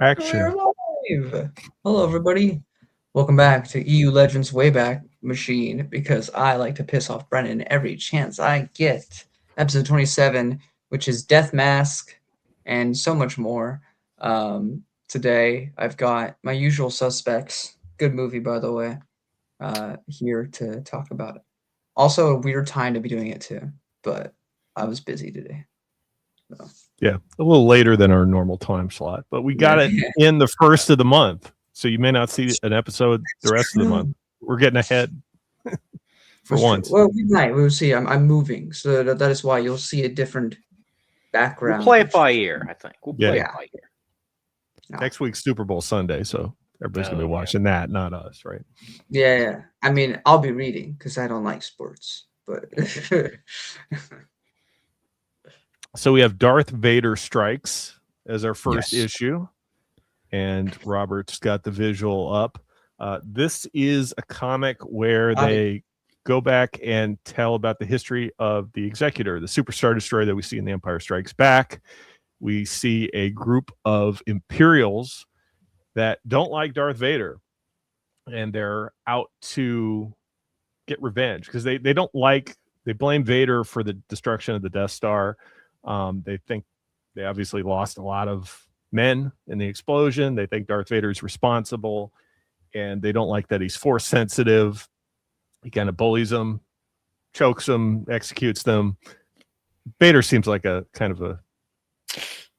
Action. We're live. Hello, everybody. Welcome back to EU Legends Wayback Machine because I like to piss off Brennan every chance I get. Episode 27, which is Death Mask and so much more. Today, I've got my usual suspects. Good movie, by the way. Here to talk about it. Also, a weird time to be doing it too, but I was busy today. So. Yeah, a little later than our normal time slot, but we got it in the first of the month, so you may not see an episode the rest of the month. We're getting ahead for once. Well, we might. We'll see. I'm moving, so that is why you'll see a different background. We'll play it by ear, I think. We'll play it by ear. No. Next week's Super Bowl Sunday, so everybody's going to be watching that, not us, right? Yeah. I mean, I'll be reading because I don't like sports, but... So we have Darth Vader Strikes as our first issue, and Robert's got the visual up. This is a comic where they go back and tell about the history of the Executor, the Super Star Destroyer that we see in The Empire Strikes Back. We see a group of Imperials that don't like Darth Vader, and they're out to get revenge because they blame Vader for the destruction of the Death Star. They think they obviously lost a lot of men in the explosion. They think Darth Vader is responsible, and they don't like that he's force sensitive. He kind of bullies them, chokes them, executes them. Vader seems like a kind of a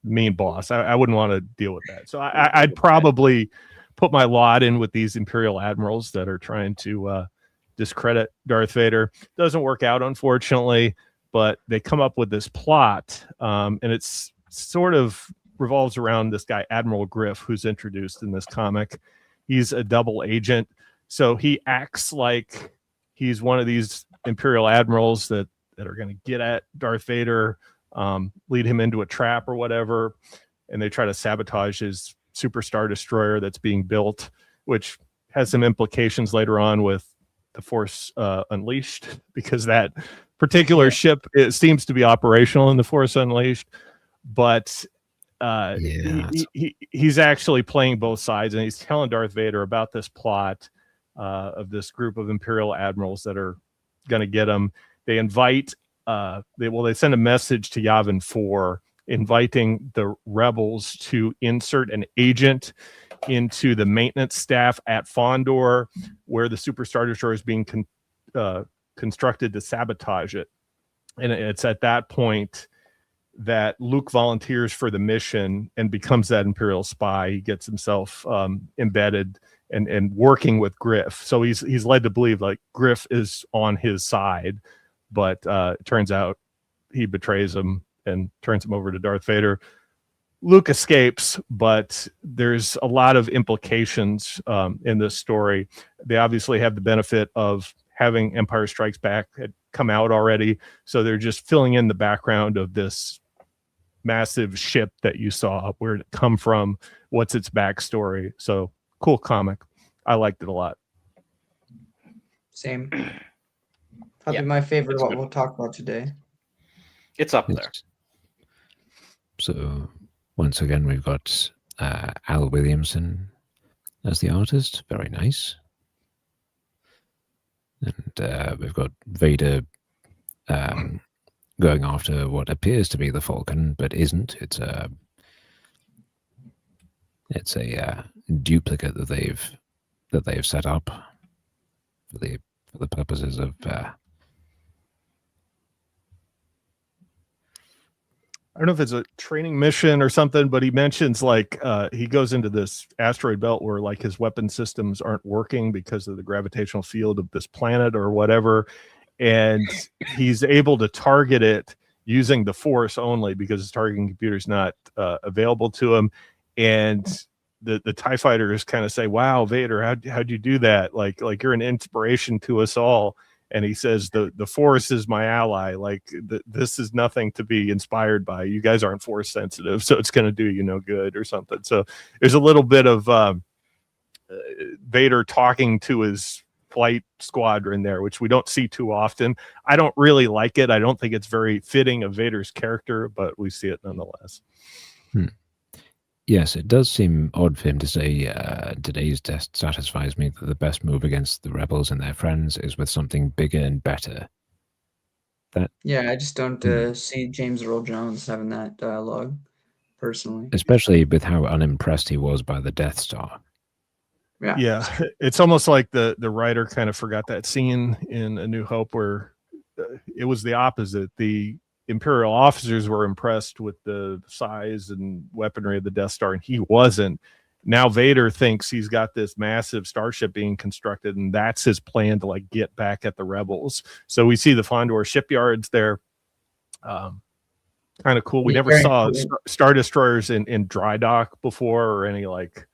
mean boss. I wouldn't want to deal with that. So I'd probably put my lot in with these Imperial admirals that are trying to discredit Darth Vader. Doesn't work out, unfortunately. But they come up with this plot, and it's sort of revolves around this guy, Admiral Griff, who's introduced in this comic. He's a double agent, so he acts like he's one of these Imperial admirals that are going to get at Darth Vader, lead him into a trap or whatever, and they try to sabotage his Super Star Destroyer that's being built, which has some implications later on with the Force Unleashed, because that particular ship, it seems to be operational in the Force Unleashed, but he's actually playing both sides, and he's telling Darth Vader about this plot of this group of Imperial admirals that are going to get him. They invite, they send a message to Yavin 4 inviting the rebels to insert an agent into the maintenance staff at Pandora, where the Super Star Destroyer is being constructed to sabotage it. And it's at that point that Luke volunteers for the mission and becomes that Imperial spy. He gets himself embedded and working with Griff. So he's led to believe like Griff is on his side, but it turns out he betrays him and turns him over to Darth Vader. Luke escapes, but there's a lot of implications in this story. They obviously have the benefit of having Empire Strikes Back had come out already, so they're just filling in the background of this massive ship that you saw. Where did it come from? What's its backstory? So cool comic. I liked it a lot. Same. Probably my favorite. What we'll talk about today. It's up there. So once again, we've got Al Williamson as the artist. Very nice. And we've got Vader going after what appears to be the Falcon, but isn't. It's a duplicate that they've set up for the purposes of. I don't know if it's a training mission or something, but he mentions like he goes into this asteroid belt where like his weapon systems aren't working because of the gravitational field of this planet or whatever. And he's able to target it using the Force only because his targeting computer is not available to him. And the TIE fighters kind of say, wow, Vader, how'd you do that? Like you're an inspiration to us all. And he says, the Force is my ally. Like, this is nothing to be inspired by. You guys aren't Force sensitive, so it's going to do you no good or something. So there's a little bit of Vader talking to his flight squadron there, which we don't see too often. I don't really like it. I don't think it's very fitting of Vader's character, but we see it nonetheless. Yes, it does seem odd for him to say today's test satisfies me that the best move against the rebels and their friends is with something bigger and better. Yeah, I just don't Hmm. see James Earl Jones having that dialogue personally. Especially with how unimpressed he was by the Death Star. Yeah. It's almost like the writer kind of forgot that scene in A New Hope where it was the opposite. The Imperial officers were impressed with the size and weaponry of the Death Star, and he wasn't. Now Vader thinks he's got this massive starship being constructed, and that's his plan to like get back at the rebels. So we see the Fondor shipyards there. Kind of cool. We never saw Star Destroyers in dry dock before, or any like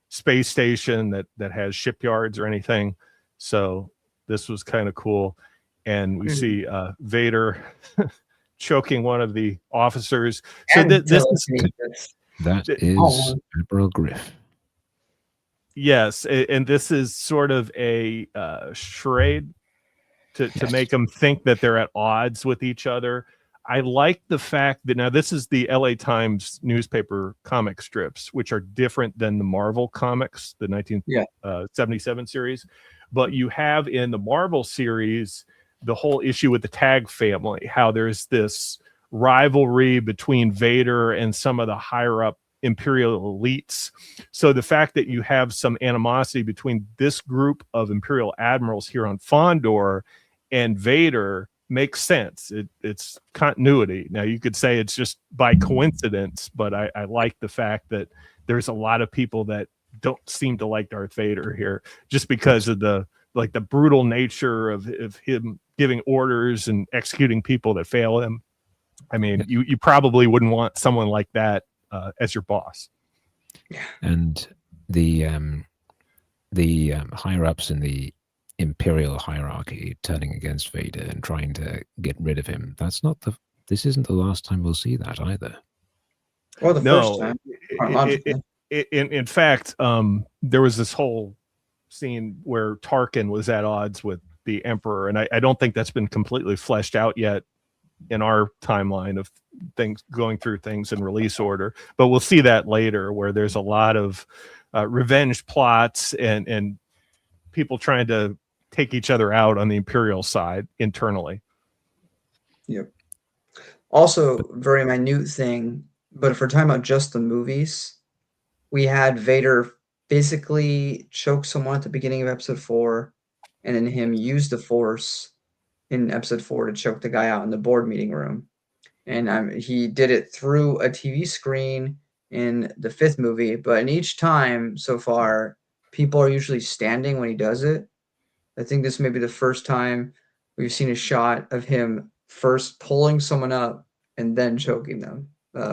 space station that has shipyards or anything. So this was kind of cool. And we see Vader choking one of the officers. So this is Admiral Griff. Yes, and this is sort of a charade to make them think that they're at odds with each other. I like the fact that now this is the LA Times newspaper comic strips, which are different than the Marvel comics, the 1977 series. But you have in the Marvel series the whole issue with the Tag family, how there's this rivalry between Vader and some of the higher up Imperial elites. So the fact that you have some animosity between this group of Imperial admirals here on Fondor and Vader makes sense. It's continuity. Now you could say it's just by coincidence, but I like the fact that there's a lot of people that don't seem to like Darth Vader here just because of the brutal nature of him giving orders and executing people that fail him. I mean, you probably wouldn't want someone like that as your boss. And the higher ups in the Imperial hierarchy turning against Vader and trying to get rid of him. This isn't the last time we'll see that either. Or the first time. In fact, there was this whole scene where Tarkin was at odds with the Emperor, and I don't think that's been completely fleshed out yet in our timeline of things going through things in release order, but we'll see that later, where there's a lot of revenge plots and people trying to take each other out on the Imperial side internally. Yep. Also, very minute thing, but if we're talking about just the movies, we had Vader basically choke someone at the beginning of episode 4, and then him use the Force in episode 4 to choke the guy out in the board meeting room. And he did it through a TV screen in the 5th movie, but in each time so far, people are usually standing when he does it. I think this may be the first time we've seen a shot of him first pulling someone up and then choking them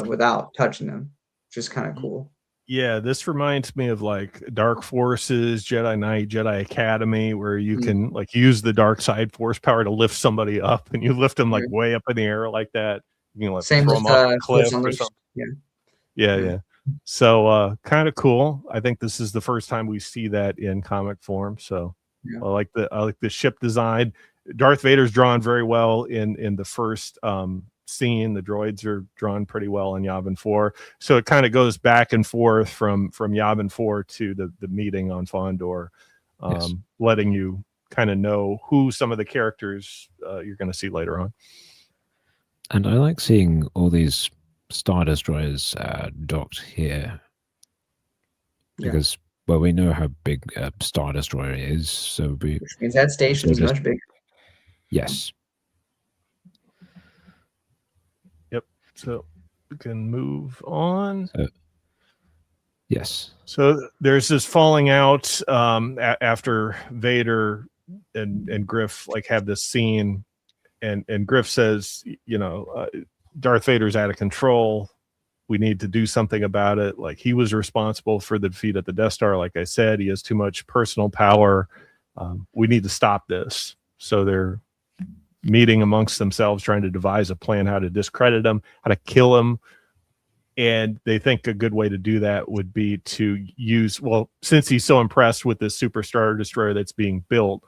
without touching them, which is kind of cool. Yeah, this reminds me of like Dark Forces, Jedi Knight, Jedi Academy, where you can like use the dark side force power to lift somebody up, and you lift them like way up in the air like that. You can like throw them off a cliff or something. Yeah. So kind of cool. I think this is the first time we see that in comic form. So I like the ship design. Darth Vader's drawn very well in the first scene. The droids are drawn pretty well in Yavin 4. So it kind of goes back and forth from Yavin 4 to the meeting on Fondor, letting you kind of know who some of the characters you're going to see later on. And I like seeing all these Star Destroyers docked here. Because, well, we know how big a Star Destroyer is, so which means that station is much bigger. Yes. Yep. So we can move on. Yes. So there's this falling out after Vader and Griff like have this scene, and Griff says, Darth Vader's out of control. We need to do something about it. Like, he was responsible for the defeat at the Death Star. Like I said, he has too much personal power. We need to stop this. So they're meeting amongst themselves, trying to devise a plan how to discredit him, how to kill him. And they think a good way to do that would be to use, well, since he's so impressed with this Super Star Destroyer that's being built,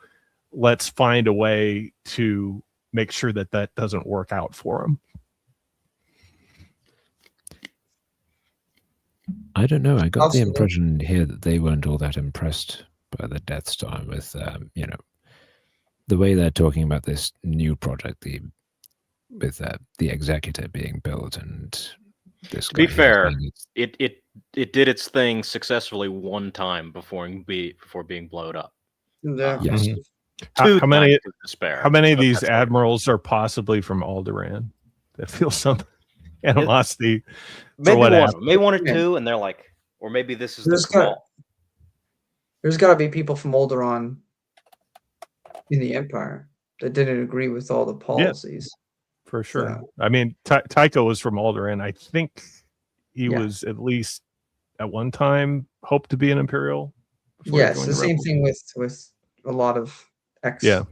let's find a way to make sure that that doesn't work out for him. I don't know. I got the Also- impression here that they weren't all that impressed by the Death Star with, the way they're talking about this new project, with the Executor being built, and this To be guy here fair, saying it did its thing successfully one time before being blown up. Yeah. Yes. Mhm. Two How many? times to despair. How many of But these that's later. admirals are possibly from Alderaan that feel some animosity for Maybe what one, happened? maybe one or Yeah. two, and they're like, or maybe this is the There's cabal. got to be people from Alderaan in the Empire that didn't agree with all the policies. For sure. So- I mean, Tycho was from Alderaan. I think he Yeah. was at least at one time hoped to be an Imperial. before he Yes, joined the same Rebels. thing with a lot of ex. Yeah.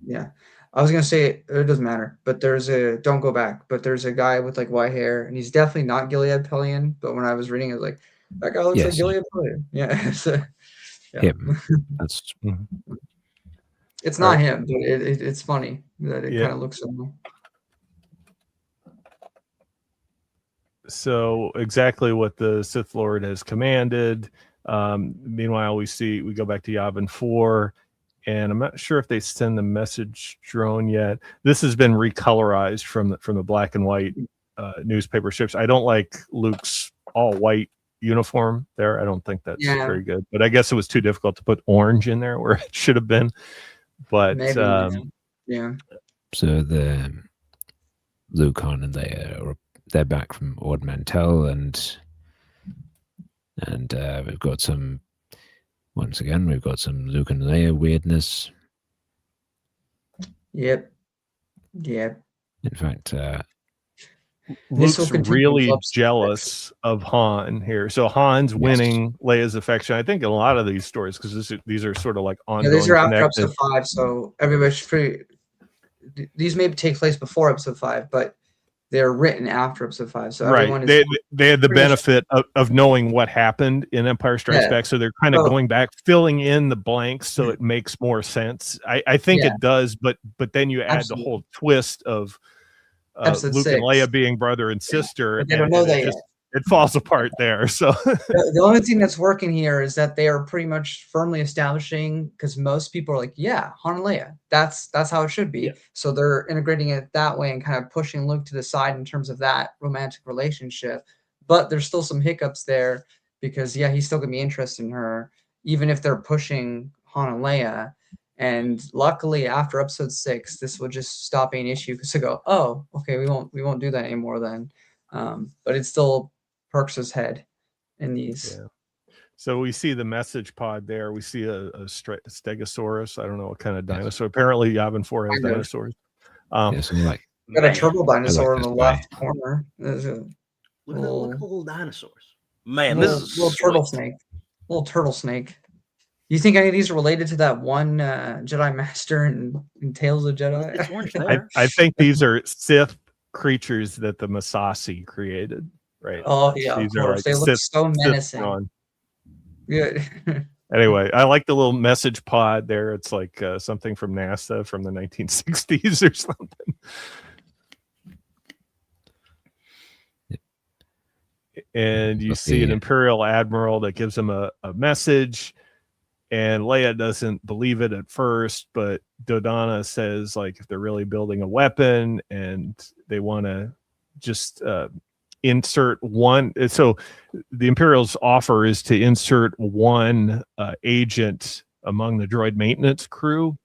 Yeah. I was gonna say it doesn't matter, but don't go back. But there's a guy with like white hair, and he's definitely not Gilead Pelion. But when I was reading, I was like, that guy looks like Yes. Gilead Pelion. Yeah. So, yeah. him. That's It's All not right. him, but it's funny that it Yeah. kind of looks similar. So exactly what the Sith Lord has commanded. Meanwhile, we go back to Yavin 4, and I'm not sure if they send the message drone yet. This has been recolorized from the black and white newspaper strips. I don't like Luke's all white uniform there. I don't think that's Yeah. very good. But I guess it was too difficult to put orange in there where it should have been. But Maybe. Yeah. so the Luke, Han, and they're back from Ord Mantell, and we've got some. Once again, we've got some Luke and Leia weirdness. Yep. Yep. In fact, Luke's This will continue really until episode jealous of Han here. So Han's winning Leia's affection. I think in a lot of these stories, because these are sort of like Yeah, ongoing these are after connected. episode 5, so everybody's pretty. These may take place before episode 5, but they're written after episode 5. So everyone Right. is They had the pretty much- benefit of knowing what happened in Empire Strikes Yeah. Back. So they're kind of So- going back, filling in the blanks so it makes more sense. I think Yeah. it does, but then you add Absolutely. the whole twist of Episode Luke and 6. Leia being brother and sister. But they don't and know it that just- It falls apart there. So The only thing that's working here is that they are pretty much firmly establishing, because most people are like, yeah, Han and Leia, that's how it should be. Yeah. So they're integrating it that way and kind of pushing Luke to the side in terms of that romantic relationship. But there's still some hiccups there because he's still gonna be interested in her, even if they're pushing Han and Leia. And luckily, after episode 6, this will just stop being an issue because they go, oh, okay, we won't do that anymore then. But it still perks his head in these. Yeah. So we see the message pod there. We see a Stegosaurus. I don't know what kind of dinosaur. Apparently, Yavin 4 has Kind of. dinosaurs. yes, I'm like, Got a Man, turtle dinosaur in this the guy. left corner. There's a look at the little dinosaurs. Man, little, this is little turtle sweet. snake. Little turtle snake. You think any of these are related to that one Jedi Master in Tales of Jedi? It's orange there. I think these are Sith creatures that the Masasi created. Right. Oh yeah, of These are course. like They look Sith- so Sith menacing. drawn. Good. Anyway, I like the little message pod there. It's like something from NASA from the 1960s or something. And you see an Imperial admiral that gives him a message, and Leia doesn't believe it at first, but Dodonna says, like, if they're really building a weapon and they want to just insert one. So the Imperial's offer is to insert one agent among the droid maintenance crew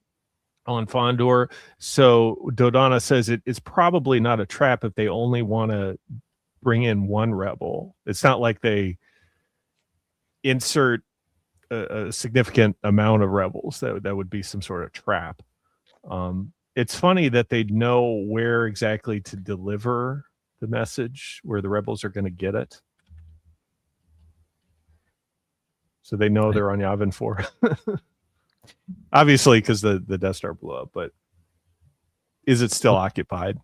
on Fondor. So Dodonna says it's probably not a trap if they only want to bring in one rebel. It's not like they insert a significant amount of rebels. That would be some sort of trap. It's funny that they know where exactly to deliver the message, where the rebels are going to get it. So they know they're on Yavin 4. Obviously, because the Death Star blew up, but is it still occupied?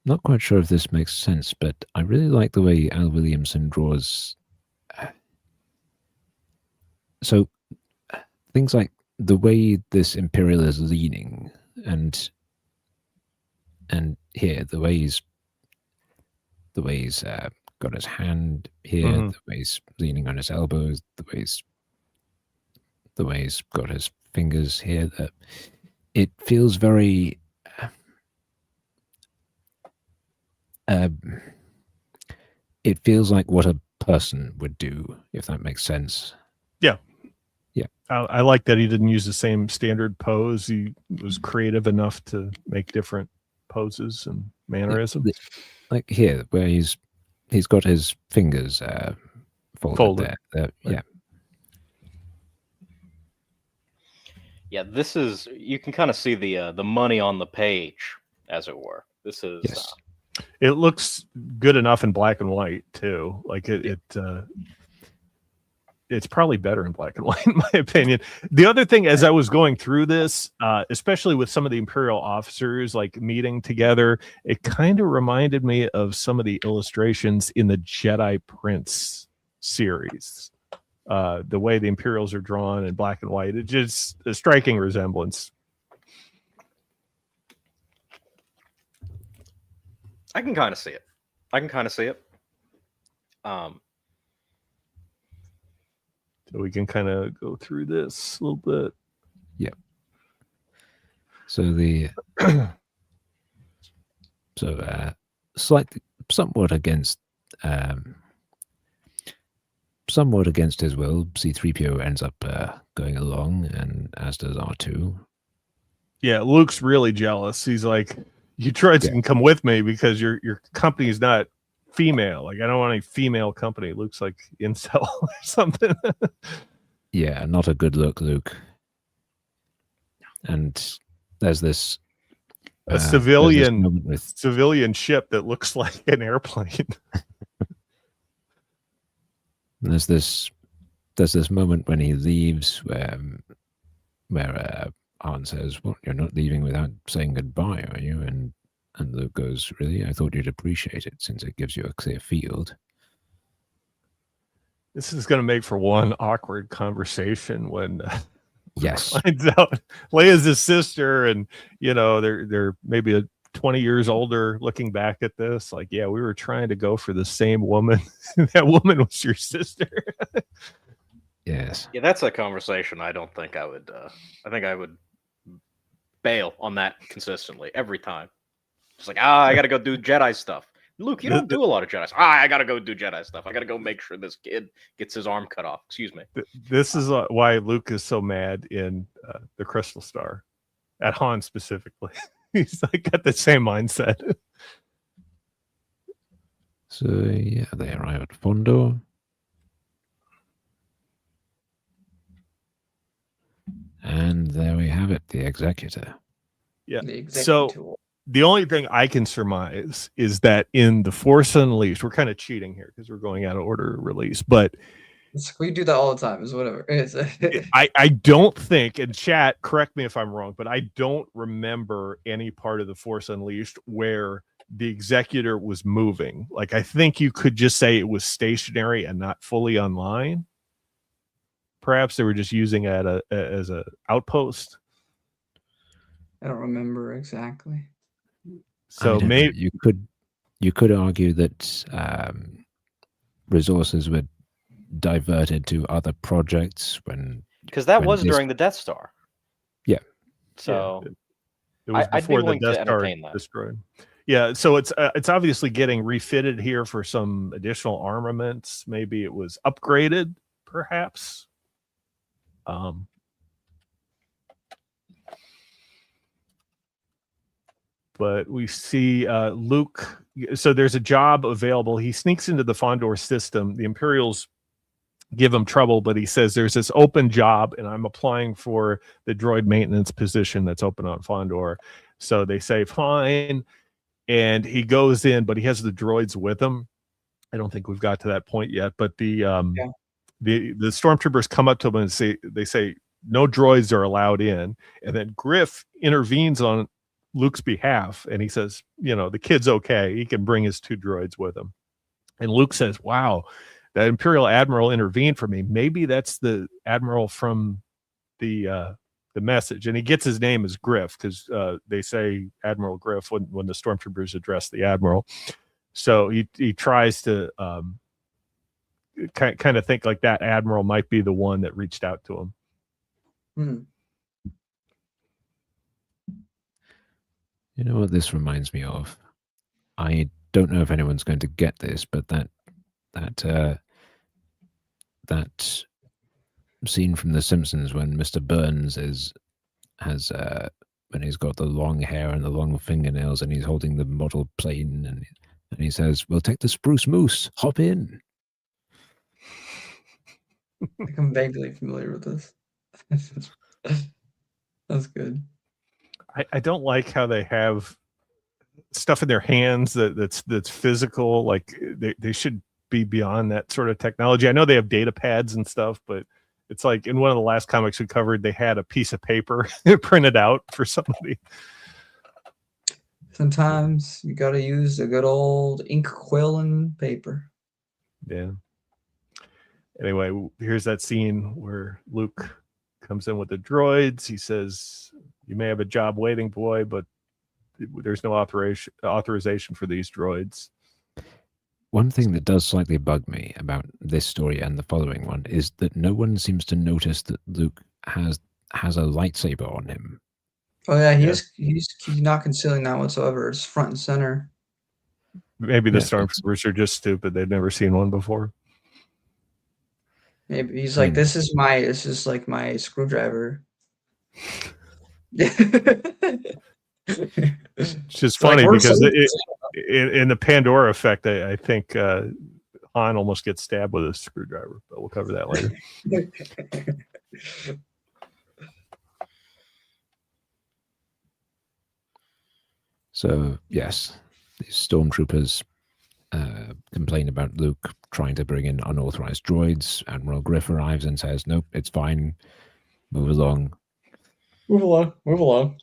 Not quite sure if this makes sense, but I really like the way Al Williamson draws. So things like the way this Imperial is leaning, and here the way he's got his hand here, Mhm. the way he's leaning on his elbows, the way he's got his fingers here. That it feels very. It feels like what a person would do, if that makes sense. Yeah. Yeah. I like that he didn't use the same standard pose. He was creative enough to make different poses and mannerisms. Like here, where he's got his fingers folded. There. Yeah. Yeah, this is, you can kind of see the money on the page, as it were. This is Yes. It looks good enough in black and white too. Like it's probably better in black and white, in my opinion. The other thing, as I was going through this, especially with some of the Imperial officers like meeting together, it kind of reminded me of some of the illustrations in the Jedi Prince series. The way the Imperials are drawn in black and white, it's just a striking resemblance. I can kind of see it. So we can kind of go through this a little bit. Yeah. So the slightly somewhat against his will, C-3PO ends up going along, and as does R2. Yeah, Luke's really jealous. He's like, you droids can come with me because your company's not female. Like, I don't want any female company. Luke's like incel or something. Yeah, not a good look, Luke. And there's this a civilian with civilian ship that looks like an airplane. there's this moment when he leaves where Arn says, "Well, you're not leaving without saying goodbye, are you?" And Luke goes, "Really? I thought you'd appreciate it since it gives you a clear field." This is going to make for one awkward conversation when yes, finds out Leia's his sister, and they're maybe 20 years older. Looking back at this, like, yeah, we were trying to go for the same woman. That woman was your sister. Yes. Yeah, that's a conversation I don't think I would. I think I would bail on that consistently every time. Just like, I got to go do Jedi stuff. Luke, you don't do a lot of Jedi stuff. I got to go do Jedi stuff. I got to go make sure this kid gets his arm cut off. Excuse me. This is why Luke is so mad in the Crystal Star, at Han specifically. He's like got the same mindset. So yeah, they arrive at Fondo. And there we have it, the Executor. Yeah. The executor. So the only thing I can surmise is that in The Force Unleashed, we're kind of cheating here because we're going out of order of release, but we do that all the time. Is whatever. I don't think, and chat, correct me if I'm wrong, but I don't remember any part of The Force Unleashed where the Executor was moving. Like, I think you could just say it was stationary and not fully online. Perhaps they were just using it as a outpost. I don't remember exactly. So maybe you could argue that resources were diverted to other projects because that was during the Death Star. Yeah. So it was before the Death Star destroyed. Yeah, so it's obviously getting refitted here for some additional armaments. Maybe it was upgraded, perhaps. But we see Luke. So there's a job available. He sneaks into the Fondor system. The Imperials give him trouble, but he says there's this open job, and I'm applying for the droid maintenance position that's open on Fondor. So they say fine, and he goes in, but he has the droids with him. I don't think we've got to that point yet, but the stormtroopers come up to him and say no droids are allowed in, and then Griff intervenes on Luke's behalf, and he says, the kid's okay. He can bring his 2 droids with him. And Luke says, wow, that Imperial Admiral intervened for me. Maybe that's the Admiral from the message. And he gets his name as Griff because they say Admiral Griff when the stormtroopers address the Admiral. So he tries to kind of think like that admiral might be the one that reached out to him. You know what this reminds me of? I don't know if anyone's going to get this, but that scene from The Simpsons when Mr. Burns when he's got the long hair and the long fingernails and he's holding the model plane and he says, "We'll take the Spruce Moose. Hop in." I'm vaguely familiar with this. That's good. I don't like how they have stuff in their hands that's physical. Like they should be beyond that sort of technology. I know they have data pads and stuff, but it's like in one of the last comics we covered, they had a piece of paper printed out for somebody. Sometimes you got to use a good old ink, quill, and paper. Yeah. Anyway, here's that scene where Luke comes in with the droids. He says, "You may have a job waiting, boy, but there's no authorization for these droids." One thing that does slightly bug me about this story and the following one is that no one seems to notice that Luke has a lightsaber on him. Oh yeah, he's not concealing that whatsoever. It's front and center. Maybe the stormtroopers are just stupid. They've never seen one before. Maybe he's like, this is like my screwdriver. It's just funny because in the Pandora effect, I think Han almost gets stabbed with a screwdriver, but we'll cover that later. So yes, these stormtroopers complain about Luke trying to bring in unauthorized droids. Admiral Griff arrives and says, "Nope, it's fine. Move along." Move along.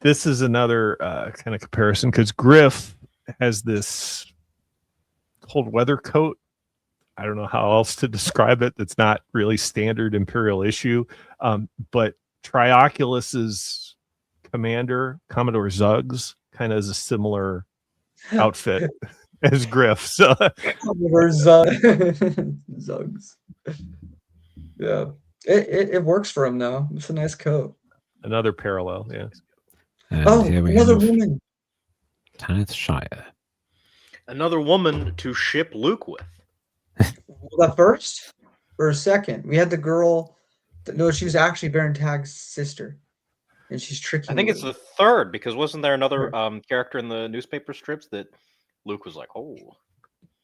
This is another kind of comparison because Griff has this cold weather coat. I don't know how else to describe it. That's not really standard Imperial issue. But Trioculus's commander, Commodore Zuggs, kind of has a similar outfit as Griff. So Commodore Zuggs. Yeah. It works for him though. It's a nice coat. Another parallel, yeah. And here we another have woman. Tanith Shire. Another woman to ship Luke with. The first or second? We had the girl. No, she was actually Baron Tag's sister, and she's tricky. I think it's the third because wasn't there another character in the newspaper strips that Luke was like, "Oh,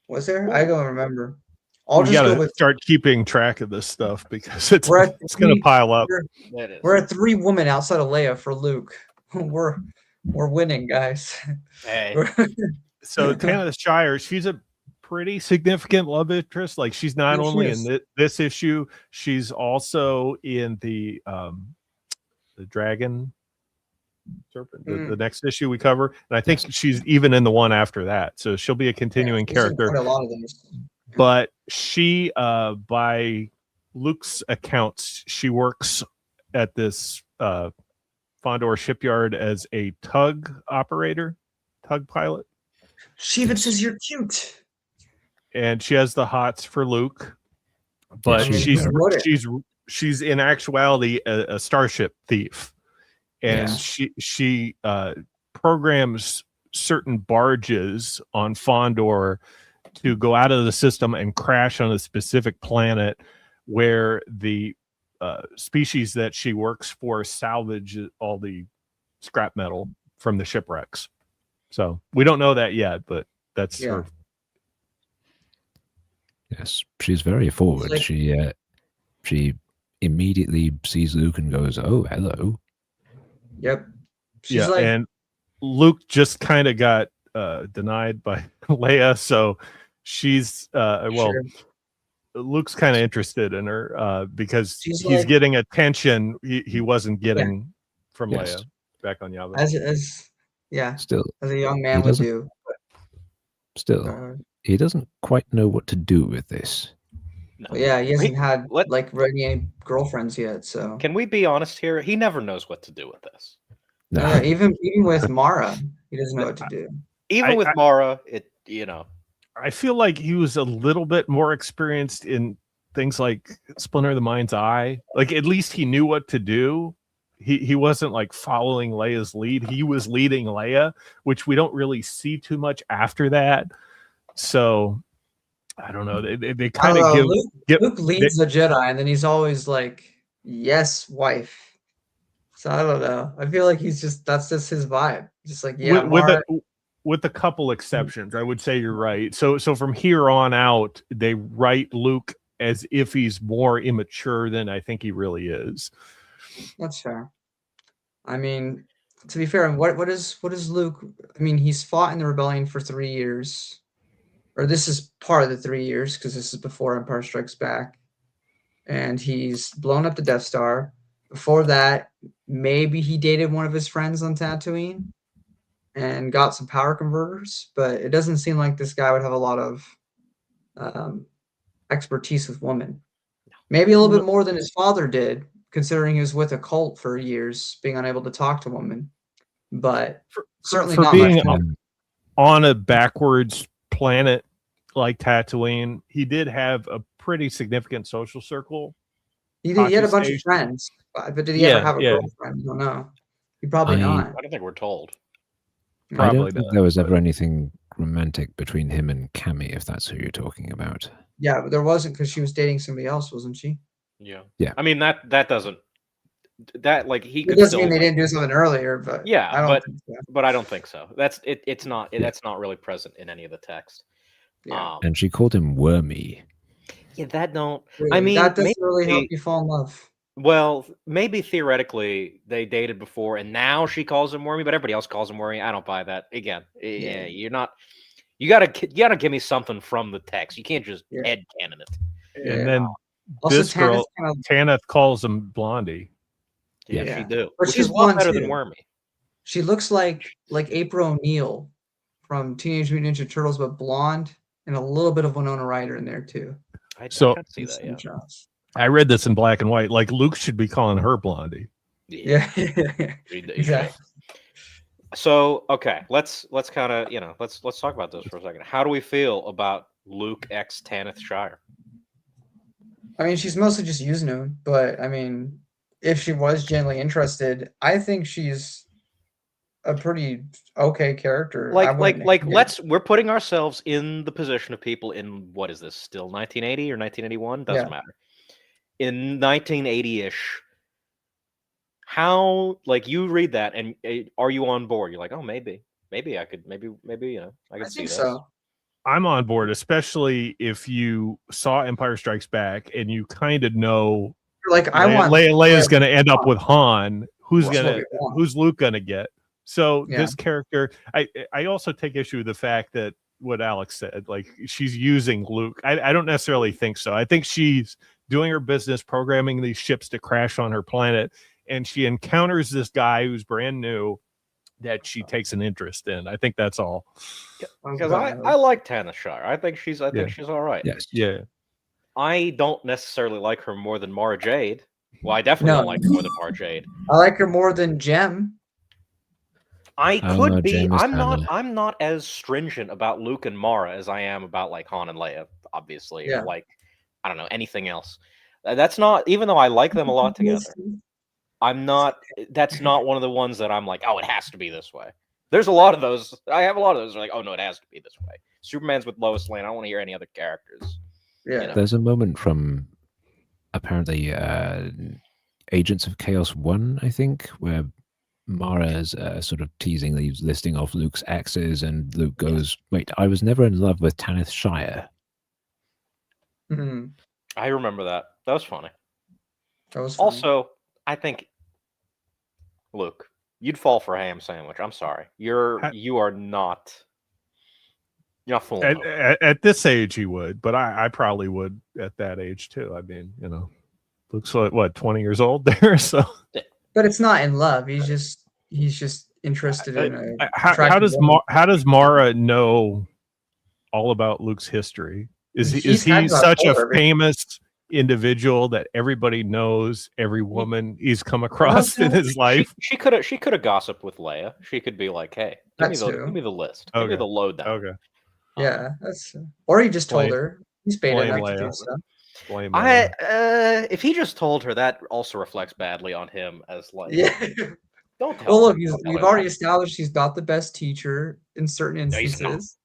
was there? I don't remember. We gotta start keeping track of this stuff because it's going to pile up. We're at 3 women outside of Leia for Luke. We're winning, guys. Hey. So Tanith Shire, she's a pretty significant love interest. Like she's not only in this issue, she's also in the Dragon Serpent, the next issue we cover, and I think she's even in the one after that. So she'll be a continuing character. A lot of these. But she, by Luke's accounts, she works at this Pandora shipyard as a tug pilot. She even says you're cute. And she has the hots for Luke, but she's in actuality a starship thief, and she programs certain barges on Fondor to go out of the system and crash on a specific planet where the species that she works for salvage all the scrap metal from the shipwrecks. So we don't know that yet, but that's her. Yes, she's very forward. Like, she immediately sees Luke and goes, "Oh, hello." Yep. She's like, and Luke just kind of got denied by Leia, so she's Luke's kind of interested in her because he's getting attention he wasn't getting from Leia back on Yavin. Still, as a young man would do. Still, he doesn't quite know what to do with this. No. He hasn't had really any girlfriends yet. So can we be honest here? He never knows what to do with this. No. Even with Mara, he doesn't know what to do. Even with Mara, I feel like he was a little bit more experienced in things like Splinter of the Mind's Eye. Like at least he knew what to do. He wasn't like following Leia's lead. He was leading Leia, which we don't really see too much after that. So I don't know. They kind of Luke leads the Jedi, and then he's always like, "Yes, wife." So I don't know. I feel like that's just his vibe. Just like, yeah, with a couple exceptions, I would say you're right. So from here on out, they write Luke as if he's more immature than I think he really is. That's fair. I mean, to be fair, what is Luke? I mean, he's fought in the rebellion for 3 years, or this is part of the 3 years because this is before Empire Strikes Back, and he's blown up the Death Star. Before that, maybe he dated one of his friends on Tatooine and got some power converters, but it doesn't seem like this guy would have a lot of expertise with women. Maybe a little bit more than his father did, considering he was with a cult for years, being unable to talk to women. But certainly for not being much on a backwards planet like Tatooine, he did have a pretty significant social circle. He had a bunch of friends, but did he ever have a girlfriend? I don't know. He probably not. I don't think we're told. I don't think there was ever anything romantic between him and Cammy, if that's who you're talking about. Yeah, but there wasn't because she was dating somebody else, wasn't she? Yeah. Yeah. I mean that doesn't he could. It doesn't mean they didn't do something earlier, but yeah, I don't think so. But I don't think so. That's it. It's not. That's not really present in any of the text. Yeah. And she called him Wormy. Yeah, that don't. Really, I mean, that doesn't really help you fall in love. Well, maybe theoretically they dated before, and now she calls him Wormy, but everybody else calls him Wormy. I don't buy that. Again, yeah, you're not. You gotta give me something from the text. You can't just headcanon it. And then also, this girl, Tanith calls him Blondie. Yeah, she do. But which she's is a lot better too. than Wormy. She looks like April O'Neil from Teenage Mutant Ninja Turtles, but blonde, and a little bit of Winona Ryder in there too. I can see that. Yeah. I read this in black and white. Like Luke should be calling her Blondie. Yeah. Exactly. So okay, let's kind of let's talk about this for a second. How do we feel about Luke x Tanith Shire? I mean, she's mostly just using him, but I mean, if she was genuinely interested, I think she's a pretty okay character. We're putting ourselves in the position of people in what is this still 1980 or 1981? Doesn't matter. In 1980-ish, how you read that and are you on board? You're like, oh, maybe I could, maybe I could see this. So. I'm on board, especially if you saw Empire Strikes Back and you kind of know Leia's going to end up with Han. Who's Luke going to get? So this character, I also take issue with the fact that what Alex said, like she's using Luke. I don't necessarily think so. I think she's doing her business, programming these ships to crash on her planet, and she encounters this guy who's brand new that she takes an interest in. I think that's all. Because I like Tanith Shire. I think she's all right. Yes. Yeah. I don't necessarily like her more than Mara Jade. Well, I definitely don't like her more than Mara Jade. I like her more than Jem. I could be. I'm not as stringent about Luke and Mara as I am about like Han and Leia, obviously. Or like I don't know anything else. That's not. Even though I like them a lot together, I'm not. That's not one of the ones that I'm like, oh, it has to be this way. There's a lot of those. I have a lot of those. Like, oh no, it has to be this way. Superman's with Lois Lane. I don't want to hear any other characters. Yeah. There's a moment from apparently Agents of Chaos 1, I think, where Mara's sort of teasing these listing off Luke's exes, and Luke goes, wait, I was never in love with Tanith Shire. Mm-hmm. I remember that. That was funny. That was funny. Also, I think, Luke, you'd fall for a ham sandwich. I'm sorry. You are not. You're not fooling at this age he would, but I probably would at that age too. I mean, Luke's like what, 20 years old there, so. But it's not in love. He's just interested in how does Mara know all about Luke's history? Is he such a famous individual that everybody knows, every woman he's come across in his life. She could have gossiped with Leia. She could be like, "Hey, give me the list. Give me Okay. the lowdown." Okay. Yeah, that's or he just told Blame- her. He's beta blame enough to do Leia. so. Blame Leia. If he just told her, that also reflects badly on him as like, Yeah. don't tell Well, her. look, Don't tell we've her already that. established he's not the best teacher in certain No, he's not. instances.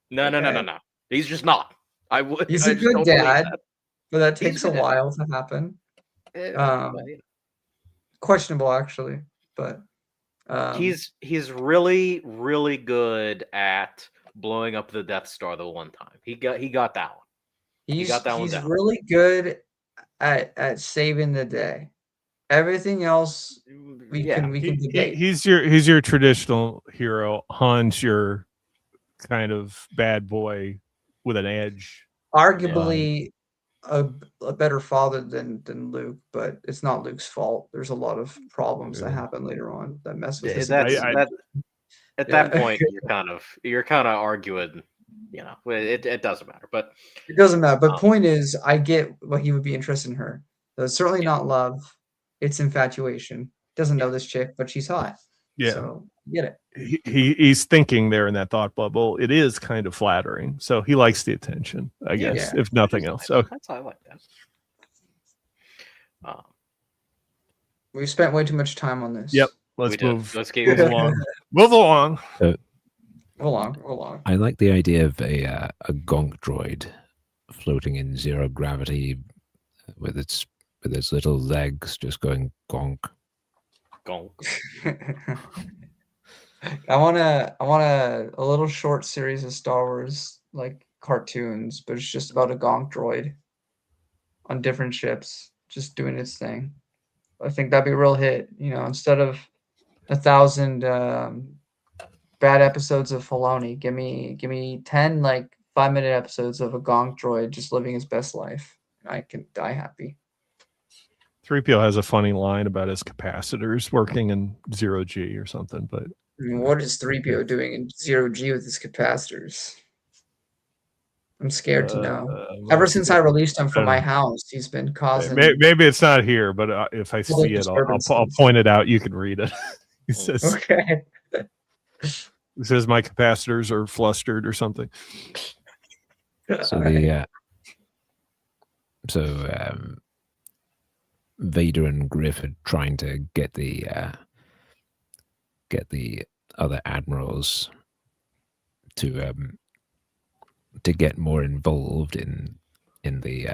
No. He's just not. I would. He's I a just good don't believe dad, that. but that He's takes a good at it. while to happen. But, yeah. Questionable, actually, but He's really, really good at blowing up the Death Star the one time. He got that one. he's got that one down. really good at saving the day. Everything else we can debate. He's your traditional hero. Han's your kind of bad boy with an edge. Arguably a better father than Luke, but it's not Luke's fault. There's a lot of problems that happen later on that mess with his At that point, you're kind of arguing. You know, it doesn't matter, but it doesn't matter. But point is, I get what he would be interested in her. So it's certainly not love; it's infatuation. Doesn't know this chick, but she's hot. Yeah, so get it. He's thinking there in that thought bubble. It is kind of flattering, so he likes the attention, I guess, if nothing else. So that's how I like that. We've spent way too much time on this. Yep. Let's move. Let's keep move along. Move along. Hold on. I like the idea of a gonk droid floating in zero gravity with its little legs just going gonk. Gonk. I want a little short series of Star Wars like cartoons, but it's just about a gonk droid on different ships, just doing its thing. I think that'd be a real hit. You know, instead of 1,000 bad episodes of Filoni, give me 10 like 5-minute episodes of a gonk droid just living his best life. I can die happy. 3PO has a funny line about his capacitors working in 0G or something, but what is 3PO doing in 0G with his capacitors? I'm scared to know. Ever since I released him from my house, he's been causing. Maybe it's not here, but if I see it, I'll point it out. You can read it. He says, "Okay." He says my capacitors are flustered or something. So Vader and Griff are trying to get the other admirals to get more involved in the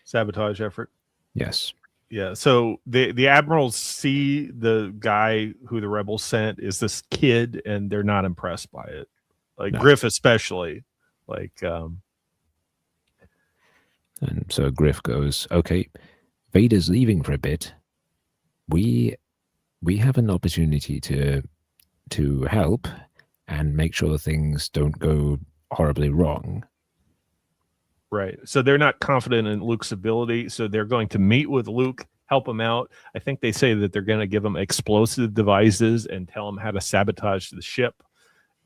sabotage effort. Yes. Yeah. So the admirals see the guy who the rebels sent is this kid, and they're not impressed by it. Like Griff especially. Like and so Griff goes, "Okay, Vader's leaving for a bit. We have an opportunity to help and make sure things don't go horribly wrong." Right. So they're not confident in Luke's ability. So they're going to meet with Luke, help him out. I think they say that they're going to give him explosive devices and tell him how to sabotage the ship.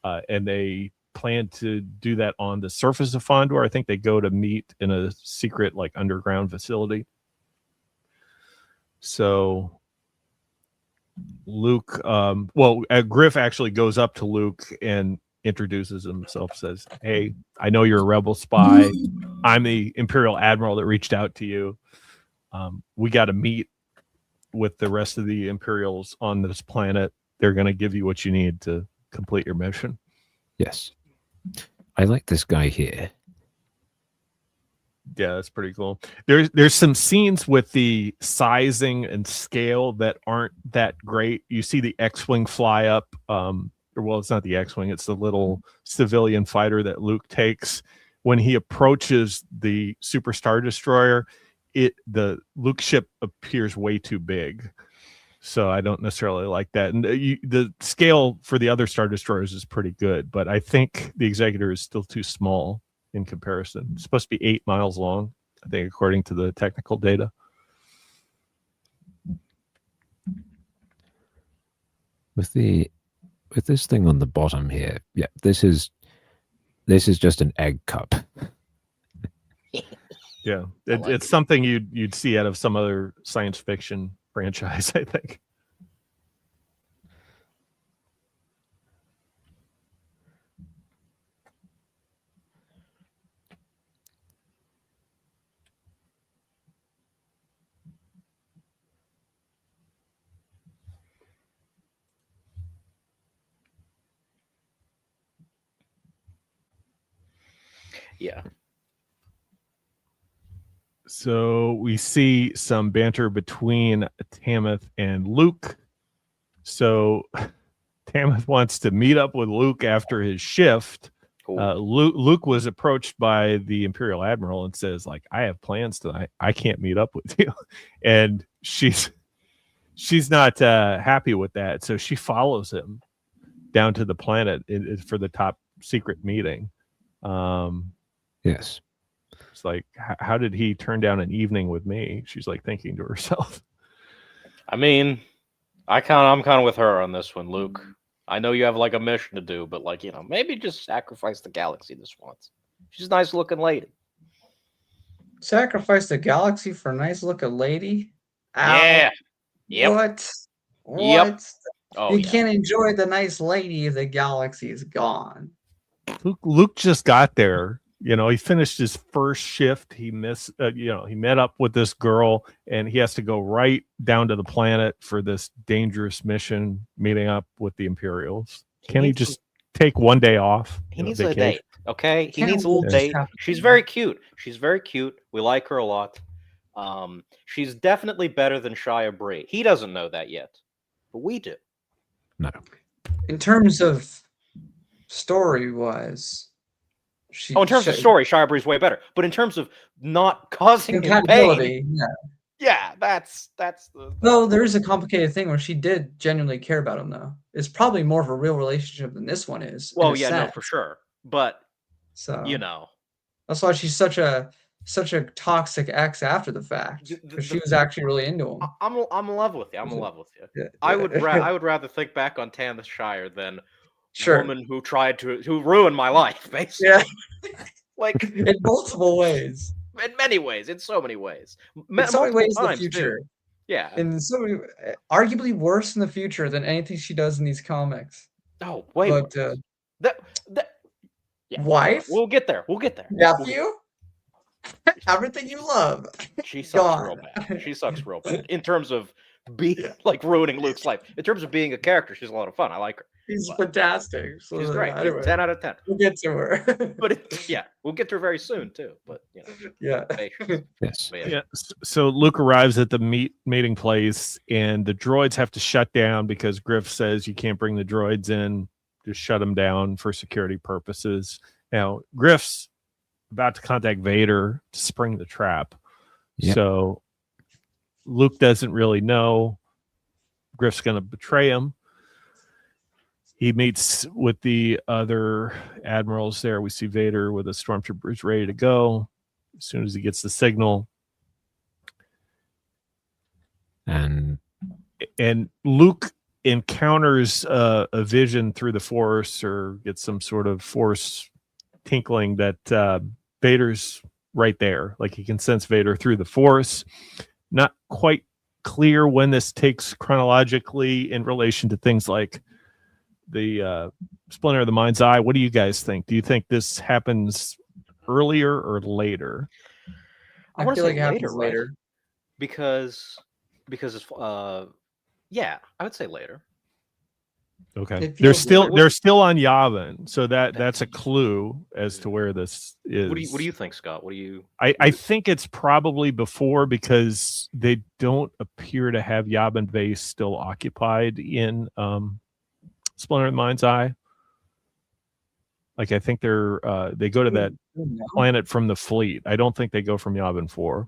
And they plan to do that on the surface of Pandora. I think they go to meet in a secret, like, underground facility. So Luke, Griff actually goes up to Luke and introduces himself, says, "Hey, I know you're a rebel spy. I'm the Imperial Admiral that reached out to you. We got to meet with the rest of the Imperials on this planet. They're going to give you what you need to complete your mission." Yes. I like this guy here. Yeah, that's pretty cool. There's some scenes with the sizing and scale that aren't that great. You see the X-Wing fly up, well, it's not the X-Wing, it's the little civilian fighter that Luke takes. When he approaches the Super Star Destroyer, the Luke ship appears way too big. So I don't necessarily like that. And the scale for the other Star Destroyers is pretty good, but I think the Executor is still too small in comparison. It's supposed to be 8 miles long, I think, according to the technical data. With this thing on the bottom here, this is just an egg cup. Yeah, like it's something you'd see out of some other science fiction franchise, I think. Yeah. So we see some banter between Tamith and Luke. So Tamith wants to meet up with Luke after his shift. Cool. Luke was approached by the Imperial Admiral and says, like, I have plans tonight. I can't meet up with you. And she's not happy with that. So she follows him down to the planet for the top secret meeting. Yes. It's like, how did he turn down an evening with me? She's like thinking to herself. I mean, I'm kind of with her on this one, Luke. I know you have like a mission to do, but like, maybe just sacrifice the galaxy this once. She's a nice looking lady. Sacrifice the galaxy for a nice looking lady? Ow. Yeah. Yep. What? Yep. Oh, you can't enjoy the nice lady if the galaxy is gone. Luke just got there. He finished his first shift. He he met up with this girl, and he has to go right down to the planet for this dangerous mission, meeting up with the Imperials. Can't he just take one day off? He needs a date, okay? He needs a little date. She's very cute. We like her a lot. She's definitely better than Shia Bree. He doesn't know that yet, but we do. No. In terms of story-wise, in terms of story, Shia Bree's way better. But in terms of not causing him pain, that's the. No, there is a complicated thing where she did genuinely care about him, though. It's probably more of a real relationship than this one is. Well, yeah, no, for sure. But that's why she's such a toxic ex after the fact, because she was actually really into him. I'm in love with you. Yeah. I would rather think back on Tamith Shire than woman who ruined my life, basically. Yeah. Like in multiple ways. In many ways, in so many ways. In so many ways in the future. Too. Yeah. In so many, arguably worse in the future than anything she does in these comics. Oh, wait. But wife? We'll get there. Nephew? Everything you love. She sucks real bad. She sucks real bad. In terms of ruining Luke's life. In terms of being a character, she's a lot of fun. I like her. She's fantastic. So, she's great. Anyway, 10 out of 10. We'll get to her. But we'll get to her very soon too. But Yes. Yeah. So Luke arrives at the meeting place, and the droids have to shut down because Griff says you can't bring the droids in. Just shut them down for security purposes. Now Griff's about to contact Vader to spring the trap. Yep. So Luke doesn't really know Griff's going to betray him. He meets with the other admirals there. We see Vader with a stormtrooper ready to go as soon as he gets the signal. And Luke encounters a vision through the Force, or gets some sort of Force tinkling that Vader's right there. Like, he can sense Vader through the Force. Not quite clear when this takes chronologically in relation to things like the splinter of the mind's eye. What do you guys think? Do you think this happens earlier or later? I feel like it happens later. Because it's I would say later. Okay. They're still on Yavin, so that's a clue as to where this is. What do you think, Scott? I think it's probably before, because they don't appear to have Yavin base still occupied in Splinter of the Mind's Eye. Like, I think they go to that planet from the fleet. I don't think they go from Yavin 4.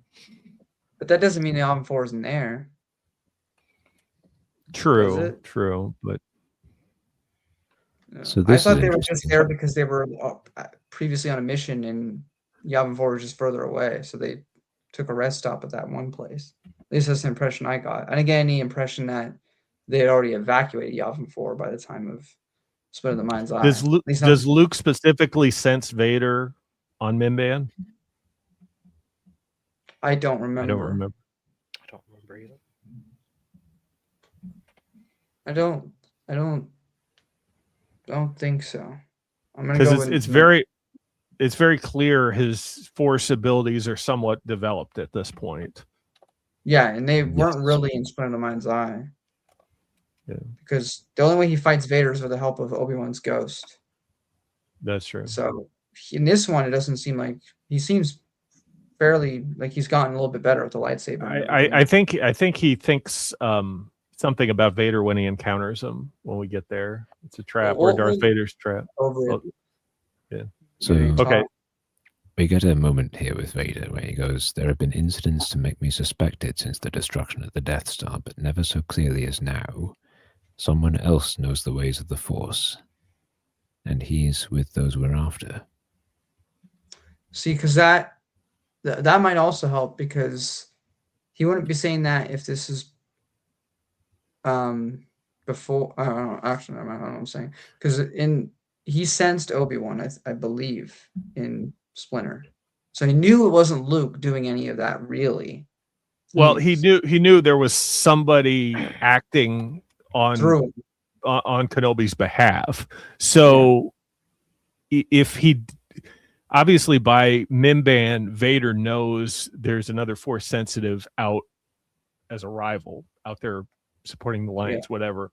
But that doesn't mean Yavin 4 isn't there. True, but so I thought they were just there because they were previously on a mission, and Yavin 4 was just further away, so they took a rest stop at that one place. At least that's the impression I got. I didn't get any impression that they had already evacuated Yavin 4 by the time of Split of the Mind's Eye. Does Luke specifically sense Vader on Mimban? I don't remember. I don't remember. I don't remember either. I don't think so. I'm gonna Because go with it's very clear his force abilities are somewhat developed at this point. Yeah, and they Yes. weren't really in Splinter of the Mind's Eye. Yeah. Because the only way he fights Vader is with the help of Obi-Wan's ghost. That's true. So in this one, it doesn't seem like he seems fairly like he's gotten a little bit better with the lightsaber. and I everything. think he thinks something about Vader when he encounters him when we get there. It's a trap, or Darth Vader's trap. Over it. Yeah. So Okay. we get a moment here with Vader where he goes, "There have been incidents to make me suspect it since the destruction of the Death Star, but never so clearly as now. Someone else knows the ways of the Force, and he's with those we're after." See, because that might also help, because he wouldn't be saying that if this is before. Actually, I don't know what I'm saying, because he sensed Obi-Wan, I believe, in Splinter, so he knew it wasn't Luke doing any of that really. Well, he knew there was somebody acting on through on Kenobi's behalf. So if he obviously by Mimban, Vader knows there's another Force sensitive out as a rival out there supporting the Alliance, whatever.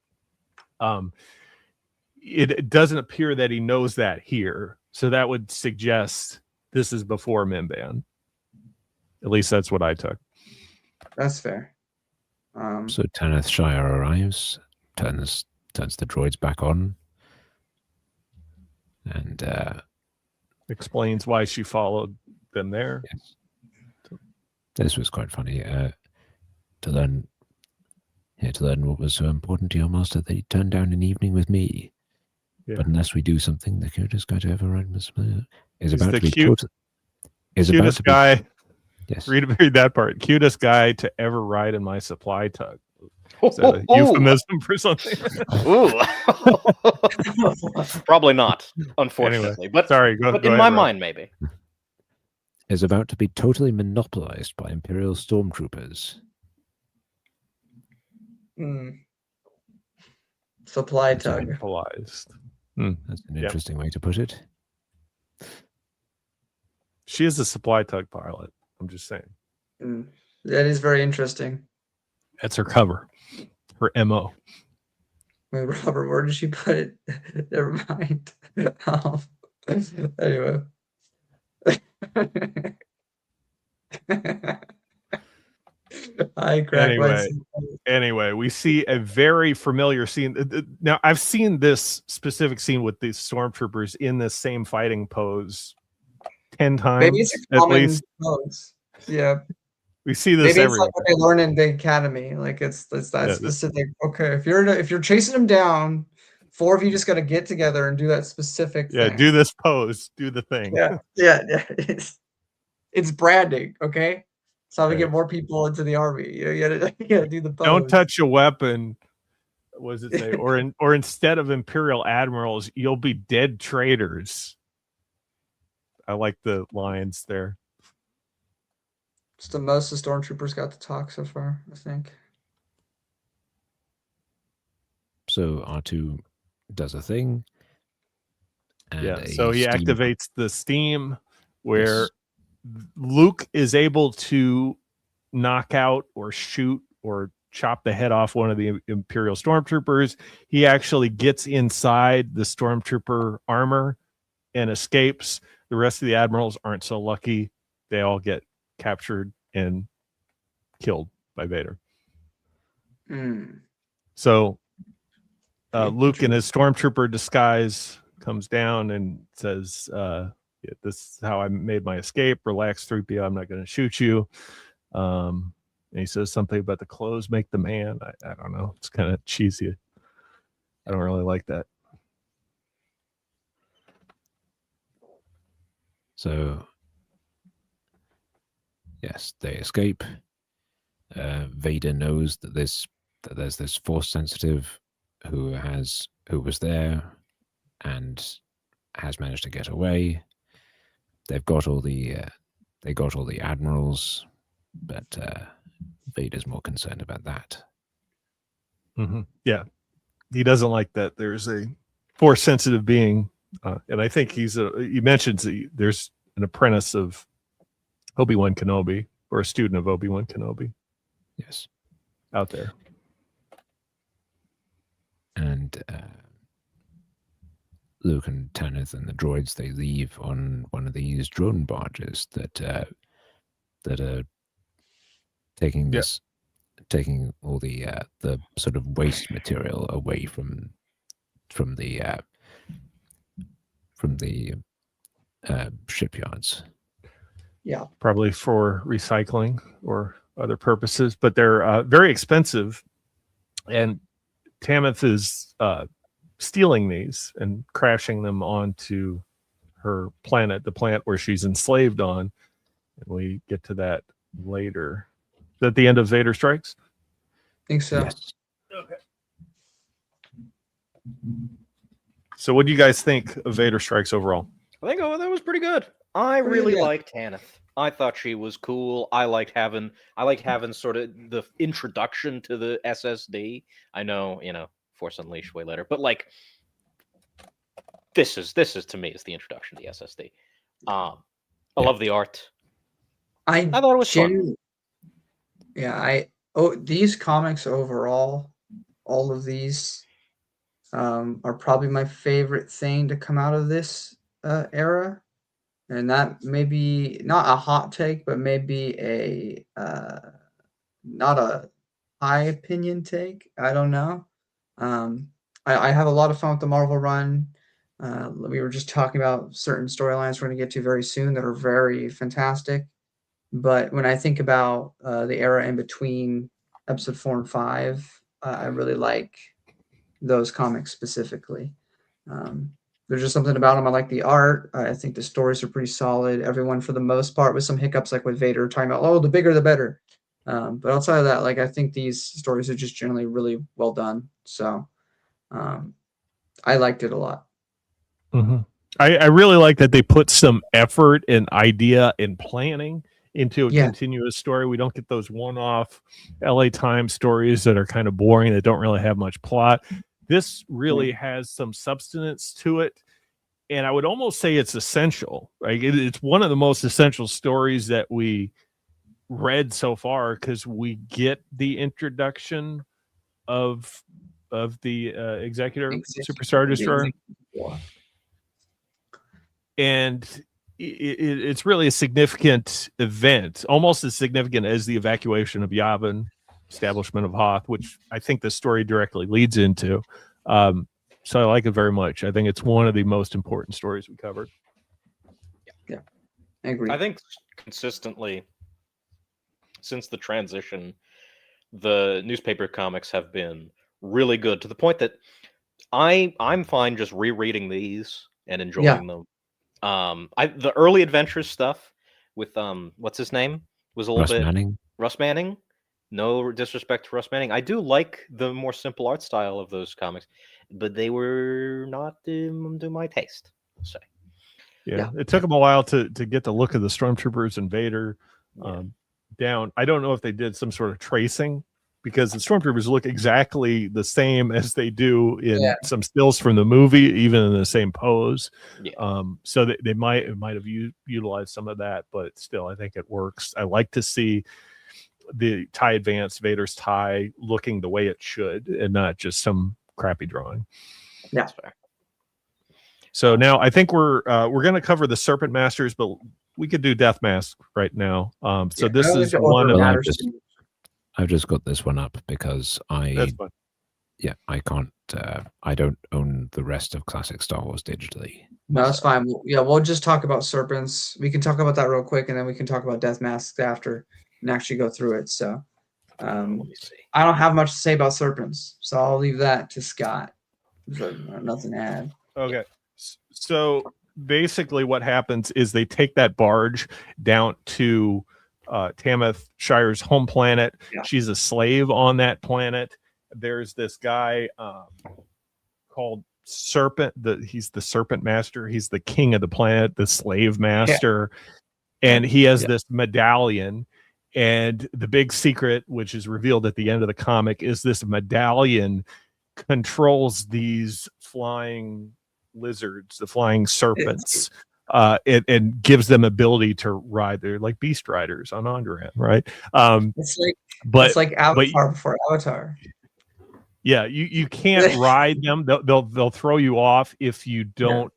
It doesn't appear that he knows that here. So that would suggest this is before Mimban. At least that's what I took. That's fair. So Tanith Shire arrives, turns the droids back on, and explains why she followed them there. Yes. This was quite funny. To learn what was so important to your master that he turned down an evening with me. Yeah. But unless we do something, the cutest guy to ever ride is He's about the to be cutest guy. Yes. Read that part. Cutest guy to ever ride in my supply tug. Is that a euphemism for something? Ooh. Probably not, unfortunately. Anyway, but sorry, but go in ahead, my Rob. mind, maybe. Is about to be totally monopolized by Imperial stormtroopers. Supply tug. Monopolized. That's an interesting way to put it. She is a supply tug pilot. I'm just saying. That is very interesting. That's her cover. Her MO. Wait, Robert, where did she put it? Never mind. Anyway. Anyway, we see a very familiar scene. Now, I've seen this specific scene with these stormtroopers in this same fighting pose 10 times. Maybe it's a common pose. Yeah. We see this Maybe it's everywhere. like what they learn in the academy. Like it's that specific. Okay, if you're chasing them down, 4 of you just got to get together and do that specific thing. Do this pose. Do the thing. Yeah. It's branding. Okay. It's how we get more people into the army. You gotta do the pose. Don't touch a weapon. What does it say? or instead of Imperial admirals, you'll be dead traitors. I like the lines there. It's the most the stormtroopers got to talk so far, I think. So R2 does a thing. And so he activates the steam where Luke is able to knock out or shoot or chop the head off one of the Imperial stormtroopers. He actually gets inside the stormtrooper armor and escapes. The rest of the admirals aren't so lucky. They all get captured and killed by Vader. So Luke in his stormtrooper disguise comes down and says, this is how I made my escape. Relax, 3PO. I'm not going to shoot you. And he says something about the clothes make the man. I don't know. It's kind of cheesy. I don't really like that. So, yes, they escape. Vader knows that there's this Force sensitive who was there and has managed to get away. They got all the admirals. but Vader's more concerned about that. Yeah, he doesn't like that there's a force sensitive being, and I think he mentions there's an apprentice of Obi-Wan Kenobi, or a student of Obi-Wan Kenobi. Yes. Out there. And Luke and Tanith and the droids, they leave on one of these drone barges that are taking this, taking all the sort of waste material away from the shipyards. Yeah, probably for recycling or other purposes, but they're very expensive, and Tamith is stealing these and crashing them onto her planet, the planet where she's enslaved on, and we get to that later. Is that the end of Vader Strikes? I think so. Yes. Okay. So what do you guys think of Vader Strikes overall? I think that was pretty good. I really liked Tanith. I thought she was cool. I liked having sort of the introduction to the SSD. I know, Force Unleashed way later, but like this is to me is the introduction to the SSD. I love the art. I thought it was fun. Yeah, these comics overall, all of these are probably my favorite thing to come out of this era. And that may be not a hot take, but maybe a not a high opinion take. I don't know. I have a lot of fun with the Marvel run. We were just talking about certain storylines we're going to get to very soon that are very fantastic. But when I think about the era in between episode 4 and 5, I really like those comics specifically. There's just something about them. I like the art. I think the stories are pretty solid. Everyone, for the most part, with some hiccups like with Vader talking about, the bigger the better. But outside of that, like I think these stories are just generally really well done. So I liked it a lot. Mm-hmm. I really like that they put some effort and idea and planning into a continuous story. We don't get those one-off LA Times stories that are kind of boring, that don't really have much plot. This really has some substance to it, and I would almost say it's essential. Right? It's one of the most essential stories that we read so far, because we get the introduction of the Executor Superstar Destroyer, and it's really a significant event, almost as significant as the evacuation of Yavin, establishment of Hoth, which I think the story directly leads into. So I like it very much. I think it's one of the most important stories we covered. Yeah, I agree. I think consistently since the transition, the newspaper comics have been really good, to the point that I'm fine just rereading these and enjoying them. The early adventures stuff with what's his name was a little bit Russ Manning. No disrespect to Russ Manning. I do like the more simple art style of those comics, but they were not to my taste, I'll say. Yeah, it took them a while to get the look of the Stormtroopers and Vader down. I don't know if they did some sort of tracing, because the Stormtroopers look exactly the same as they do in some stills from the movie, even in the same pose. So they might have utilized some of that, but still, I think it works. I like to see the TIE Advanced, Vader's TIE, looking the way it should, and not just some crappy drawing. Yeah. So now I think we're going to cover the Serpent Masters, but we could do Death Mask right now. So this is one of I've just got this one up because I can't. I don't own the rest of classic Star Wars digitally. No, that's fine. We'll just talk about Serpents. We can talk about that real quick, and then we can talk about Death Masks after and actually go through it. So let me see. I don't have much to say about Serpents, so I'll leave that to Scott. There's nothing to add. Okay. So basically what happens is they take that barge down to Tamith Shire's home planet. She's a slave on that planet. There's this guy called Serpent. He's the Serpent Master. He's the king of the planet, the slave master. And he has this medallion, And the big secret, which is revealed at the end of the comic, is this medallion controls these flying lizards, the flying serpents, and gives them ability to ride. They're like beast riders on Onderan, right? It's like Avatar before Avatar. Yeah, you can't ride them. They'll throw you off if you don't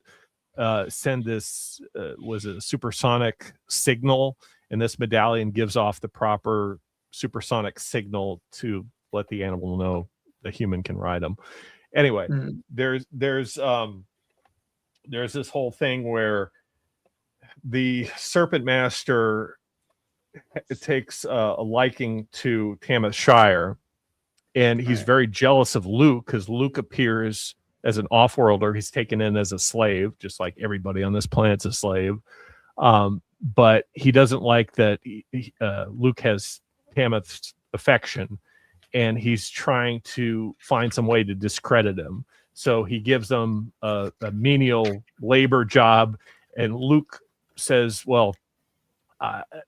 send this was a supersonic signal, and this medallion gives off the proper supersonic signal to let the animal know the human can ride them. Anyway, there's this whole thing where the Serpent Master takes a liking to Tamith Shire, and he's very jealous of Luke because Luke appears as an off-worlder. He's taken in as a slave, just like everybody on this planet's a slave. But he doesn't like that Luke has Tamith's affection, and he's trying to find some way to discredit him. So he gives them a menial labor job, and Luke says, well,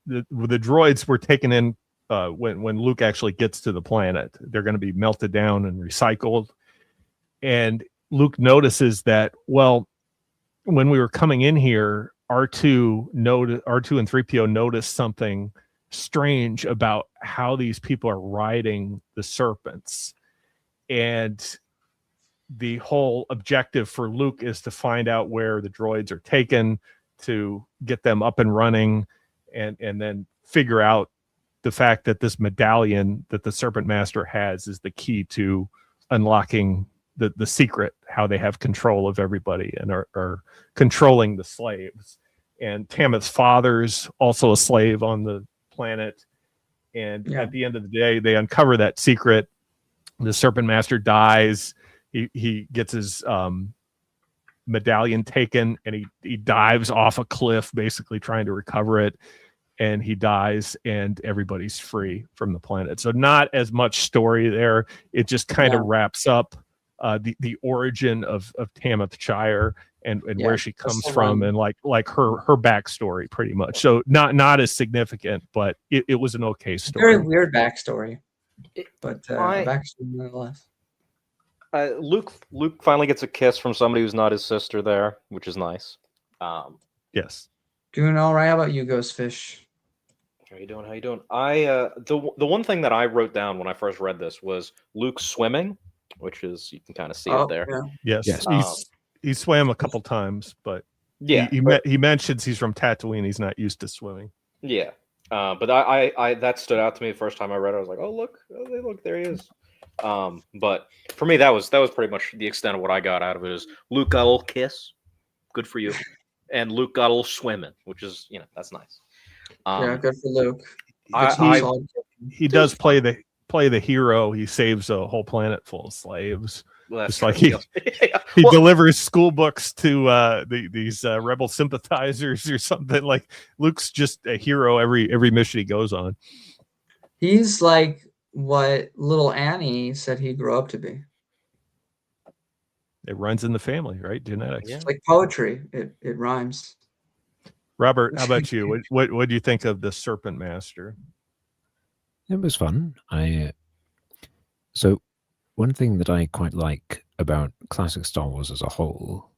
the droids were taken in when Luke actually gets to the planet. They're going to be melted down and recycled. And Luke notices that, well, when we were coming in here, R2 and 3PO noticed something strange about how these people are riding the serpents. And the whole objective for Luke is to find out where the droids are taken, to get them up and running, and then figure out the fact that this medallion that the Serpent Master has is the key to unlocking the secret, how they have control of everybody and are controlling the slaves. And Tamith's father's also a slave on the planet. And at the end of the day, they uncover that secret. The Serpent Master dies. He gets his medallion taken, and he dives off a cliff, basically trying to recover it. And he dies, and everybody's free from the planet. So not as much story there. It just kind of wraps up the origin of Tamith Shire and where she comes from, and like her backstory, pretty much. So not as significant, but it was an okay story. Very weird backstory, but backstory nonetheless. Luke finally gets a kiss from somebody who's not his sister there, which is nice. Yes. Doing all right. How about you, Ghostfish? How you doing? How you doing? The one thing that I wrote down when I first read this was Luke swimming, which is, you can kind of see it there. Yeah. Yes. He swam a couple times, but he mentions he's from Tatooine. He's not used to swimming. Yeah. But I that stood out to me the first time I read it. I was like, oh look, there he is. But for me, that was pretty much the extent of what I got out of it. Is Luke got a little kiss, good for you, and Luke got a little swimming, which is, that's nice. Good for Luke. He does play the hero. He saves a whole planet full of slaves. Well, just like he delivers school books to these rebel sympathizers or something. Like, Luke's just a hero every mission he goes on. He's like what little Annie said he'd grow up to be. It runs in the family, right? Genetics. It's like poetry. It rhymes. Robert, how about you? What do you think of the Serpent Master? It was fun. So one thing that I quite like about classic Star Wars as a whole,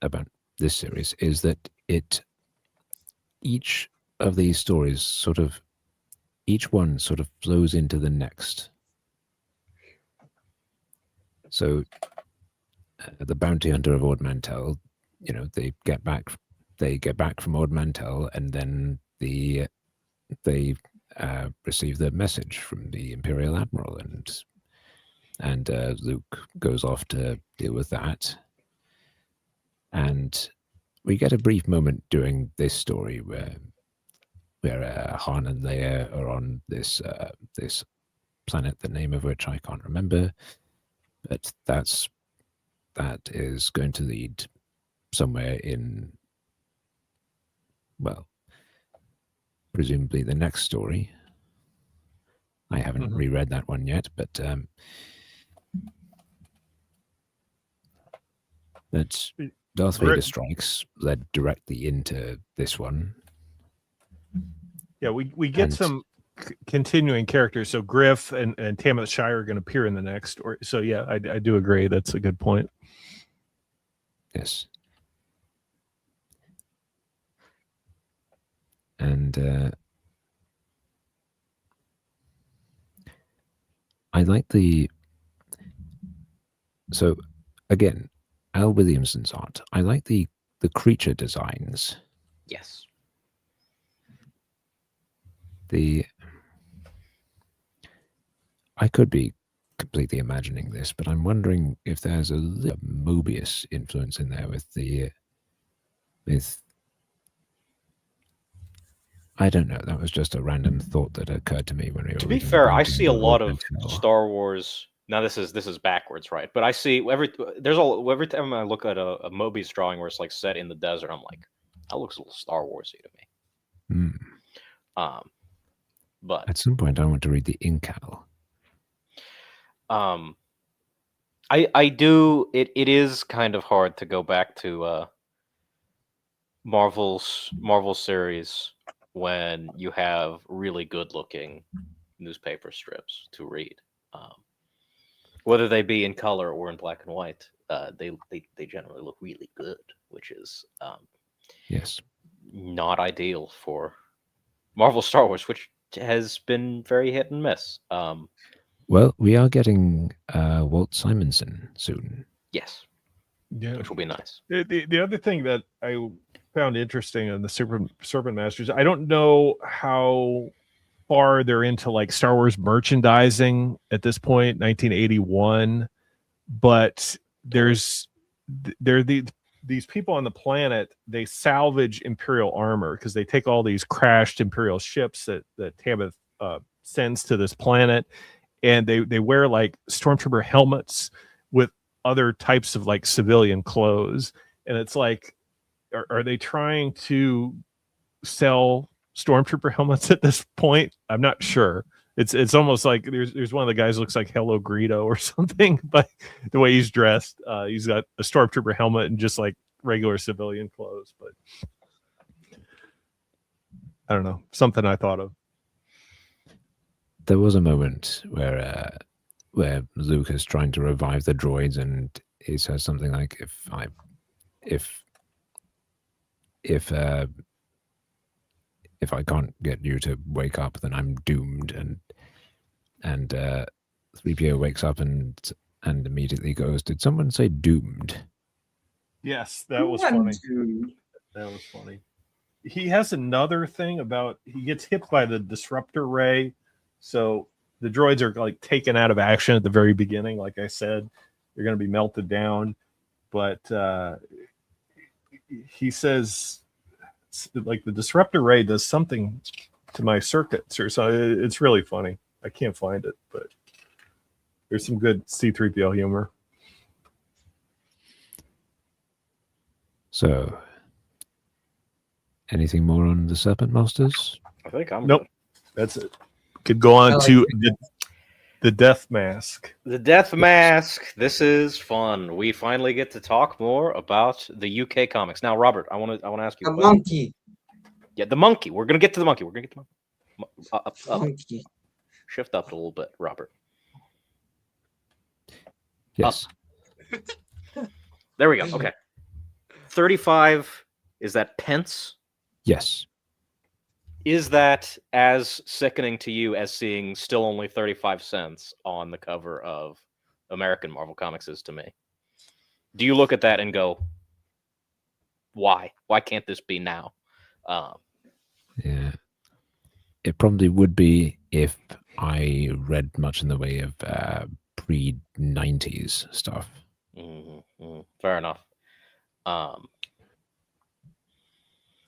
about this series, is that each of these stories each one sort of flows into the next. So the bounty hunter of Ord Mantell, they get back from Ord Mantell, and then they receive the message from the Imperial Admiral, and Luke goes off to deal with that. And we get a brief moment during this story where Han and Leia are on this planet, the name of which I can't remember, but that is going to lead somewhere in, well, presumably the next story. I haven't reread that one yet, but that's Darth Vader Strikes led directly into this one. Yeah, we get some continuing characters. So Griff and Tamith Shire are going to appear in the next. So yeah, I do agree. That's a good point. Yes. And I like the. So again, Al Williamson's art. I like the creature designs. Yes. I could be completely imagining this, but I'm wondering if there's a little Mobius influence in there with I don't know. That was just a random thought that occurred to me when we were. To be fair, I see a lot of Star Wars. Now this is backwards, right? But I see every time I look at a Mobius drawing where it's like set in the desert, I'm like, that looks a little Star Warsy to me. But at some point, I want to read the Incal. I do. It is kind of hard to go back to Marvel series when you have really good looking newspaper strips to read, whether they be in color or in black and white. They generally look really good, which is yes, not ideal for Marvel Star Wars, which has been very hit and miss. Well, we are getting Walt Simonson soon. Yes. Yeah, which will be nice. The other thing that I found interesting in the Serpent Masters, I don't know how far they're into like Star Wars merchandising at this point, 1981, but these people on the planet, they salvage Imperial armor because they take all these crashed Imperial ships that Tamith sends to this planet, and they wear like stormtrooper helmets with other types of like civilian clothes, and it's like, are they trying to sell stormtrooper helmets at this point? I'm not sure. It's almost like there's one of the guys who looks like Hello Greedo or something, but the way he's dressed, he's got a stormtrooper helmet and just like regular civilian clothes. But I don't know, something I thought of. There was a moment where Luke is trying to revive the droids, and he says something like, if I can't get you to wake up, then I'm doomed. And 3PO wakes up and immediately goes, "Did someone say doomed?" Yes, that was funny. That was funny. He has another thing about, he gets hit by the disruptor ray, so the droids are like taken out of action at the very beginning. Like I said, they're going to be melted down, but he says, like, the disruptor ray does something to my circuits or so. It's really funny. I can't find it, but there's some good C-3PO humor. So, anything more on the Serpent Masters? I think I'm nope. That's it. Could go on to the Death Masque. The Death Masque. This is fun. We finally get to talk more about the UK comics. Now, Robert, I want to ask you. The monkey. Yeah, the monkey. We're gonna get to the monkey. Up. Monkey. Shift up a little bit, Robert. Yes. There we go. Okay. 35. Is that pence? Yes. Is that as sickening to you as seeing still only 35 cents on the cover of American Marvel Comics is to me? Do you look at that and go, why? Why can't this be now? Yeah. It probably would be if I read much in the way of pre-90s stuff. Fair enough.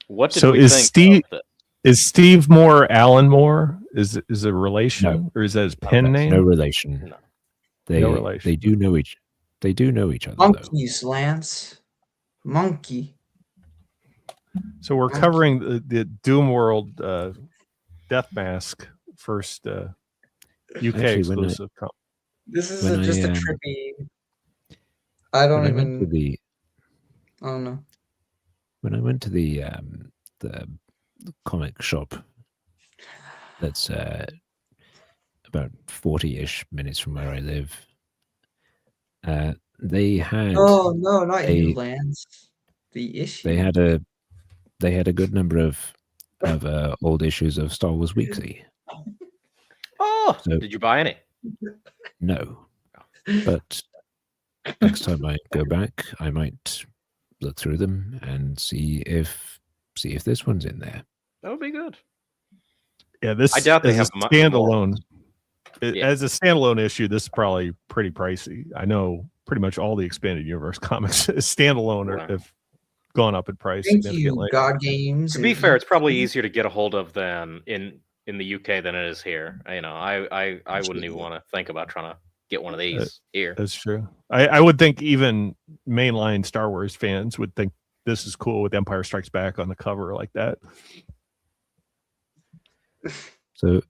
What did so we think of Is Steve Moore Alan Moore? Is a relation, no. Or is that his pen name? No relation. No. No relation. They do know each other. Monkeys, though. Lance. Monkey. So we're covering the Doom World Death Masque first UK exclusive. This is just a trippy. I don't know. When I went to the comic shop that's about 40-ish minutes from where I live. They had Oh no, not a- you, Lance. The issue. they had a good number of old issues of Star Wars Weekly. Oh, So- did you buy any? No, but next time I go back, I might look through them and see if this one's in there. That would be good. Yeah, this I doubt they as have a more. standalone. Yeah. As a standalone issue, this is probably pretty pricey. I know pretty much all the expanded universe comics standalone Right. have gone up in price Thank you, significantly. God Games. To be fair, it's probably easier to get a hold of than in the UK than it is here. You know, I wouldn't even want to think about trying to get one of these here. That's true. I would think even mainline Star Wars fans would think this is cool with Empire Strikes Back on the cover like that. So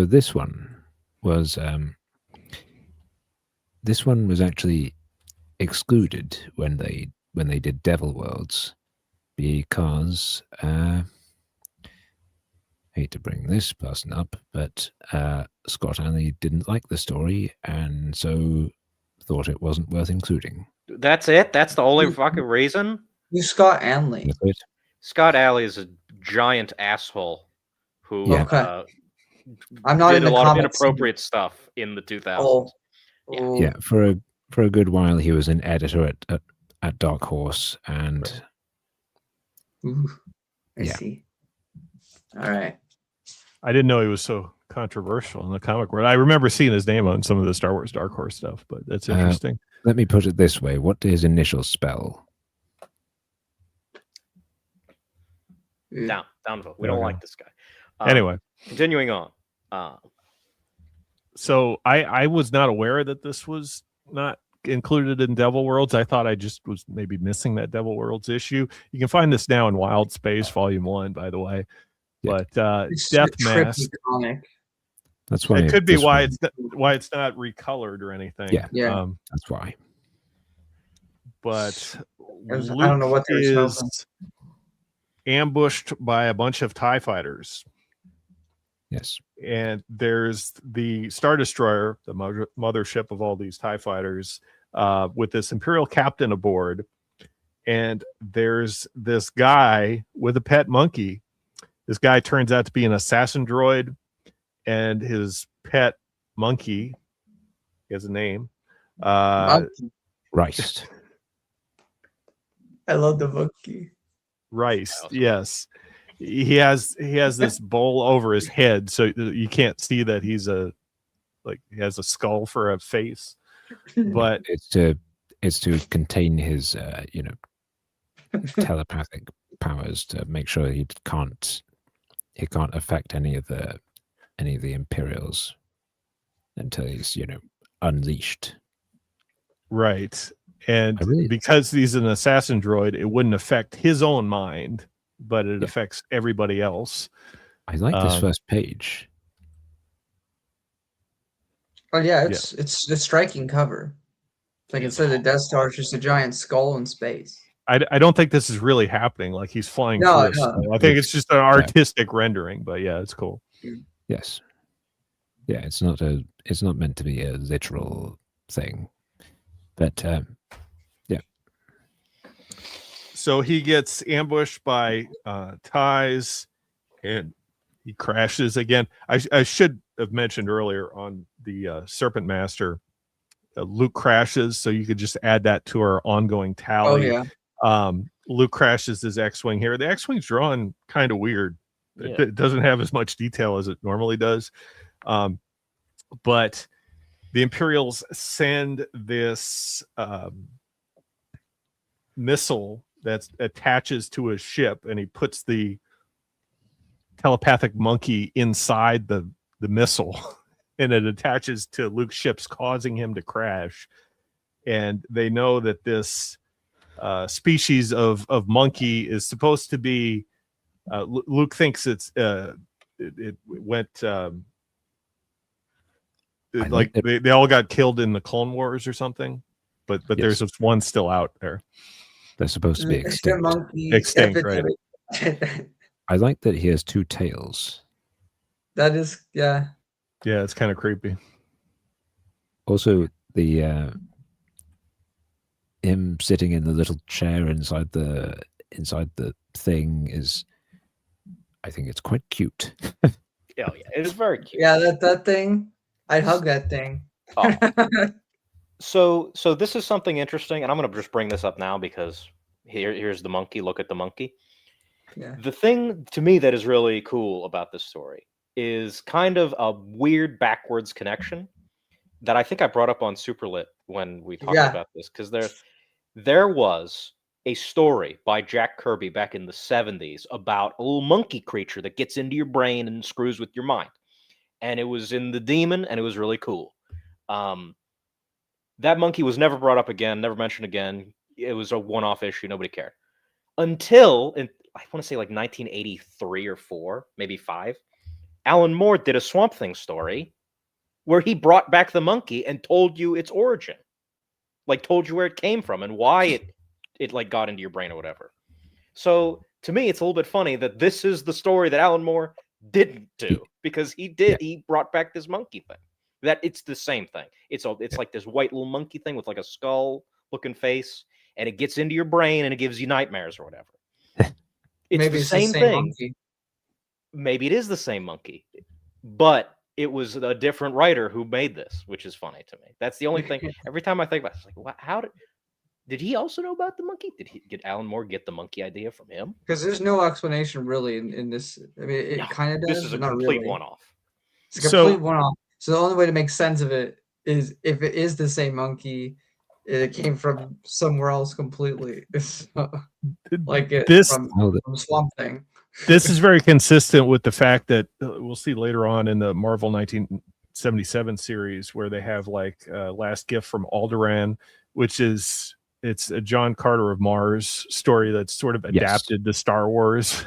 this one was actually excluded when they did Devil Worlds because hate to bring this person up, but Scott Alley didn't like the story and so thought it wasn't worth including. That's it? That's the only fucking reason? You Scott Anley. That's it. Scott Alley is a giant asshole who Yeah. Okay. I'm not did in a the lot of comments. inappropriate stuff in the 2000s. Oh. Yeah. Oh. Yeah, for a good while he was an editor at Dark Horse and Ooh, I Yeah. see. All right. I didn't know he was so controversial in the comic world. I remember seeing his name on some of the Star Wars Dark Horse stuff, but that's interesting. let me put it this way. What did his initials spell? Down vote. We don't like this guy. Anyway, Continuing on. so I was not aware that this was not included in Devil Worlds. I thought I just was maybe missing that Devil Worlds issue. You can find this now in Wild Space Volume 1, by the way. Yeah. But It's Death a trippy Mask, comic. That's why it could be this why one- it's not recolored or anything. Yeah. Yeah. That's why. But I don't know what Luke they were is smoking. ambushed by a bunch of TIE fighters. Yes. And there's the Star Destroyer, the mothership of all these TIE fighters, with this Imperial captain aboard. And there's this guy with a pet monkey. This guy turns out to be an assassin droid, and his pet monkey, he has a name. Rice. I love the monkey. Rice, yes. He has this bowl over his head, so you can't see that he has a skull for a face. But It's to contain his telepathic powers to make sure he can't affect any of the Imperials until he's unleashed. right. And really- because he's an assassin droid, it wouldn't affect his own mind, but it affects everybody else. I like this first page. Oh yeah, it's a striking cover. Like it said, the Death Star is just a giant skull in space. I don't think this is really happening. Like he's flying No, through a no. skull. I think it's just an artistic rendering, but yeah, it's cool. Yes. Yeah, it's not meant to be a literal thing. But So he gets ambushed by TIEs and he crashes again. I should have mentioned earlier on the Serpent Master, Luke crashes, so you could just add that to our ongoing tally. Oh yeah. Luke crashes his X-Wing here. The X-Wing's drawn kind of weird. Yeah. It doesn't have as much detail as it normally does. But the Imperials send this missile that attaches to his ship, and he puts the telepathic monkey inside the missile, and it attaches to Luke's ships, causing him to crash. And they know that this species of monkey is supposed to be Luke thinks it went like they all got killed in the Clone Wars or something, but Yes. there's just one still out there. they're supposed to be Mr. extinct. Monkey. Extinct, right. I like that he has two tails. That is, yeah. Yeah, it's kind of creepy. Also, the him sitting in the little chair inside the thing is, I think it's quite cute. Oh yeah, it is very cute. Yeah, that thing. I'd hug that thing. Oh. So this is something interesting, and I'm gonna just bring this up now because here's the monkey. Look at the monkey. Yeah. The thing to me that is really cool about this story is kind of a weird backwards connection that I think I brought up on Superlit when we talked about this, because there was a story by Jack Kirby back in the 70s about a little monkey creature that gets into your brain and screws with your mind. And it was in The Demon, and it was really cool. That monkey was never brought up again, never mentioned again. It was a one-off issue. Nobody cared. Until, I want to say like 1983 or 4, maybe 5, Alan Moore did a Swamp Thing story where he brought back the monkey and told you its origin. Like told you where it came from and why it like got into your brain or whatever. So to me, it's a little bit funny that this is the story that Alan Moore didn't do, because he brought back this monkey thing. That it's the same thing. It's like this white little monkey thing with like a skull looking face, and it gets into your brain and it gives you nightmares or whatever. It's Maybe the it's same the same thing. monkey. Maybe it is the same monkey, but it was a different writer who made this, which is funny to me. That's the only thing. Every time I think about it, it's like, how did he also know about the monkey? Did Alan Moore get the monkey idea from him? Because there's no explanation really in this. I mean, it kind of does. This is a but not complete really. one-off. It's a complete one-off. So the only way to make sense of it is if it is the same monkey, it came from somewhere else completely. Like from Swamp Thing. This is very consistent with the fact that we'll see later on in the Marvel 1977 series where they have like Last Gift from Alderaan, which is it's a John Carter of Mars story that's sort of adapted to Star Wars.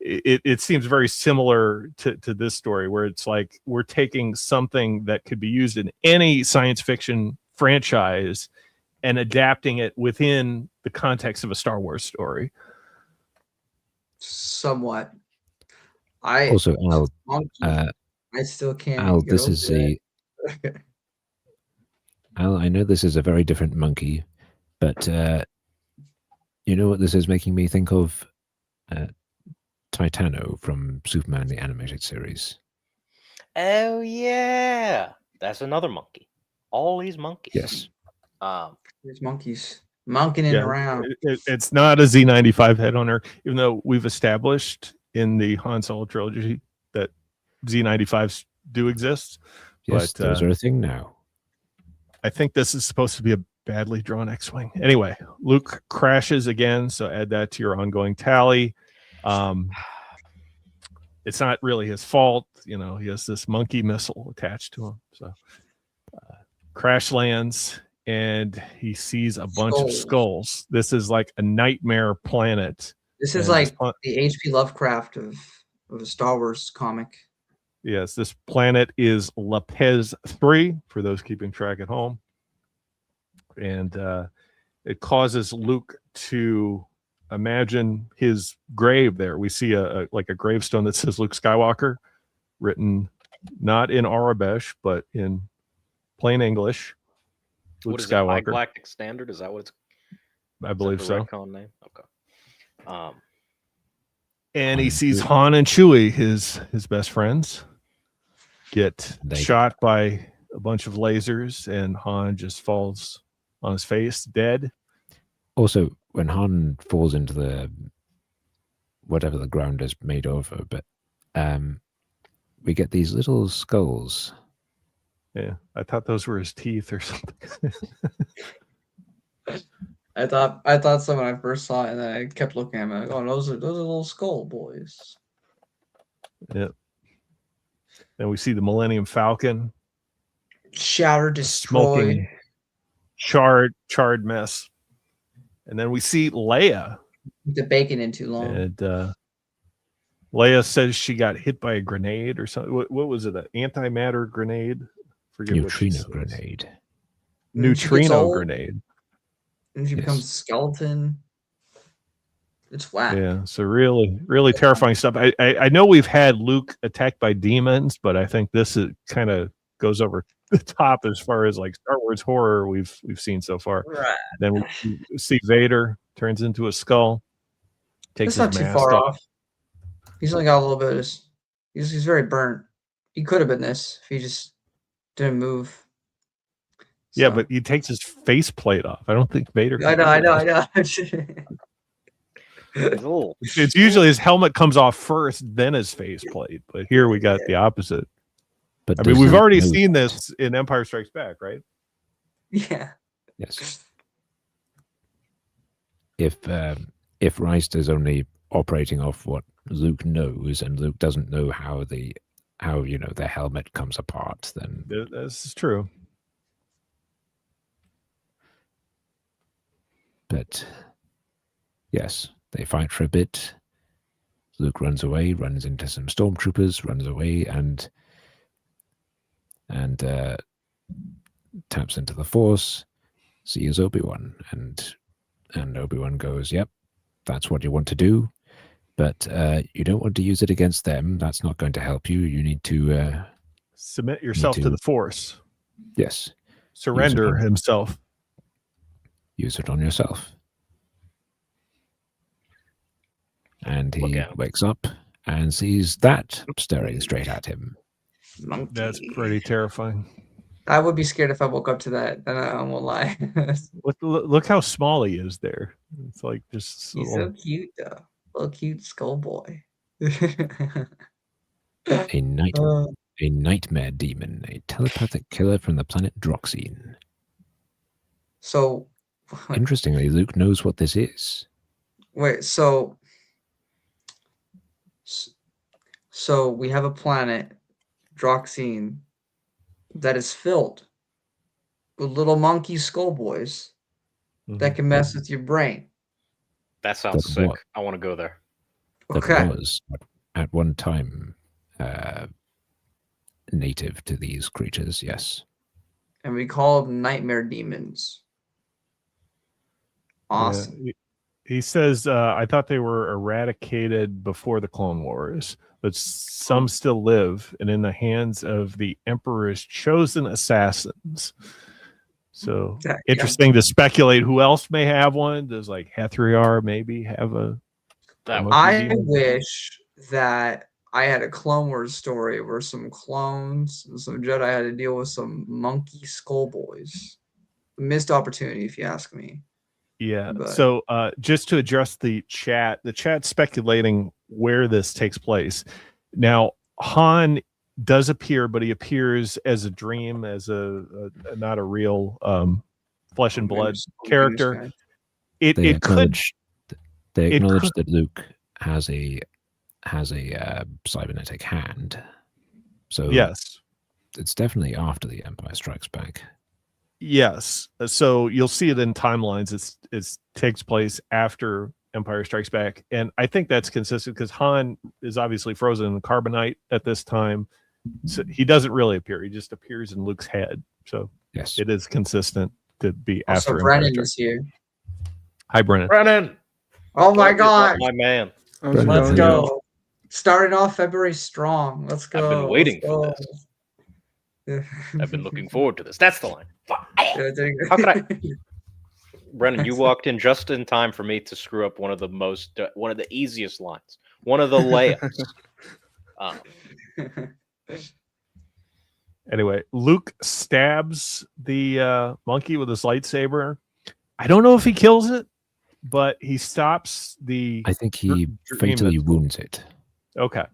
It seems very similar to this story, where it's like we're taking something that could be used in any science fiction franchise and adapting it within the context of a Star Wars story. Somewhat. Also, Al, I still can't. Al, this is Al, I know this is a very different monkey, but you know what this is making me think of? Titano from Superman the Animated Series. Oh yeah, that's another monkey. All these monkeys. Yes. These monkeys monkeying around. It's not a Z95 headhunter, even though we've established in the Han Solo trilogy that Z95s do exist. Yes, but, those are a thing now. I think this is supposed to be a badly drawn X-Wing. Anyway, Luke crashes again, so add that to your ongoing tally. It's not really his fault, you know. He has this monkey missile attached to him. So crash lands and he sees a bunch of skulls. This is like a nightmare planet. This is like the H.P. Lovecraft of a Star Wars comic. Yes, this planet is Lapez 3 for those keeping track at home. And it causes Luke to imagine his grave there. We see a gravestone that says Luke Skywalker, written not in Arabic but in plain English. Luke what is Skywalker. It, Galactic Standard? Is that what it's? I believe so. Retcon name? Okay. And he sees Han and Chewie, his best friends, get shot by a bunch of lasers, and Han just falls on his face, dead. Also, when Han falls into the whatever the ground is made over, but we get these little skulls. Yeah, I thought those were his teeth or something. I thought so when I first saw it, and then I kept looking at them. Like, oh, those are little skull boys. Yep. Then we see the Millennium Falcon. Shatter, destroy. Charred mess. And then we see Leia. The bacon in too long. And Leia says she got hit by a grenade or something. What was it? An antimatter grenade? Forget neutrino grenade. Neutrino grenade. And she becomes a skeleton. It's whack. Yeah, so really terrifying stuff. I know we've had Luke attacked by demons, but I think this is kind of goes over the top as far as like Star Wars horror we've seen so far. Right. Then we see Vader turns into a skull, takes That's his not too mask far off. off. He's only got a little bit of this. He's very burnt. He could have been this if he just didn't move. Yeah, So- but he takes his faceplate off. I don't think Vader. I can know. do that. It's a little- It's usually his helmet comes off first, then his faceplate. But here we got the opposite. But I mean, does we've Luke already know- seen this in Empire Strikes Back, right? Yeah. Yes. If Reist is only operating off what Luke knows, and Luke doesn't know how the helmet comes apart, then This is true. but yes, they fight for a bit. Luke runs away, runs into some stormtroopers, runs away, and taps into the Force, sees Obi-Wan, and Obi-Wan goes, "Yep, that's what you want to do, but you don't want to use it against them. That's not going to help you. You need to Submit yourself to to- the Force. yes, Surrender on- himself. use it on yourself." And Look he at him. wakes up and sees that staring straight at him. Monkey. That's pretty terrifying. I would be scared if I woke up to that. And I won't lie. Look how small he is there. It's like just He's so cute, though. Little cute skull boy. A night Uh, A nightmare demon, a telepathic killer from the planet Droxine. so, Interestingly, Luke knows what this is. wait, so we have a planet, Droxine, that is filled with little monkey skull boys that can mess with your brain. That sounds That's sick. what- I want to go there. That Okay. was at one time native to these creatures, yes. And we call them nightmare demons. Awesome. Yeah. He says, I thought they were eradicated before the Clone Wars, but some still live and in the hands of the Emperor's chosen assassins. So Yeah. interesting to speculate who else may have one. Does like Hathriar maybe have a That monkey I demon? wish that I had a Clone Wars story where some clones and some Jedi had to deal with some monkey skull boys. Missed opportunity, if you ask me. Yeah. But- So just to address the chat speculating where this takes place. Now, Han does appear, but he appears as a dream, as a not a real flesh and blood character. They It could acknowledge they it acknowledge could- that Luke has a cybernetic hand. So yes. it's definitely after the Empire Strikes Back. Yes. So you'll see it in timelines. It takes place after Empire Strikes Back. And I think that's consistent because Han is obviously frozen in carbonite at this time. So he doesn't really appear. He just appears in Luke's head. So Yes. it is consistent to be Also, after Brennan Empire is Strikes. here. Hi, Brennan. Brennan! Oh my What is up, god. my man. How's it Let's going? go. Starting off February strong. Let's go. I've been waiting Let's for go. I've been looking forward to this. That's the line. Yeah, there you go. How could I- Brennan, you walked in just in time for me to screw up one of the easiest lines, one of the layups. Anyway, Luke stabs the monkey with his lightsaber. I don't know if he kills it, but he stops the. I think he Dream fatally that's- wounds it. Okay.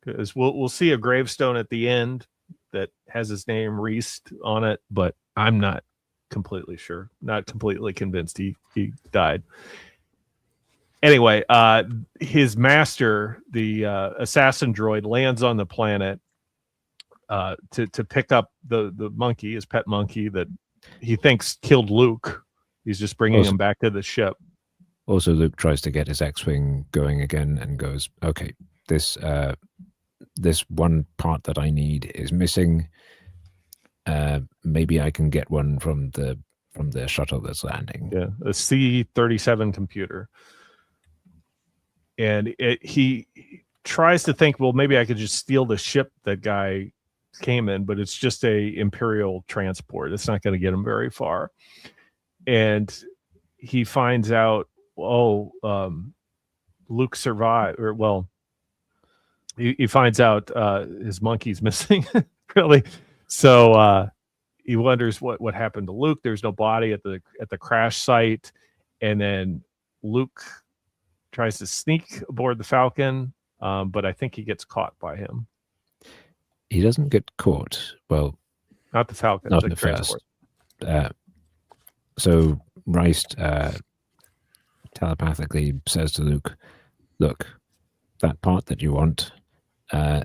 Because we'll see a gravestone at the end that has his name Reese on it, but I'm not completely sure, not completely convinced he died. Anyway, his master, the assassin droid, lands on the planet to pick up the monkey, his pet monkey that he thinks killed Luke. He's just bringing Also- him back to the ship. Also, Luke tries to get his X-wing going again and goes, "Okay, this one part that I need is missing. Maybe I can get one from the from the shuttle that's landing. Yeah, a C-37 computer. And he tries to think, well, maybe I could just steal the ship that guy came in, but it's just a Imperial transport. It's not going to get him very far. And he finds out, Luke survived, or well, he finds out his monkey's missing, really. So he wonders what happened to Luke. There's no body at the crash site, and then Luke tries to sneak aboard the Falcon, but I think he gets caught by him. He doesn't get caught. Well, not the Falcon. Not the the transport. first. So Reist telepathically says to Luke, "Look, that part that you want, the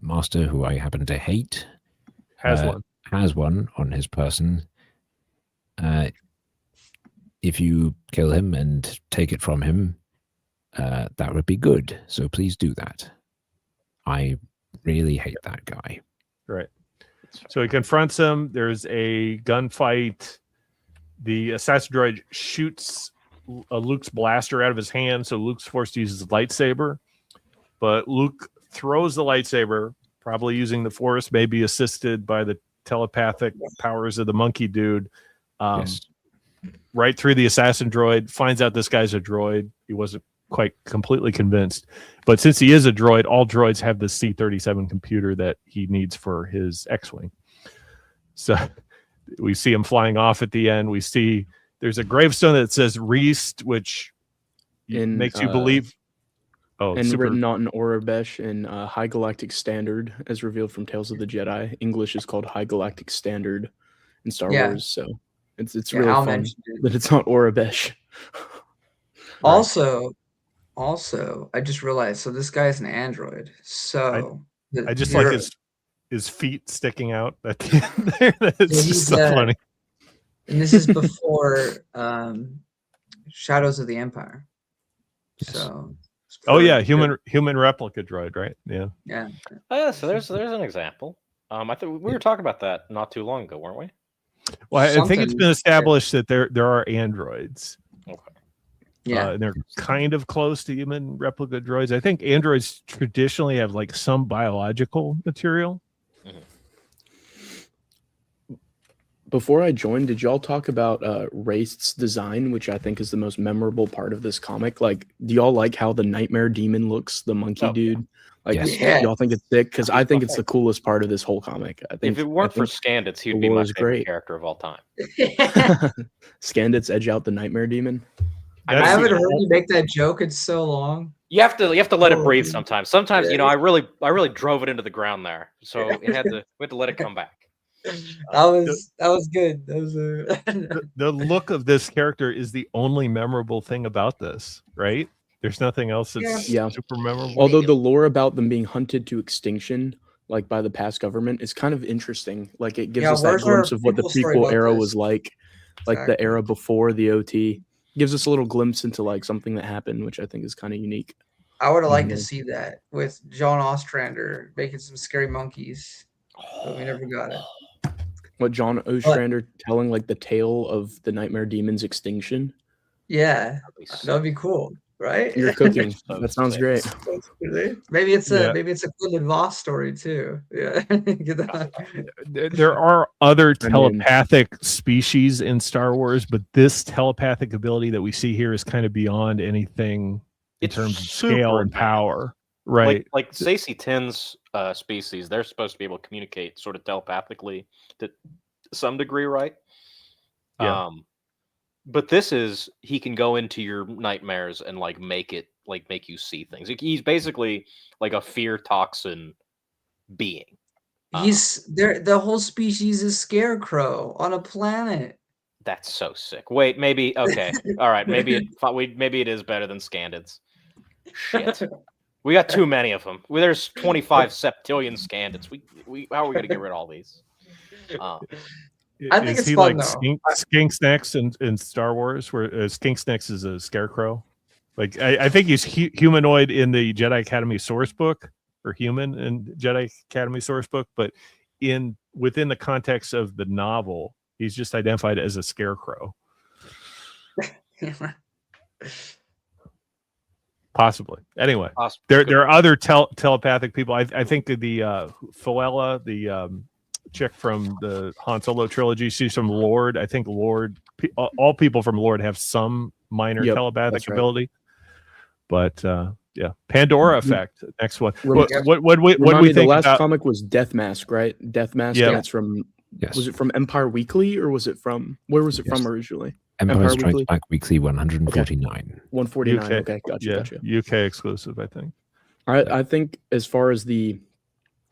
master, who I happen to hate, has one on his person. If you kill him and take it from him, that would be good. So please do that. I really hate that guy." Right. So he confronts him. There's a gunfight. The assassin droid shoots Luke's blaster out of his hand, so Luke's forced to use his lightsaber. But Luke throws the lightsaber, probably using the Force, maybe assisted by the telepathic powers of the monkey dude, Yes. right through the assassin droid, finds out this guy's a droid. He wasn't quite completely convinced. But since he is a droid, all droids have the C-37 computer that he needs for his X-Wing. So we see him flying off at the end. We see there's a gravestone that says Reist, which makes you believe. Written out in Orabesh in High Galactic Standard, as revealed from Tales of the Jedi. English is called High Galactic Standard in Star Wars, so it's really fun that it's not Orabesh. Also, I just realized, so this guy's an android. So I just like his feet sticking out at the end there. That's just so funny. And this is before Shadows of the Empire. So human replica droid, right? Yeah. So there's an example. I think we were talking about that not too long ago, weren't we? Well, I think it's been established that there are androids. Okay. Yeah, and they're kind of close to human replica droids. I think androids traditionally have like some biological material. Before I joined, did y'all talk about Reist's design, which I think is the most memorable part of this comic? Like, do y'all like how the Nightmare Demon looks, the monkey dude? Like, y'all think it's sick? Because I think it's the coolest part of this whole comic. I think if it weren't for Scanditz, he'd be my favorite character of all time. Scanditz edge out the Nightmare Demon. I haven't heard you make that joke in so long. You have to let it breathe sometimes. Sometimes, I really drove it into the ground there, so we had to let it come back. That was good. That was the look of this character is the only memorable thing about this, right? There's nothing else that's super memorable. Although the lore about them being hunted to extinction, like by the past government, is kind of interesting. Like it gives us that glimpse of what the prequel era was like the era before the OT. Gives us a little glimpse into like something that happened, which I think is kind of unique. I would have liked to see that with John Ostrander making some scary monkeys, but we never got it. What, John Ostrander telling like the tale of the Nightmare Demon's extinction? Yeah, that'd be cool, right? You're cooking. That sounds great. Maybe it's a Quinlan Voss story too. Yeah, there are other telepathic species in Star Wars, but this telepathic ability that we see here is kind of beyond anything in terms of scale and power. Right, like Stacey Tin's species, they're supposed to be able to communicate sort of telepathically to some degree, right? Yeah. But this is, he can go into your nightmares and like make you see things. He's basically like a fear toxin being. He's there. The whole species is scarecrow on a planet. That's so sick. Wait, maybe okay, all right, maybe it is better than Scanditz. Shit. We got too many of them. There's 25 septillion Scandits. We how are we gonna get rid of all these? I think it's fun, like Skink Snacks in Star Wars, where Skink Snacks is a scarecrow. Like I think he's humanoid in the Jedi Academy source book, or human in Jedi Academy source book, but in within the context of the novel, he's just identified as a scarecrow. Possibly. Anyway, there are other telepathic people. I think the Foella, the chick from the Han Solo trilogy, she's from Lord. I think Lord. All people from Lord have some minor telepathic ability. But yeah, Pandora effect. Next one. What do we think? The last comic was Death Mask, right? Death Mask. Yeah. And it's from. Yes. Was it from Empire Weekly or was it from where was it from originally? Empire Strikes Back Weekly 149. 149. UK, okay, gotcha. UK exclusive, I think. I think as far as the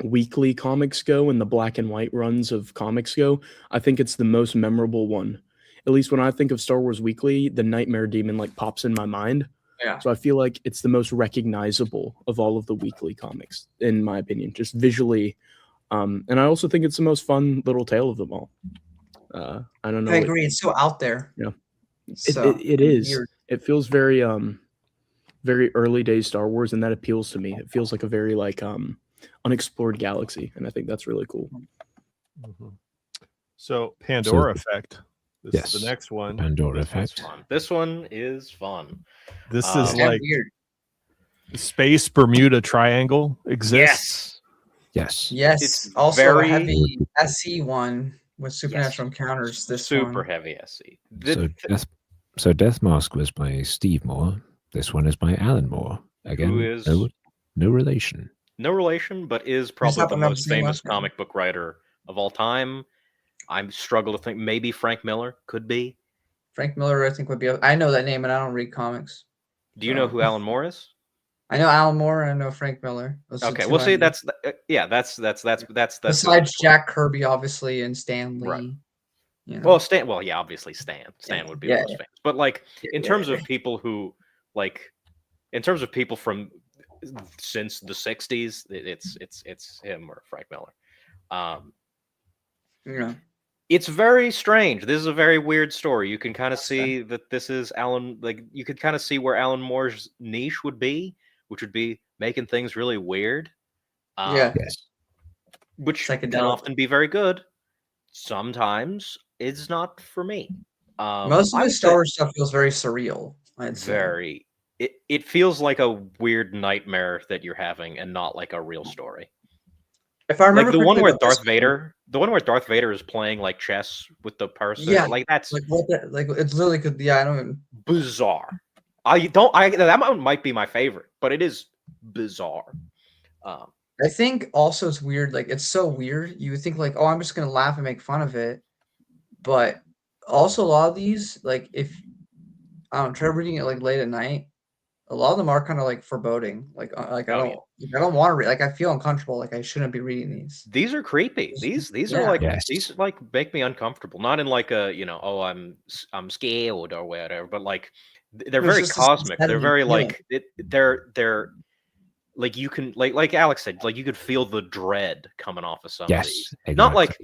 weekly comics go and the black and white runs of comics go, I think it's the most memorable one. At least when I think of Star Wars Weekly, the Nightmare Demon like pops in my mind. Yeah. So I feel like it's the most recognizable of all of the weekly comics, in my opinion, just visually. And I also think it's the most fun little tale of them all. I don't know. I agree. It's so out there. Yeah. So it is. weird. It feels very very early days Star Wars, and that appeals to me. It feels like a very like unexplored galaxy, and I think that's really cool. Mm-hmm. So Pandora effect. This is the next one. Pandora effect. This one is fun. This is like weird. Space Bermuda Triangle exists. Yes. It's also very, a heavy SE one with supernatural encounters. This super one. heavy SE. So Death Mask was by Steve Moore. This one is by Alan Moore. Again, who is no relation. No relation, but is probably the most famous comic book writer of all time. I struggle to think. Maybe Frank Miller could be. Frank Miller, I think, would be. I know that name, and I don't read comics. Do you know who Alan Moore is? I know Alan Moore. And I know Frank Miller. Okay, we'll see. That's besides Jack Kirby, obviously, and Stan Lee. Right. You know. Well, Stan. Well, yeah, obviously Stan. Stan would be the most famous. But like in terms of people who like, in terms of people from since the '60s, it's him or Frank Miller. Yeah. It's very strange. This is a very weird story. You can kind of see that this is Alan. Like you could kind of see where Alan Moore's niche would be, which would be making things really weird. Which can often be very good. Sometimes it's not for me. Most of the Star Wars stuff feels very surreal. I'd say. Very. It feels like a weird nightmare that you're having, and not like a real story. If I remember, like the one where Darth Vader is playing like chess with the person. Yeah, like that's like what that, like it's literally could. Yeah, I don't even. Bizarre. That might be my favorite, but it is bizarre. I think also it's weird. Like it's so weird. You would think like, oh, I'm just gonna laugh and make fun of it, but also a lot of these, like if I don't try reading it like late at night, a lot of them are kind of like foreboding. I don't want to read. Like I feel uncomfortable. Like I shouldn't be reading these. These are creepy. These are like these like make me uncomfortable. Not in like a oh I'm scared or whatever, but like they're very cosmic. They're very like they're like you can like Alex said, like you could feel the dread coming off of some of these. Exactly. Not like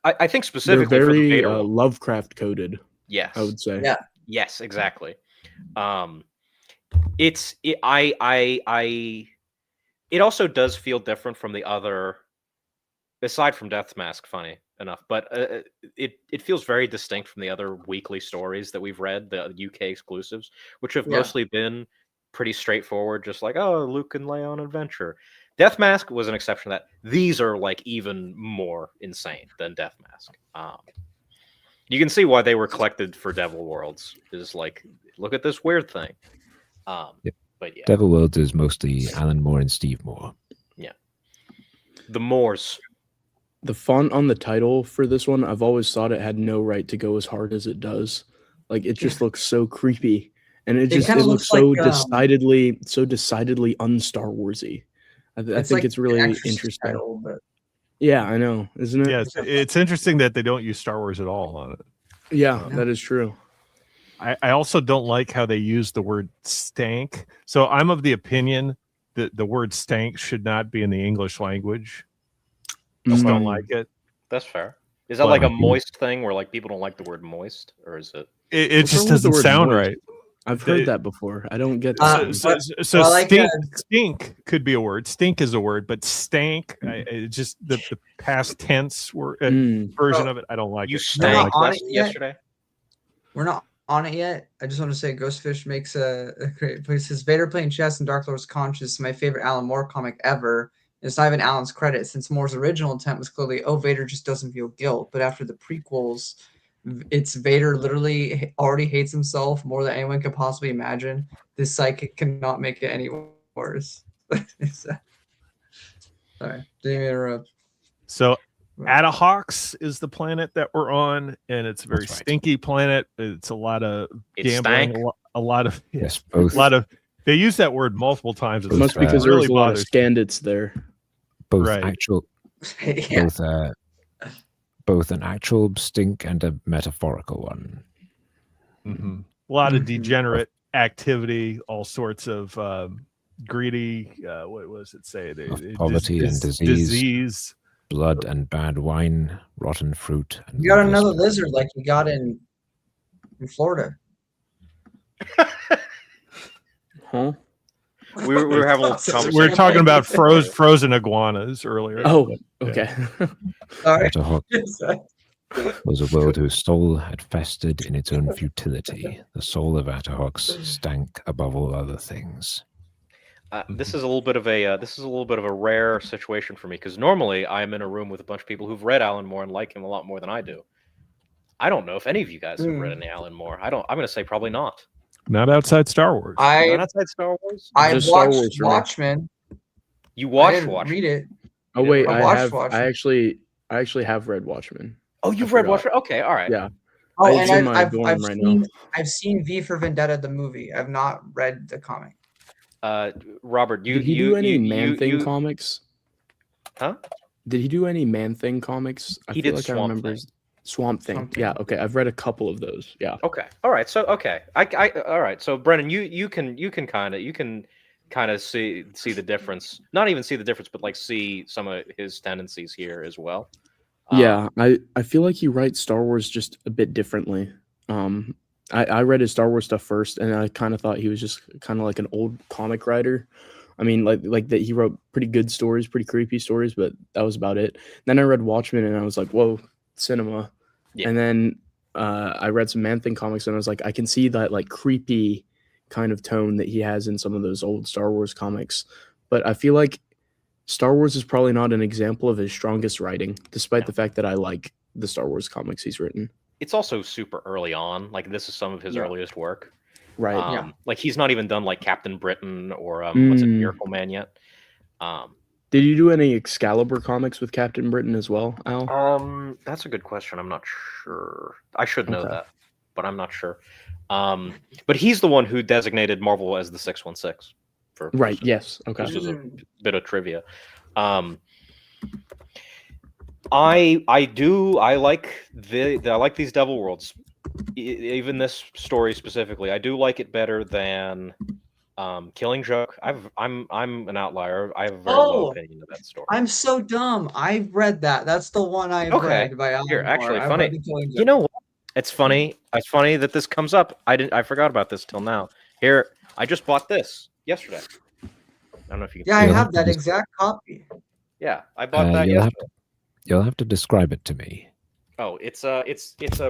I think specifically they're very for the Vader Lovecraft coded. Yes, I would say. Yeah. Yes, exactly. It also does feel different from the other, aside from Death Mask, funny enough, but it feels very distinct from the other weekly stories that we've read, the UK exclusives, which have mostly been pretty straightforward, just like, oh, Luke and Leia on adventure. Death Mask was an exception to that. These are like even more insane than Death Mask. You can see why they were collected for Devil Worlds. Is like, look at this weird thing. But yeah, Devil Worlds is mostly Alan Moore and Steve Moore. Yeah, the Moores. The font on the title for this one, I've always thought it had no right to go as hard as it does. Like it just looks so creepy, and it looks so like, decidedly un-Star Warsy. I think like really interesting. Title, but... Yeah, I know, isn't it? Yeah, it's interesting that they don't use Star Wars at all on it. Yeah, that is true. I also don't like how they use the word stank. So I'm of the opinion that the word stank should not be in the English language. Just don't like it. That's fair. Is that like a moist thing where like people don't like the word moist, or is it? It just doesn't sound right. I've heard that before. I don't get Uh, that. So well, I like, stink could be a word. Stink is a word, but stank, just the past tense version of it. I don't like You it. stank on it yet. yesterday. We're not on it yet. I just want to say Ghostfish makes a great point. He says Vader playing chess in Dark Lord's Conscience is my favorite Alan Moore comic ever. It's not even Alan's credit, since Moore's original intent was clearly, Vader just doesn't feel guilt. But after the prequels, it's Vader literally already hates himself more than anyone could possibly imagine. This psychic cannot make it any worse. Sorry, didn't interrupt. So Adahox is the planet that we're on, and it's a very stinky planet. It's a lot of gambling, a lot of both. A lot of. They use that word multiple times. It must because there was a lot of Scandits there. Both actual, both an actual stink and a metaphorical one. Mm-hmm. A lot of degenerate activity, all sorts of greedy. What was it say? Poverty and disease, blood and bad wine, rotten fruit. And you got another lizard like you got in Florida. Huh? We were having a conversation. We were talking about frozen iguanas earlier. Oh, okay. Sorry. Was a world whose soul had festered in its own futility. The soul of Atahox stank above all other things. This is a little bit of a rare situation for me, because normally I'm in a room with a bunch of people who've read Alan Moore and like him a lot more than I do. I don't know if any of you guys have read any Alan Moore. I'm going to say probably not. Not outside Star Wars. Not outside Star Wars. I watched Watchmen. You watched Watchmen? Read it. Oh wait, I Watchmen. actually have read Watchmen. Oh, you've read Watchmen? Okay, all right. Yeah. Oh, and I've seen V for Vendetta the movie. I've not read the comic. Robert, did he do any Man-Thing comics? Huh? Did he do any Man-Thing comics? He did Swamp Thing. Swamp Thing. Yeah. Okay. I've read a couple of those. Yeah. Okay. All right. So all right. So Brennan, you can kind of see the difference. Not even see the difference, but like see some of his tendencies here as well. Yeah. I feel like he writes Star Wars just a bit differently. I read his Star Wars stuff first, and I kind of thought he was just kind of like an old comic writer. I mean, like that he wrote pretty good stories, pretty creepy stories, but that was about it. Then I read Watchmen, and I was like, whoa, cinema. Yeah. And then I read some Man-Thing comics, and I was like, I can see that like creepy kind of tone that he has in some of those old Star Wars comics. But I feel like Star Wars is probably not an example of his strongest writing, despite the fact that I like the Star Wars comics he's written. It's also super early on. Like this is some of his earliest work. Right. Like he's not even done like Captain Britain or what's it, Miracle Man yet. Did you do any Excalibur comics with Captain Britain as well, Al? That's a good question. I'm not sure. I should know that, but I'm not sure. But he's the one who designated Marvel as the 616. Right. Yes. Okay. This is a bit of trivia. I like these Devil Worlds. Even this story specifically, I do like it better than Killing Joke. I'm an outlier. I have a very low opinion of that story. I'm so dumb. I've read that. That's the one I've read by Alan You're Moore. actually funny. You know what? It's funny. It's funny that this comes up. I forgot about this till now. Here, I just bought this yesterday. I don't know if you can. Yeah, I have that exact copy. Yeah, I bought that yesterday. You'll have to describe it to me. Oh, it's a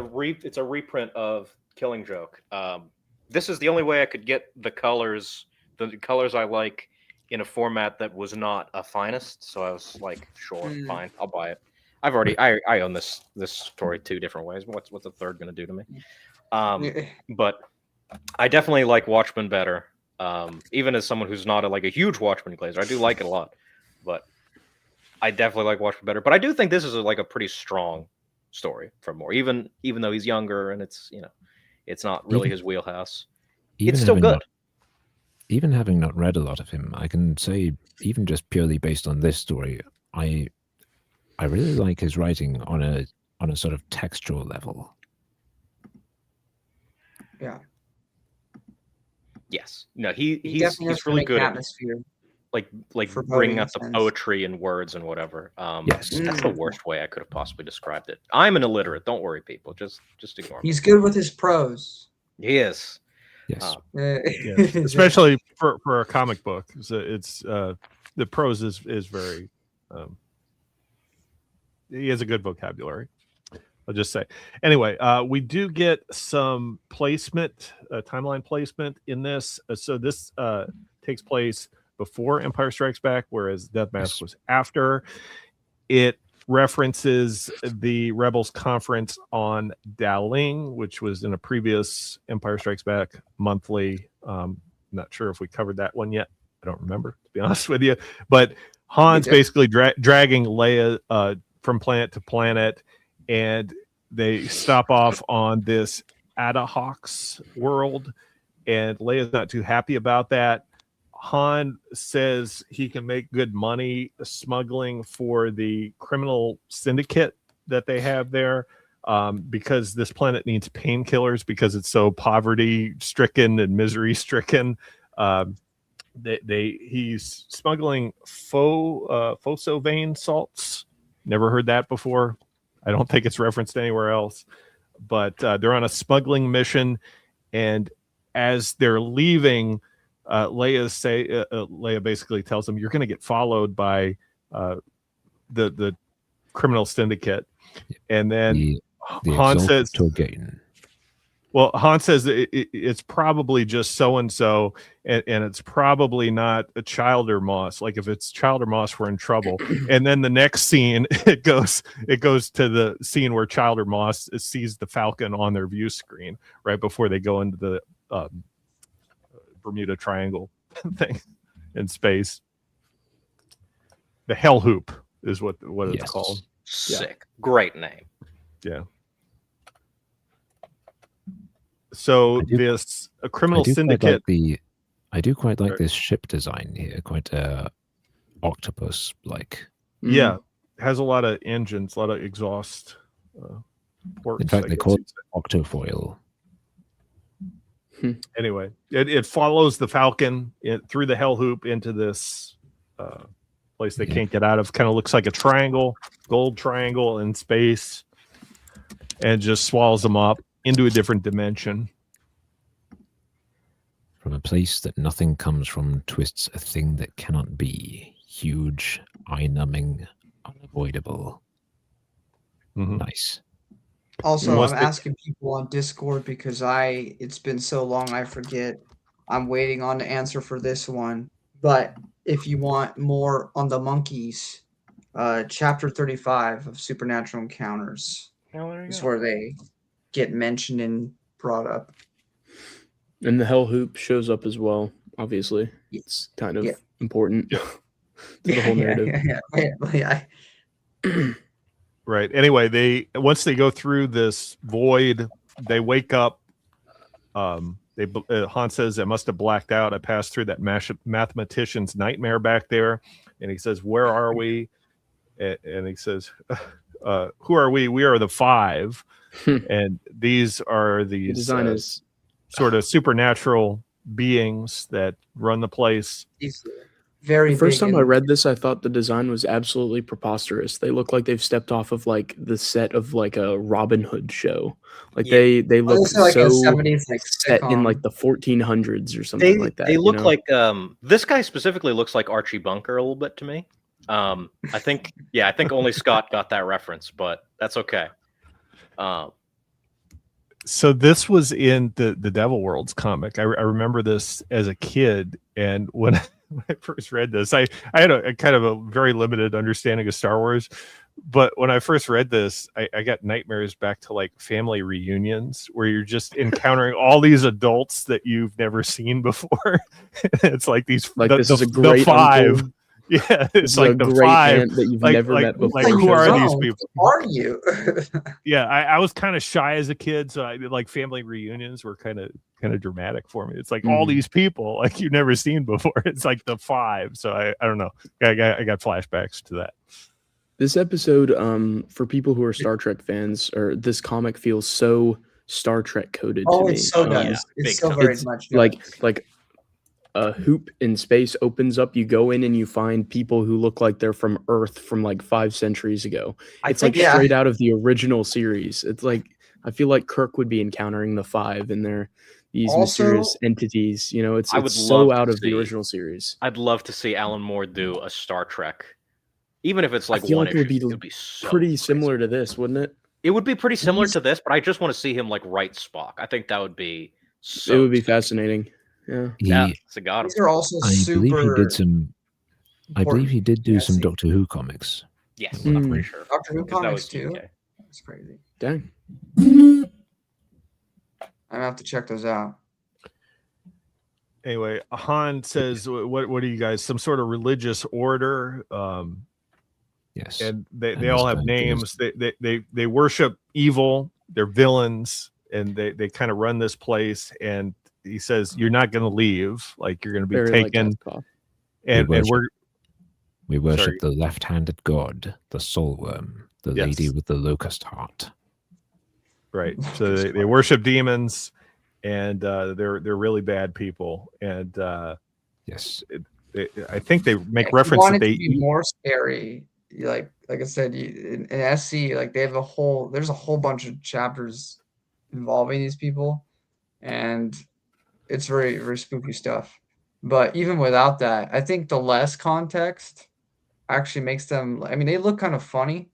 reprint of Killing Joke. This is the only way I could get the colors I like in a format that was not a finest. So I was like, sure, fine, I'll buy it. I own this story 2 different ways. What's the third gonna do to me? But I definitely like Watchmen better. Even as someone who's not a huge Watchmen glazer, I do like it a lot. But I definitely like Watchmen better. But I do think this is a pretty strong story from Moore, even though he's younger and it's not really his wheelhouse. It's still good. Even having not read a lot of him, I can say, even just purely based on this story, I really like his writing on a sort of textual level. Yeah. Yes. No, he's really good at atmosphere. Like bringing out the poetry and words and whatever. Yes. That's the worst way I could have possibly described it. I'm an illiterate. Don't worry, people. Just ignore me. He's good with his prose. He is. Yes. Yes, especially for a comic book. So it's the prose is very. He has a good vocabulary. I'll just say. Anyway, we do get some placement, timeline placement in this. So this takes place before Empire Strikes Back, whereas Death Mask was after. It references the Rebels conference on Daling, which was in a previous Empire Strikes Back monthly. Not sure if we covered that one yet. I don't remember, to be honest with you. But Han's basically dragging Leia from planet to planet, and they stop off on this Adahawks world, and Leia's not too happy about that. Han says he can make good money smuggling for the criminal syndicate that they have there, because this planet needs painkillers because it's so poverty stricken and misery stricken. He's smuggling phosovane salts. Never heard that before. I don't think it's referenced anywhere else. But they're on a smuggling mission, and as they're leaving, Leia basically tells them, "You're going to get followed by the criminal syndicate," and then Han says, "Well, Han says it's probably just so and so, and it's probably not a Childer Moss. Like if it's Childer Moss, we're in trouble." And then the next scene, it goes to the scene where Childer Moss sees the Falcon on their view screen right before they go into the Bermuda Triangle thing in space. The Hell Hoop is what it's called. Sick, great name. Yeah. So this a criminal syndicate. I do quite like this ship design here. Quite octopus like. Yeah, has a lot of engines, a lot of exhaust ports. In fact, they call it octofoil. Anyway, it follows the Falcon through the Hell Hoop into this place they can't get out of. Kind of looks like a triangle, gold triangle in space, and just swallows them up into a different dimension. From a place that nothing comes from twists a thing that cannot be. Huge, eye-numbing, unavoidable. Nice. Also, I'm asking people on Discord because it's been so long I forget. I'm waiting on the answer for this one. But if you want more on the monkeys, chapter 35 of Supernatural Encounters is where they get mentioned and brought up. And the Hell Hoop shows up as well, obviously. It's kind of important to the whole narrative. Right. Anyway, once they go through this void, they wake up. Han says, "I must have blacked out. I passed through that mathematician's nightmare back there." And he says, "Where are we?" And he says, "Who are we? We are the Five." And these are these designers, sort of supernatural beings that run the place. The first time I read this, I thought the design was absolutely preposterous. They look like they've stepped off of like the set of like a Robin Hood show. Like they look like so 70s, like set in like the 1400s or something like that. They look like this guy specifically looks like Archie Bunker a little bit to me. I think only Scott got that reference, but that's okay. So this was in the Devil Worlds comic. I remember this as a kid, and when I first read this, I had a kind of a very limited understanding of Star Wars, but when I first read this, I got nightmares back to like family reunions where you're just encountering all these adults that you've never seen before. It's like these this is a great Five. Uncle. Yeah, it's like the great Five aunt that you've never met before. Like, who are these people? Who are you? Yeah, I was kind of shy as a kid, so I like family reunions were kind of dramatic for me. It's like all these people like you've never seen before. It's like the Five. So I don't know. I got flashbacks to that. This episode, for people who are Star Trek fans, or this comic feels so Star Trek coded to me. It so does. It's so very much does. like a hoop in space opens up, you go in and you find people who look like they're from Earth from like 5 centuries ago. It's like straight out of the original series. It's like I feel like Kirk would be encountering the Five, and they're these Also- mysterious entities. You know, it's I would so love to out of the see- original series. I'd love to see Alan Moore do a Star Trek, even if it's like I feel one like it would issue. be It'd be so pretty crazy. similar to this, wouldn't it? It would be pretty similar He's- to this, but I just want to see him like write Spock. I think that would be so. It would be sick. fascinating. Yeah. Yeah, He, it's a god. These are also I believe he super. did some. I believe he did do Yeah, some see. Doctor Who comics. Yes, Hmm. I'm pretty sure. Doctor Who 'Cause that comics was too. UK. That's crazy. Dang. I'm gonna have to check those out. Anyway, Han says, "What are you guys? Some sort of religious order?" Yes. And they And all this have guy names. They worship evil. They're villains, and they kind of run this place. And he says, "You're not going to leave. Like you're going to be Very like taken." Deathclaw. And worship- we're We worship Sorry. the left-handed god, the soul worm, the lady Yes. with the locust heart. right. So they worship demons, and they're really bad people. And Yes. I think they make If you reference want that it they to be more scary. Like I said, in SC, like they have there's a whole bunch of chapters involving these people, and it's very, very spooky stuff. But even without that, I think the less context actually makes them. I mean, they look kind of funny,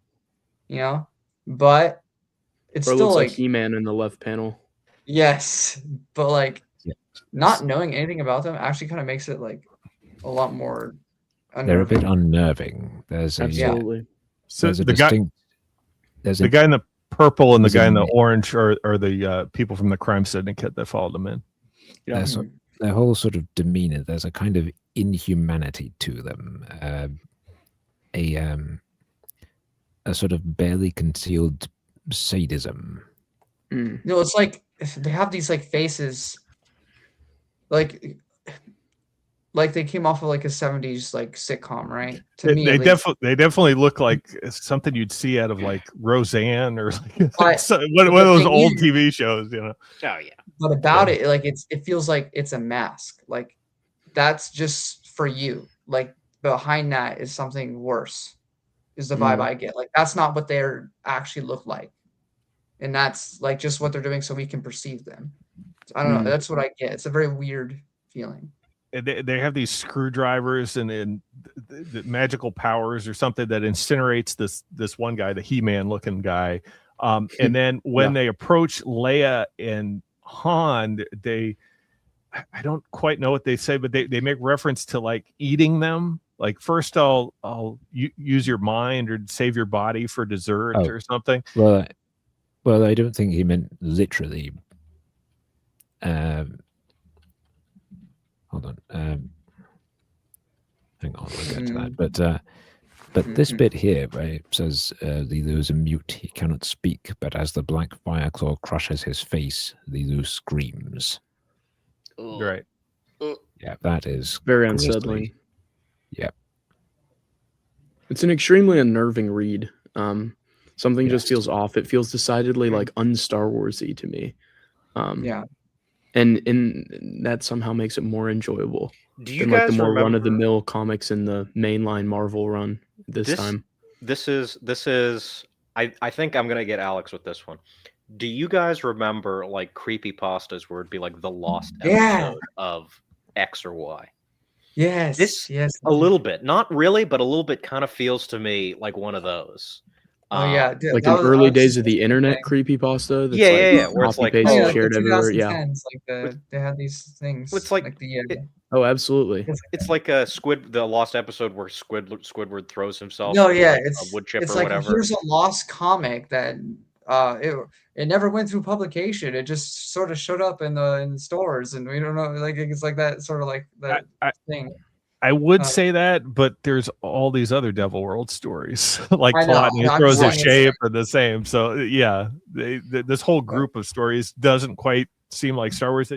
but it's Or it still looks like like He-Man in the left panel. yes, but like Yeah. not knowing anything about them actually kind of makes it like a lot more. They're a bit unnerving. unnerving. There's a Absolutely. so there's a the guy distinct. There's the a guy in the purple and the There's a guy in the ma- orange are the people from the crime syndicate that followed them in. Yeah. there's a- their whole sort of demeanor. There's a kind of inhumanity to them. A sort of barely concealed sadism. Mm. No, it's like they have these like faces, like they came off of like a '70s like sitcom, right? To me, They at least. definitely look like something you'd see out of like Roseanne or like But one of the those thing old is- TV shows, you know. Oh yeah. But about it, like it feels like it's a mask. Like that's just for you. Like behind that is something worse. Is the vibe I get. Like that's not what they're actually look like, and that's like just what they're doing so we can perceive them. So I don't know. That's what I get. It's a very weird feeling. And they have these screwdrivers and the magical powers or something that incinerates this one guy, the He-Man looking guy. And then when they approach Leia and Han, I don't quite know what they say, but they make reference to like eating them. Like first I'll use your mind or save your body for dessert or something. Well, I don't think he meant literally. Hold on. Hang on, we'll get to that. But this bit here, where it says the Lu is a mute, he cannot speak, but as the black fire claw crushes his face, the Lu screams. Right. Yeah, that is Very grisly. unsettling. Yep. It's an extremely unnerving read. Something just feels off. It feels decidedly like un-Star Warsy to me. Yeah. And that somehow makes it more enjoyable Do you than like guys the more remember run-of-the-mill comics in the mainline Marvel run this time. This is I think I'm gonna get Alex with this one. Do you guys remember like creepypastas where it'd be like the lost episode of X or Y? Yes. Yes. A little bit, not really, but a little bit kind of feels to me like one of those. Oh yeah. Dude, Like that in was- early I was days just of the thinking internet that. creepypasta. That's Yeah, where it's like, copy-paste Oh, oh, like shared the everywhere. Yeah. 2010s, like they had these things. It's like- the Oh, absolutely. It's like a the lost episode where Squidward throws himself. no, through, yeah, like, it's a wood chip it's or like whatever. here's a lost comic that it never went through publication. It just sort of showed up in the stores, and we don't know. Like it's like that sort of like that thing. I would Uh, say that, but there's all these other Devil World stories, like I know, Plot, and he I'm throws a saying it's shape and the same. So yeah, this whole group of stories doesn't quite seem like Star Wars.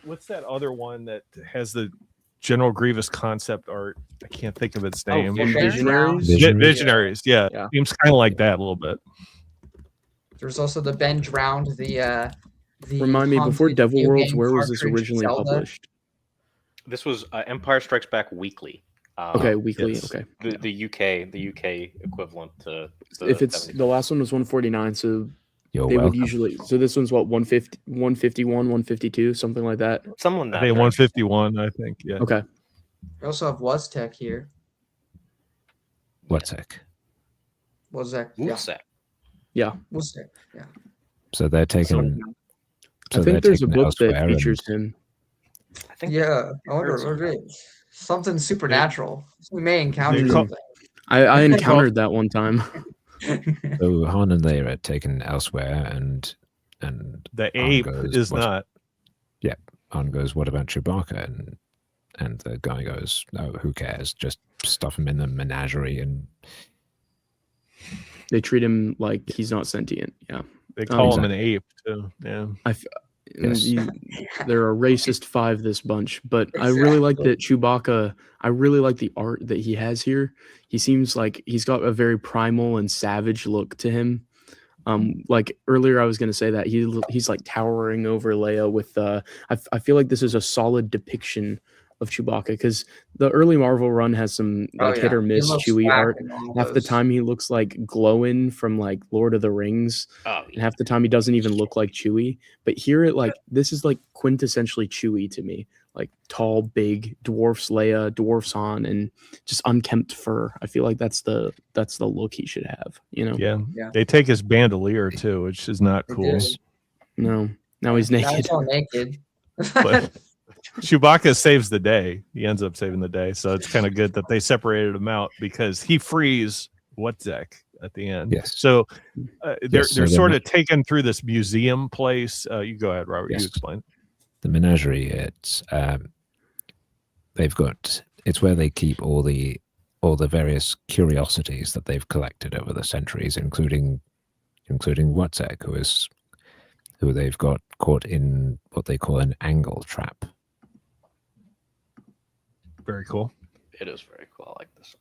What's that other one that has the General Grievous concept art? I can't think of its name. Visionaries? Visionaries, yeah. Yeah. Seems kind of like that a little bit. There's also the Ben Drowned, the Remind me, before haunted Devil video Worlds, game where was this cartridge originally Zelda. published? This was Empire Strikes Back Weekly. Okay, weekly. yes. Okay. The UK equivalent to If it's the last one was 149, so You're They would welcome. usually. So this one's what 150, 151, 152, something like that. Someone that I think 151. I think. Yeah. Okay. We also have Waztec here. What's heck? Waztec. Yeah. Wootsec. Yeah. Waztec. Yeah. So they're taking. I so think they're there's a taking book that elsewhere and- features him. I think. Yeah. I wonder heard what it is. Something supernatural. We may encounter They something. I encountered that one time. So Han and Leia are taken elsewhere, and The Han ape goes, is "What-" not. Han goes, "What about Chewbacca?" And the guy goes, "Oh, who cares? Just stuff him in the menagerie." And They treat him like he's not sentient. Yeah. They call him an exactly. ape too. Yeah. Yes. They're a racist 5, this bunch, but I really like that Chewbacca. I really like the art that he has here. He seems like he's got a very primal and savage look to him. Like earlier, I was going to say that he's like towering over Leia with. I feel like this is a solid depiction of Chewbacca because the early Marvel run has some like hit or miss Chewie art. Half the time he looks like glowing from like Lord of the Rings, and half the time he doesn't even look like Chewie. But here, this is like quintessentially Chewie to me. Like tall, big dwarfs Leia, dwarfs Han, and just unkempt fur. I feel like that's the look he should have. You know? Yeah. They take his bandolier too, which is not They cool. did. No, now he's naked. Now it's all naked. But Chewbacca saves the day. He ends up saving the day. So it's kind of good that they separated him out because he frees Wozzeck at the end. Yes. So they're so sort they're of taken through this museum place. You go ahead, Robert. Yes. You explain. the menagerie, it's it's where they keep all the various curiosities that they've collected over the centuries, including Wozzeck, who they've got caught in what they call an angle trap. Very cool. It is very cool. I like this.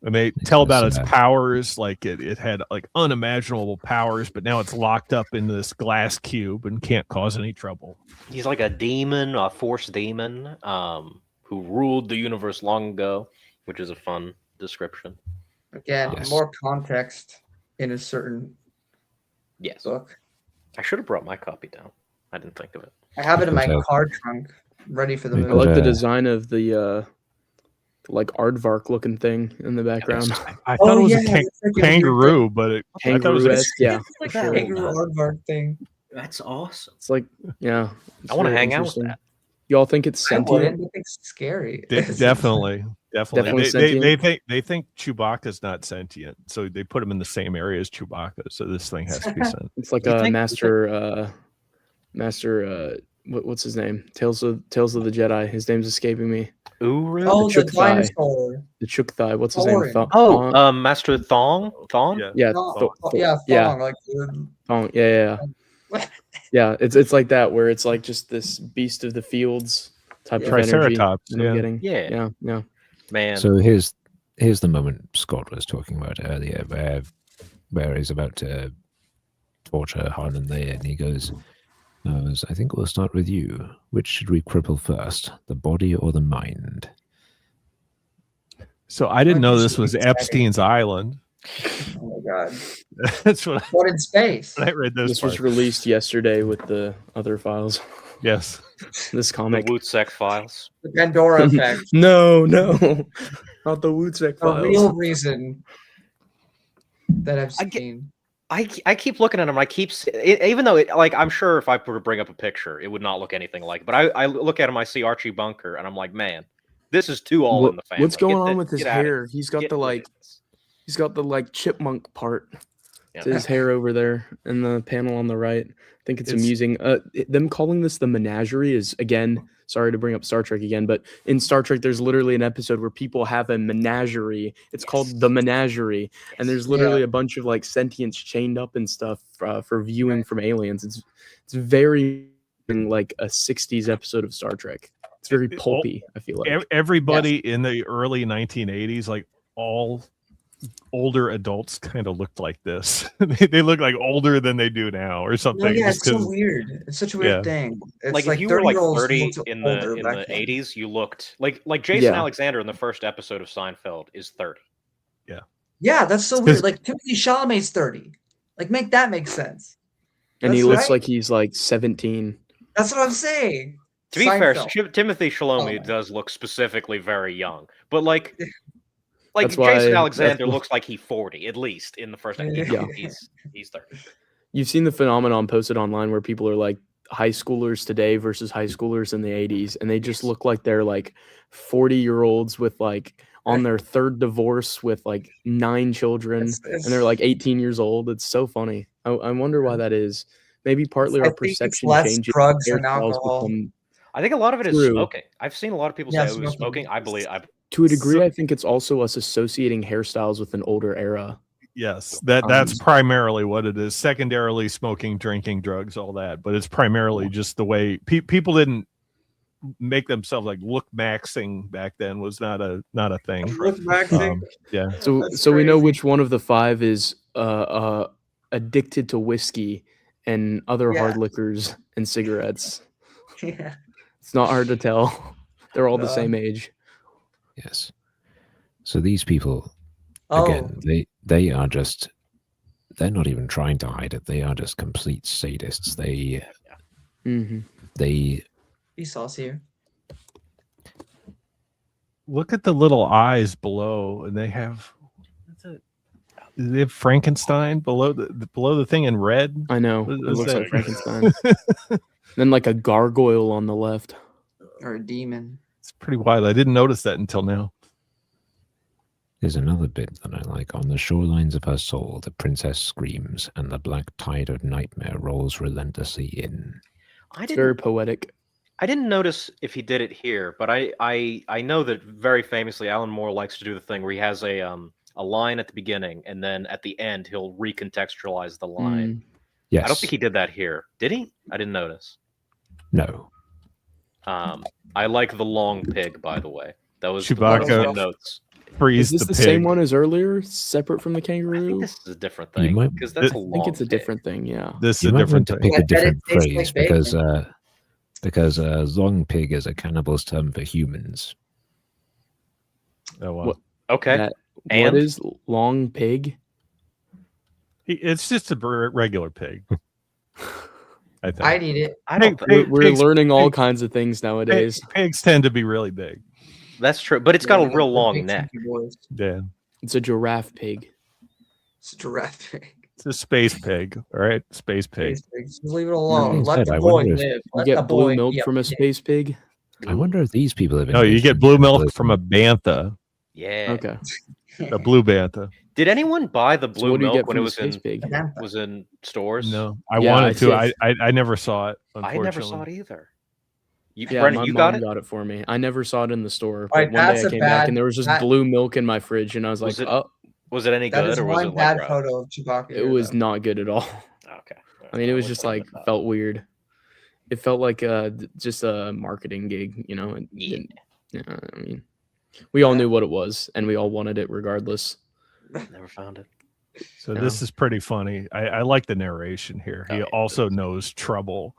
And they tell about its Yes, powers, like it had like unimaginable powers, but now it's locked up in this glass cube and can't cause any trouble. He's like a demon, a force demon, who ruled the universe long ago, which is a fun description. Again, Yes. more context in a certain Yes. book. I should have brought my copy down. I didn't think of it. I have it in my Okay. car trunk, ready for the We I movie. like the Uh, design of the like aardvark looking thing in the background. I thought it was a it's like a weird kangaroo, but I thought it was a Kangaroo-esque, yeah. Like for that. sure. kangaroo aardvark thing. That's awesome. It's like, yeah. it's I want to very hang out with interesting. that. Y'all think it's I sentient? wouldn't. I think it's scary. definitely. Definitely They sentient. think Chewbacca's not sentient, so they put him in the same area as Chewbacca. So this thing has to be sentient. It's like You a think- master. What's his name? Tales of the Jedi. His name's escaping me. Uru? Oh, the Chook Thigh. dinosaur. The Chook Thigh. What's his Thorin. name? Oh, Master Thong? Thong? Yeah. yeah, Thong. yeah, Thong, like the- Thong. Yeah. Yeah, it's like that where it's like just this beast of the fields type Yeah. of energy. Triceratops, that I'm yeah. getting. Yeah. Yeah. Man. So here's the moment Scott was talking about earlier, where he's about to torture Han and Leia, and he goes, "I think we'll start with you. Which should we cripple first, the body or the mind?" So I didn't know this was Exciting. Epstein's Island. Oh my god. That's what What in space? I read. This was released yesterday with the other files. Yes. This The comic. Wootsec files. The Pandora effect. No, not the Wootsec The files. real reason that I've I get- seen. I keep looking at them. I keep even though like I'm sure if I were to bring up a picture, it would not look anything like. But I look at him, I see Archie Bunker, and I'm like, man, this is too all in the family. What's going Get on the- with his get outta hair? here. He's got Get the rid like of this. he's got the like chipmunk part Yeah. to his hair over there in the panel on the right. I think it's It's- amusing. Them calling this the menagerie is, again, sorry to bring up Star Trek again, but in Star Trek there's literally an episode where people have a menagerie. It's called the menagerie, and there's literally a bunch of like sentients chained up and stuff for viewing from aliens. It's very like a 60s episode of Star Trek. It's very pulpy, I feel like. Everybody in the early 1980s, like all older adults, kind of looked like this. They look like older than they do now, or something. No, yeah, just it's so 'cause- weird. It's such a weird Yeah. thing. It's Like if you were like 30-year-olds 30 looked in older the back then. 80s, you looked like Jason Yeah. Alexander in the first episode of Seinfeld is 30. Yeah, that's so It's weird. 'cause- Like Timothy Chalamet's 30. Like, make that make sense. And he That's looks right. like he's like 17. That's what I'm saying. To be fair, Seinfeld. Timothy Chalamet Oh. does look specifically very young, but like That's why- Jason that's Alexander why- looks like he's 40 at least in the first. Yeah. He's 30. You've seen the phenomenon posted online where people are like high schoolers today versus high schoolers in the 80s, and they just look like they're like 40-year-olds with like on their third divorce with like 9 children, and they're like 18 years old. It's so funny. I wonder why that is. Maybe partly I our think it's perception less changes. drugs and hairstyles alcohol. I think a lot of it is True. smoking. I've seen a lot of people Yeah, say it was smoking. smoking. I believe. To a degree, So- I think it's also us associating hairstyles with an older era. Yes, that's primarily what it is. Secondarily, smoking, drinking, drugs, all that. But it's primarily just the way people didn't make themselves like look maxing back then was not a thing. Look back. Yeah. So That's we know crazy. which one of the 5 is addicted to whiskey and other hard Yeah. liquors and cigarettes. Yeah. It's not hard to tell. They're all the No. same age. Yes. So these people, Oh, again, they are just, they're not even trying to hide it. They are just complete sadists. Mm-hmm. They be saucier. Look at the little eyes below, and they have. What's it? They have Frankenstein below the thing in red. I know. What It is looks that? like Frankenstein. Then like a gargoyle on the left. Or a demon. It's pretty wild. I didn't notice that until now. There's another bit that I like. On the shorelines of her soul, the princess screams, and the black tide of nightmare rolls relentlessly in. It's very poetic. I didn't notice if he did it here, but I know that very famously Alan Moore likes to do the thing where he has a line at the beginning and then at the end he'll recontextualize the line. Yes. I don't think he did that here. Did he? I didn't notice. No. I like the long pig, by the way. That was Chewbacca. one of my notes. Freeze Is this the the pig. same one as earlier, separate from the I kangaroo? think this is a different You thing might- because that's a I long think it's a pig. different thing, yeah. This is You a might want different to thing. pick a I bet it different tastes like phrase because long pig is a cannibal's term for humans. Oh wow. What- Okay. What And? is long pig? It's just a regular pig. I think. I'd eat it. I don't Pig- think We're pigs- learning all pigs- kinds of things nowadays. Pigs tend to be really big. that's true, but it's got a Yeah, real they're long big neck. chunky boys. Yeah. It's a giraffe pig. It's a giraffe pig. It's a space pig. All right. Space pig. Space pig. Just leave it alone. being Let said, the I boy wonder if- live. You Let the get blue boy milk be from a pig. space pig? I wonder if these people have No, you engaged get in blue milk cannibalism. from a bantha, Yeah. Okay. a blue bantha. Did anyone buy the So blue what do you milk get when from it a was space in pig? was in stores? No, I Yeah, wanted to. I I never saw it. I Unfortunately, never saw it either. You, Yeah, Brennan, my you mom got it? for me. I never saw it in the store. But Alright, one day that's I a came bad- back and there was just that- blue milk in my fridge, and I was like, Was it- oh, Was it any That good is or was one it bad like photo of Chewbacca. it here, was though. not good at all. Okay. I mean, it was We'll just put like it up. felt weird. It felt like just a marketing gig, you know. Yeah. I mean, we all Yeah. knew what it was, and we all wanted it regardless. Never found it. so Yeah. this is pretty funny. I like the narration here. Oh, He yeah, also knows trouble.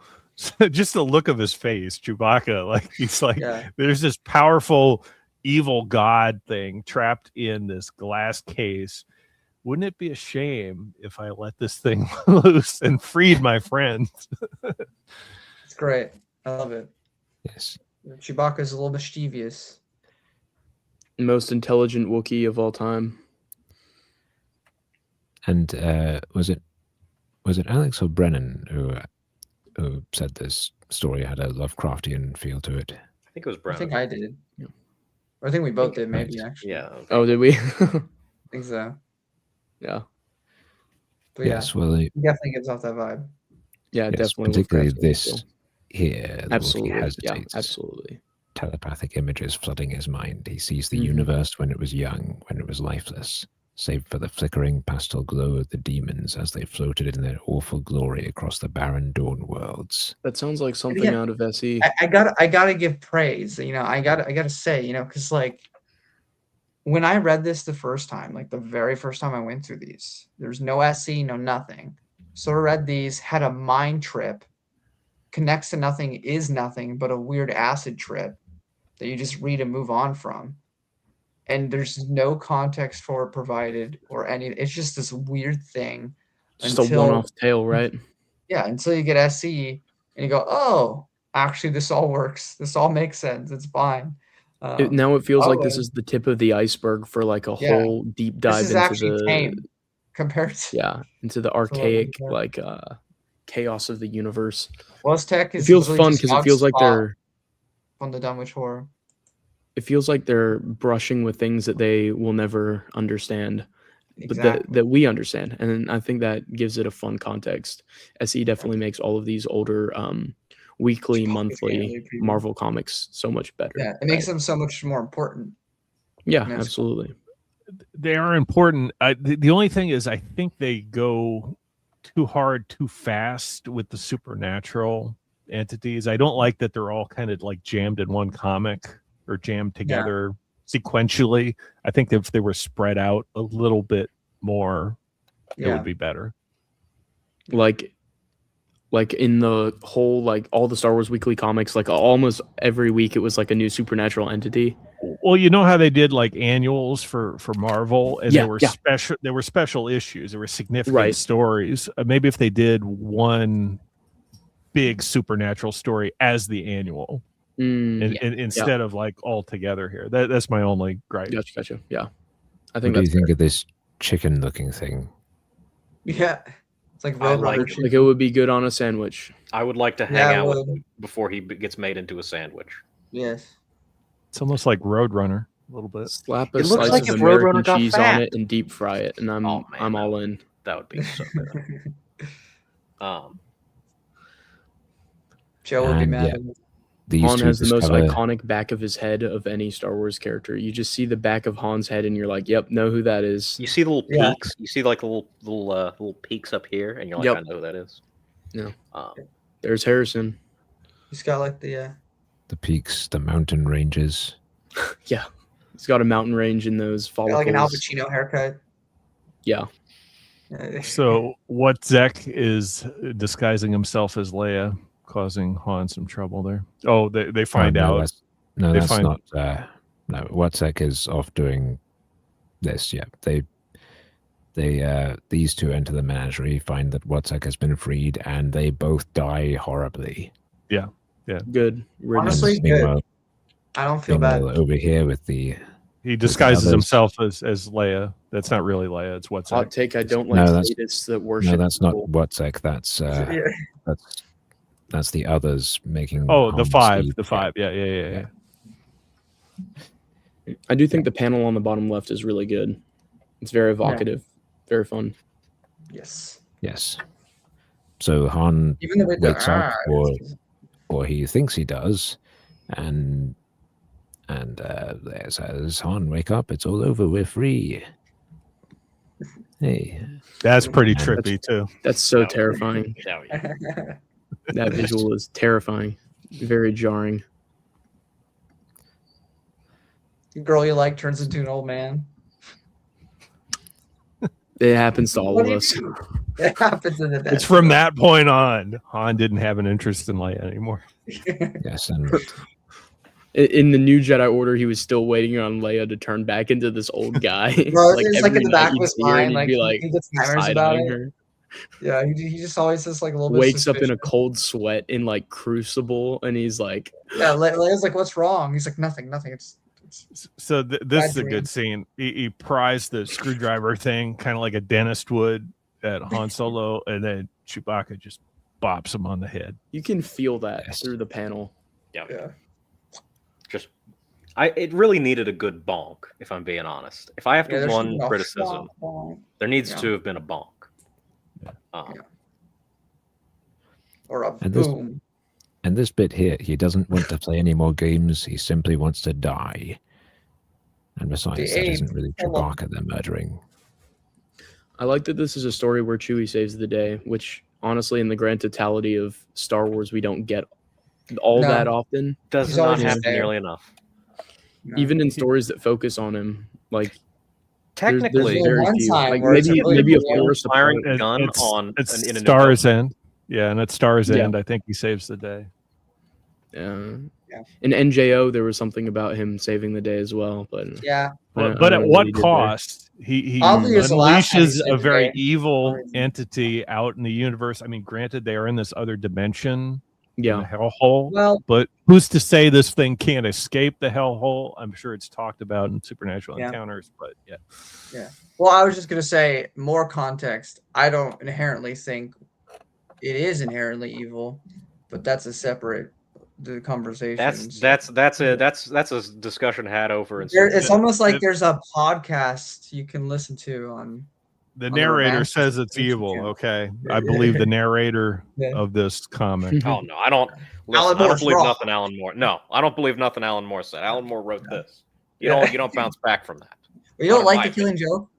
Just the look of his face, Chewbacca, like he's like, Yeah. there's this powerful evil god thing trapped in this glass case. Wouldn't it be a shame if I let this thing loose and freed my friend? It's great. I love it. Yes. Chewbacca's a little mischievous. Most intelligent Wookiee of all time. And was it Alex or Brennan who said this story had a Lovecraftian feel to it? I think it was I brown. think I did. Yeah. Or I think we both did, maybe, Right. actually. Yeah. Okay. Oh, did we? I think so. Yeah. But Yes. Well, yeah, he definitely gives off that vibe. Yeah, yes, definitely. particularly Lovecraftian this feel. here. The Wookiee Absolutely. Yeah, hesitates. absolutely. Telepathic images flooding his mind. He sees the Mhm. universe when it was young, when it was lifeless, save for the flickering pastel glow of the demons as they floated in their awful glory across the barren dawn worlds. That sounds like something Yeah. out of SE. I gotta give praise. You know, I gotta say, you know, because like when I read this the first time, like the very first time I went through these, there's no SC, no nothing. So I read these, had a mind trip, connects to nothing, is nothing but a weird acid trip that you just read and move on from. And there's no context for it provided or any. It's just this weird thing. Just a one-off tale, right? Yeah, until you get SE and you go, oh, actually, this all works. This all makes sense. It's fine. Now it feels like this is the tip of the iceberg for like a whole deep dive into the tame compared to into the archaic like chaos of the universe. Tech is it feels fun because it feels like they're on the Dunwich horror. It feels like they're brushing with things that they will never understand, but that we understand, and I think that gives it a fun context. SE definitely makes all of these older weekly, monthly Marvel comics so much better. Yeah, it makes them so much more important. Yeah, absolutely. They are important. The only thing is, I think they go too hard, too fast with the supernatural entities. I don't like that they're all kind of like jammed in one comic or jammed together sequentially. I think if they were spread out a little bit more, it would be better. Like in the whole, like all the Star Wars weekly comics, like almost every week it was like a new supernatural entity. Well, you know how they did like annuals for Marvel, and they were special issues. There were significant stories. Maybe if they did one big supernatural story as the annual, instead of like all together here. That's my only gripe. Gotcha. Yeah, I think. What do you think of this chicken-looking thing? Yeah. It's like Roadrunner. Like it would be good on a sandwich. I would like to hang out with him before he gets made into a sandwich. Yes. It's almost like Roadrunner a little bit. Slap a slice of American cheese on it and deep fry it, and I'm all in. That would be so good. Joe would be mad. Han has the most iconic back of his head of any Star Wars character. You just see the back of Han's head, and you're like, "Yep, know who that is." You see the little peaks. You see like little peaks up here, and you're like, "I know who that is." Yeah. There's Harrison. He's got like the peaks, the mountain ranges. Yeah, he's got a mountain range in those follicles. Like an Al Pacino haircut. Yeah. So Wayback is disguising himself as Leia, causing Han some trouble there. Oh, they find out. That's not. No, Wayback is off doing this. Yeah, these two enter the menagerie, find that Wayback has been freed, and they both die horribly. Yeah. Good. Honestly, good. I don't feel bad. Over here with he disguises himself as Leia. That's not really Leia. It's Wayback. Hot take. I don't like sadists that worship. No, that's not Wayback. That's the others making. Oh, the five. Yeah. I do think the panel on the bottom left is really good. It's very evocative, very fun. Yes. So Han wakes up, or he thinks he does, and there says, "Han, wake up! It's all over. We're free." Hey, that's pretty trippy too. That's so terrifying. That visual is terrifying, very jarring. The girl you like turns into an old man. It happens to all of us. It happens in the. It's from that point on, Han didn't have an interest in Leia anymore. Yes, and in the New Jedi Order, he was still waiting on Leia to turn back into this old guy. Bro, it's like in the back of his mind, like he gets nightmares about it. Her. Yeah, he just always just like a little bit. Wakes up in a cold sweat in like Crucible, and he's like, "Yeah." Leia's like, "What's wrong?" He's like, "Nothing." So this is a good scene. He pries the screwdriver thing, kind of like a dentist would at Han Solo, and then Chewbacca just bops him on the head. You can feel that through the panel. Yeah. It really needed a good bonk, if I'm being honest. If I have to one criticism, there needs to have been a bonk. Or a boom. And this bit here, he doesn't want to play any more games. He simply wants to die. And besides, that isn't really Chewbacca they're murdering. I like that this is a story where Chewie saves the day, which honestly, in the grand totality of Star Wars, we don't get that often. Does not happen nearly enough. Even in stories that focus on him, like technically, there's one time like maybe a force firing a gun on Star's End. Yeah, and at Star's End, I think he saves the day. Yeah, In NJO, there was something about him saving the day as well, but Yeah. But at what cost? He Oddly, is the last time he unleashes saved a the very day. evil Crazy. entity out in the universe. I mean, granted, they are in this other dimension, in the yeah, hellhole. Well, But who's to say this thing can't escape the hellhole? I'm sure it's talked about in supernatural encounters, but yeah. Well, I was just gonna say more context. I don't inherently think it is inherently evil, but that's a separate conversation. That's a discussion had over in It's almost like there's a podcast you can listen to on. The narrator says it's evil. Okay, I believe the narrator of this comic. Oh no, I don't. Listen, I don't believe nothing Alan Moore. No, I don't believe nothing Alan Moore said. Alan Moore wrote this. You don't bounce back from that. You don't like the Killing Joke,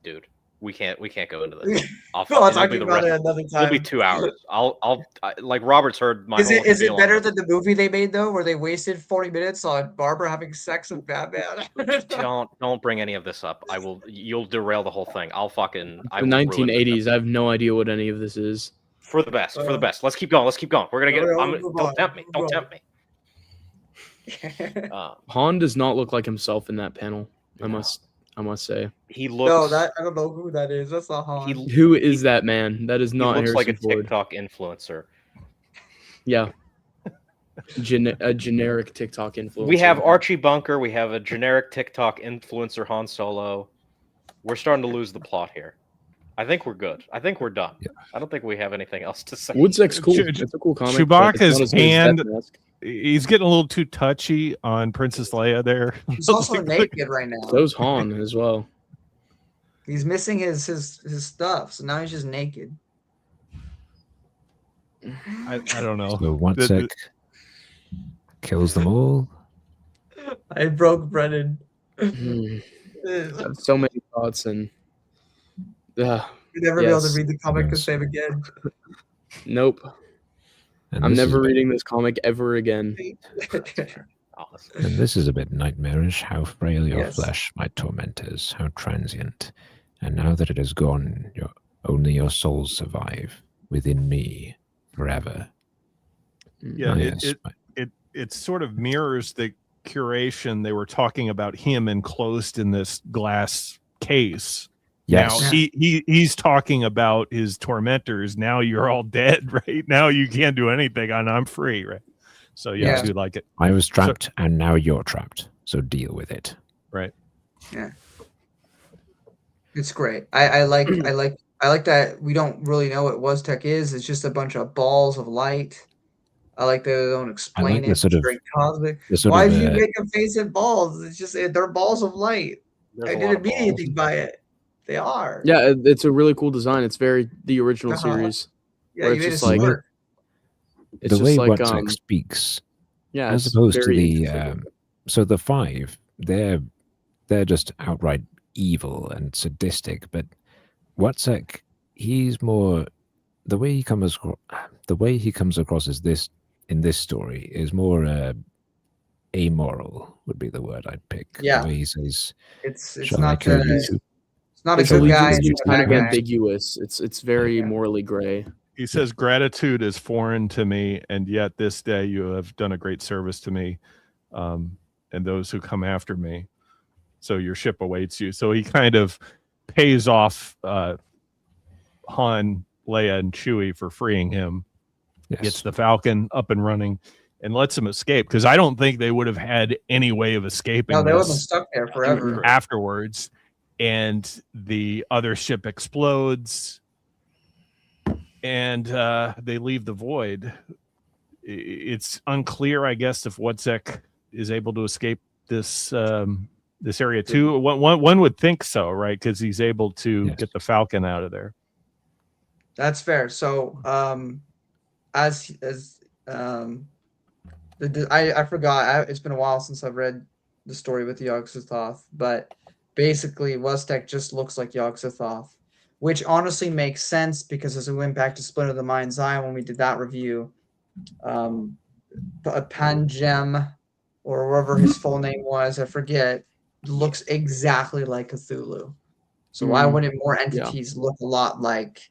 dude. We can't go into this. I'll talk about it another time. It'll be 2 hours. I'll like Robert's heard my. Is it better than the movie they made though, where they wasted 40 minutes on Barbara having sex with Batman? Don't bring any of this up. I will. You'll derail the whole thing. The 1980s. I have no idea what any of this is. For the best. Let's keep going. We're gonna get. Don't tempt me. Don't tempt me. Han does not look like himself in that panel. I must say. He looks. No, I don't know who that is. That's not Han. Who is that man? That is not. He looks Harrison like a Ford. TikTok influencer. Yeah. A generic TikTok influencer. We have Archie Bunker. We have a generic TikTok influencer, Han Solo. We're starting to lose the plot here. I think we're good. I think we're done. Yeah. I don't think we have anything else to say. Woodsek's cool. It's a cool comic. Chewbacca's hand. He's getting a little too touchy on Princess Leia there. He's also naked right now. So's Han as well. He's missing his stuff, so now he's just naked. I don't know. So Watsek kills them all. I broke Brennan. I have so many thoughts and you'll never be able to read the comic the same again. Nope. And I'm never reading this comic ever again. And this is a bit nightmarish, how frail your flesh, my tormentors, how transient. And now that it is gone, only your souls survive within me forever. Yeah, it sort of mirrors the curation. They were talking about him enclosed in this glass case. Yes. Now he's talking about his tormentors. Now you're all dead, right? Now you can't do anything, and I'm free, right? So I do like it. I was trapped, and now you're trapped. So deal with it. Right. Yeah. It's great. I like that we don't really know what Waztec is. It's just a bunch of balls of light. I like that they don't explain it. It's very cosmic. Why did you make them face it balls? It's just they're balls of light. I didn't mean anything by it. They are. Yeah, it's a really cool design. It's very the original series. Yeah, you made it's it like it's the way Watsek speaks. Yeah, as opposed to the so the 5, they're just outright evil and sadistic, but Watsek, he's more the way he comes across as this in this story is more amoral would be the word I'd pick. Yeah, the way he says it's not a good guy. It's kind of ambiguous. It's very morally gray. He says, gratitude is foreign to me, and yet this day you have done a great service to me and those who come after me. So your ship awaits you. So he kind of pays off Han, Leia, and Chewie for freeing him. Yes. Gets the Falcon up and running and lets him escape, because I don't think they would have had any way of escaping. No, they would have been stuck there forever. Afterwards. And the other ship explodes. And they leave the void. It's unclear, I guess, if Watsek is able to escape this this area too. One would think so, right? Because he's able to get the Falcon out of there. That's fair. So, I forgot. It's been a while since I've read the story with Yog-Sothoth, but basically, Waztec just looks like Yog-Sothoth, which honestly makes sense because as we went back to Splinter of the Mind's Eye when we did that review, Panjem, or whatever his full name was, I forget, looks exactly like Cthulhu. So why wouldn't more entities look a lot like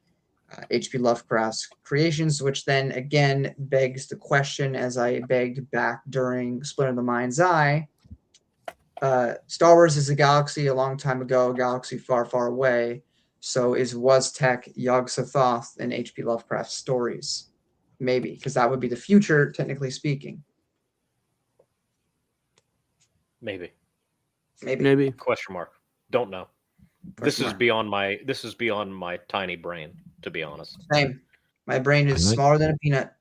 H.P. Lovecraft's creations, which then again begs the question, as I begged back during Splinter of the Mind's Eye. Star Wars is a galaxy a long time ago, a galaxy far, far away. So was Tech Yog-Sothoth in H.P. Lovecraft's stories? Maybe, because that would be the future, technically speaking. Maybe. Question mark. Don't know. This is beyond my tiny brain, to be honest. Same. My brain is smaller than a peanut.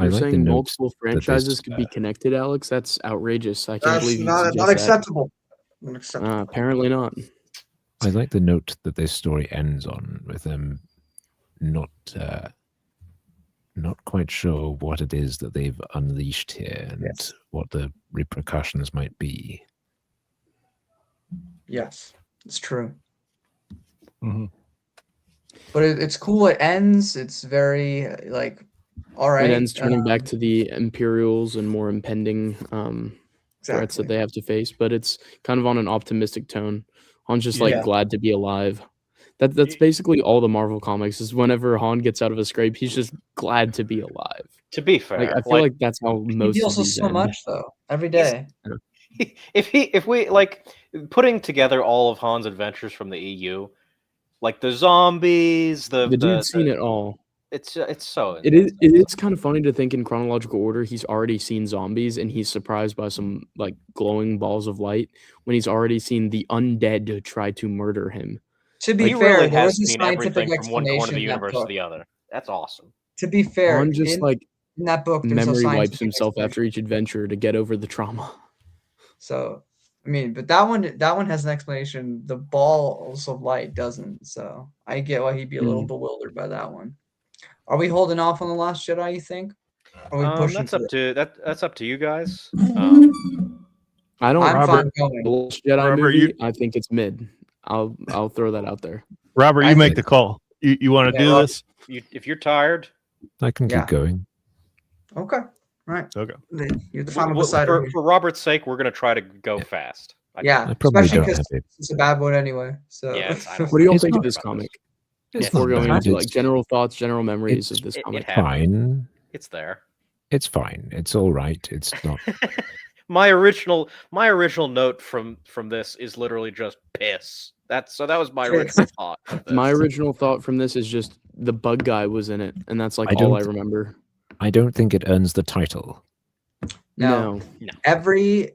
You're saying multiple franchises could be connected, Alex? That's outrageous. I can't believe you suggest not acceptable. Apparently not. I like the note that this story ends on, with them not quite sure what it is that they've unleashed here and what the repercussions might be. Yes, it's true. Mm-hmm. But it's cool. It ends. It's very all right. It ends turning back to the Imperials and more impending threats that they have to face. But it's kind of on an optimistic tone. Han's just glad to be alive. That's basically all the Marvel comics is. Whenever Han gets out of a scrape, he's just glad to be alive. To be fair, I feel like that's how most he deals with so much though every day. If we putting together all of Han's adventures from the EU, like the zombies, the dude's seen it all. It's so it is kind of funny to think in chronological order he's already seen zombies and he's surprised by some like glowing balls of light when he's already seen the undead try to murder him. To be he fair, really there has was a seen scientific everything from one corner of the explanation in that universe to book. the other. That's awesome. To be fair, Han just in that book, there's memory no wipes scientific himself explanation. after each adventure to get over the trauma. So, I mean, but that one has an explanation. The balls of light doesn't. So I get why he'd be a little bewildered by that one. Are we holding off on The Last Jedi, you think? Or are we pushing That's up to you guys. I don't. I'm fine The going. Last Jedi movie, I think it's mid. I'll throw that out there. Robert, you make the call. You want to do this? If you're tired, I can keep going. Okay. All right. Okay. You're the final decider. For Robert's sake, we're going to try to go fast. Especially because it's a bad one anyway. So, what do y'all think of this comic? Before going into like general thoughts, general memories of this comic. It's fine. It's there. It's fine. It's all right. It's not. My original note from this is literally just piss. That was my original thought. My original thought from this is just the bug guy was in it, and that's like all I remember. I don't think it earns the title. No. Every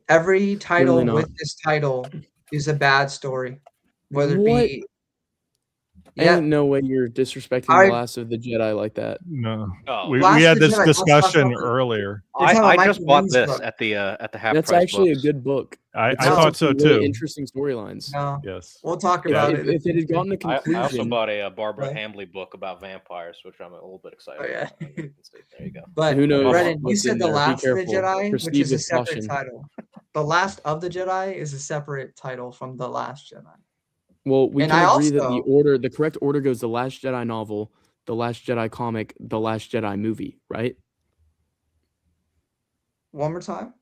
title with this title is a bad story, whether it be. Ain't no way you're disrespecting The Last of the Jedi like that. No, oh. we had this discussion earlier. I just bought this at the half. That's actually a good book. I thought so too. Really interesting storylines. No. Yes, we'll talk about it. If it had gotten a conclusion, I also bought a Barbara Hambley book about vampires, which I'm a little bit excited. Yeah. There you go. But who knows? Brennan, you said The Last of the Jedi, which is a separate caution. title. The Last of the Jedi is a separate title from The Last Jedi. Well, we can agree that the correct order goes The Last Jedi novel, The Last Jedi comic, The Last Jedi movie, right? One more time.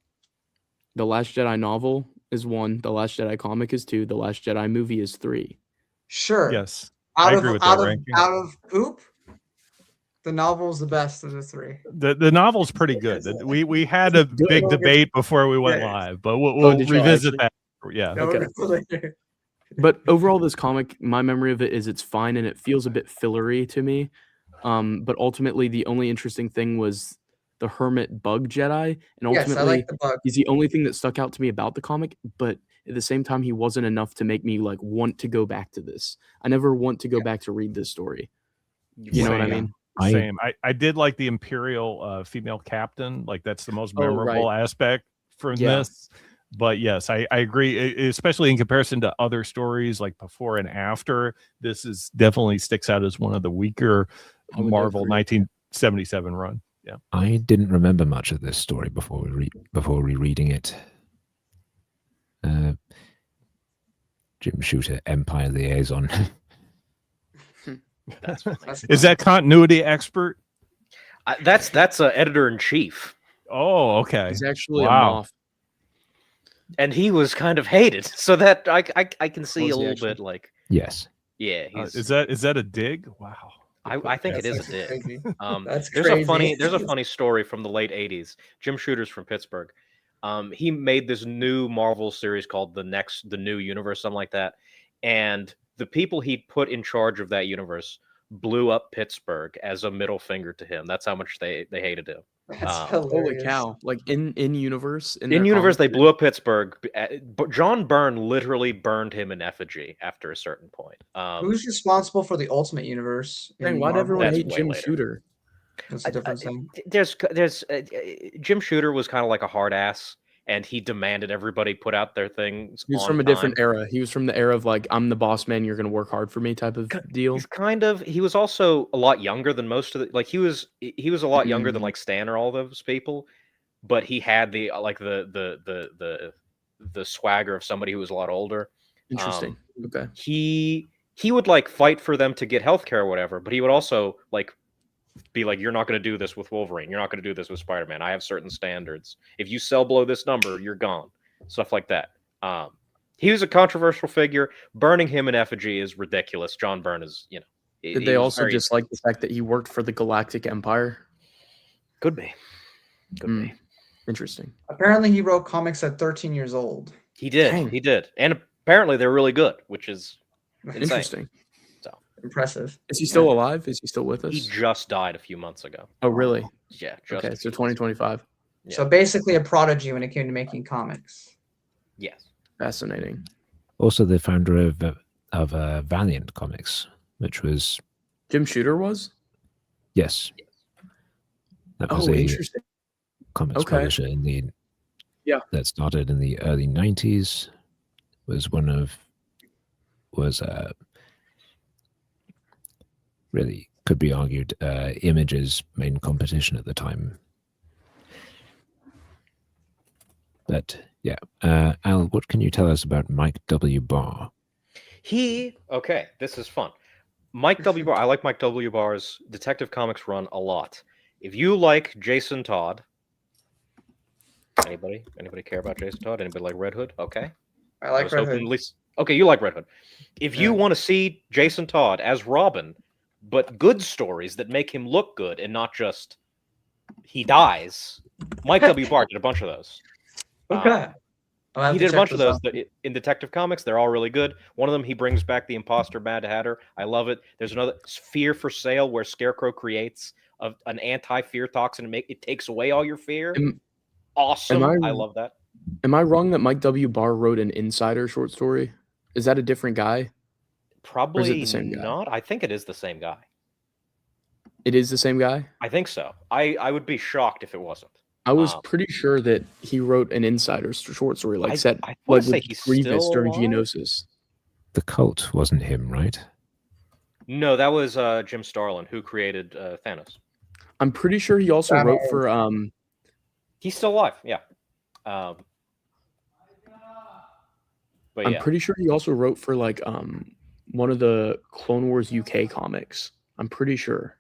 The Last Jedi novel is 1, The Last Jedi comic is 2, The Last Jedi movie is 3. Sure. Yes. I agree with that ranking. Out of poop, the novel's the best of the 3. The novel's pretty good. We had a big debate before we went live, but we'll revisit that. Yeah. Okay. But overall, this comic, my memory of it is it's fine and it feels a bit fillery to me. But ultimately, the only interesting thing was the hermit bug Jedi, and ultimately, I like the bug. He's the only thing that stuck out to me about the comic. But at the same time, he wasn't enough to make me like want to go back to this. I never want to go back to read this story. You know what I mean? Same. I did like the Imperial female captain. Like that's the most memorable aspect from this. But yes, I agree, especially in comparison to other stories like before and after. This is definitely sticks out as one of the weaker Marvel 1977 run. Yeah, I didn't remember much of this story before rereading it. Jim Shooter, Empire Liaison. Is that continuity expert? That's editor in chief. Oh, okay. He's actually a moth. And he was kind of hated, so that I can see a little bit like yes, yeah. Is that a dig? Wow. I think it is a That's dig. crazy. There's crazy. a funny story from the late '80s. Jim Shooter's from Pittsburgh. He made this new Marvel series called the New Universe, something like that. And the people he put in charge of that universe blew up Pittsburgh as a middle finger to him. That's how much they hated him. That's Holy hilarious. cow! Like in universe, In their universe, they comics? blew up Pittsburgh. But John Byrne literally burned him in effigy after a certain point. Who's responsible for the Ultimate Universe? Dang, in why'd Marvel? everyone That's hate way Jim later. Shooter? That's a different thing. There's Jim Shooter was kind of like a hard ass, and he demanded everybody put out their things. He was on from a time. different era. He was from the era of like, I'm the boss man, you're gonna work hard for me type of deal. He was also a lot younger than most of the, like he was a lot younger than like Stan or all those people, but he had the the swagger of somebody who was a lot older. Interesting. Okay. He would like fight for them to get healthcare or whatever, but he would also like be like, you're not going to do this with Wolverine. You're not going to do this with Spider-Man. I have certain standards. If you sell below this number, you're gone. Stuff like that. He was a controversial figure. Burning him in effigy is ridiculous. John Byrne is, Did they also just like the fact that he worked for the Galactic Empire? Could be. Could be. Interesting. Apparently, he wrote comics at 13 years old. He did. Dang. He did. And apparently they're really good, which is insane. Interesting. Impressive. Is he still alive? Is he still with us? He just died a few months ago. Oh, really? Yeah. Just Okay, so 2025. So basically, a prodigy when it came to making comics. Yes. Fascinating. Also, the founder of Valiant Comics, which was Jim Shooter was? yes, that was Oh, a interesting. comics Okay. publisher in the Yeah. that started in the early 90s. Was really could be argued Image's main competition at the time. But yeah, Al, what can you tell us about Mike W. Barr? Okay, this is fun. Mike W. Barr, I like Mike W. Barr's Detective Comics run a lot. If you like Jason Todd, anybody care about Jason Todd? Anybody like Red Hood? Okay. I like Red Hood. Okay, you like Red Hood. If you want to see Jason Todd as Robin, but good stories that make him look good and not just he dies, Mike W. Barr did a bunch of those. Okay. He did a bunch of those in Detective Comics. They're all really good. One of them, he brings back the Imposter Mad Hatter. I love it. There's another, Fear for Sale, where Scarecrow creates an anti-fear toxin and it takes away all your fear. Awesome. I love that. Am I wrong that Mike W. Barr wrote an Insider short story? Is that a different guy? Probably the same guy? not. I think it is the same guy. It is the same guy? I think so. I would be shocked if it wasn't. I was pretty sure that he wrote an Insider short story, like set I like say with he's Grievous still during alive? Geonosis. The Cult wasn't him, right? No, that was Jim Starlin, who created Thanos. I'm pretty sure he also wrote for He's still alive, yeah. But I'm yeah, pretty sure he also wrote for like one of the Clone Wars UK comics. I'm pretty sure.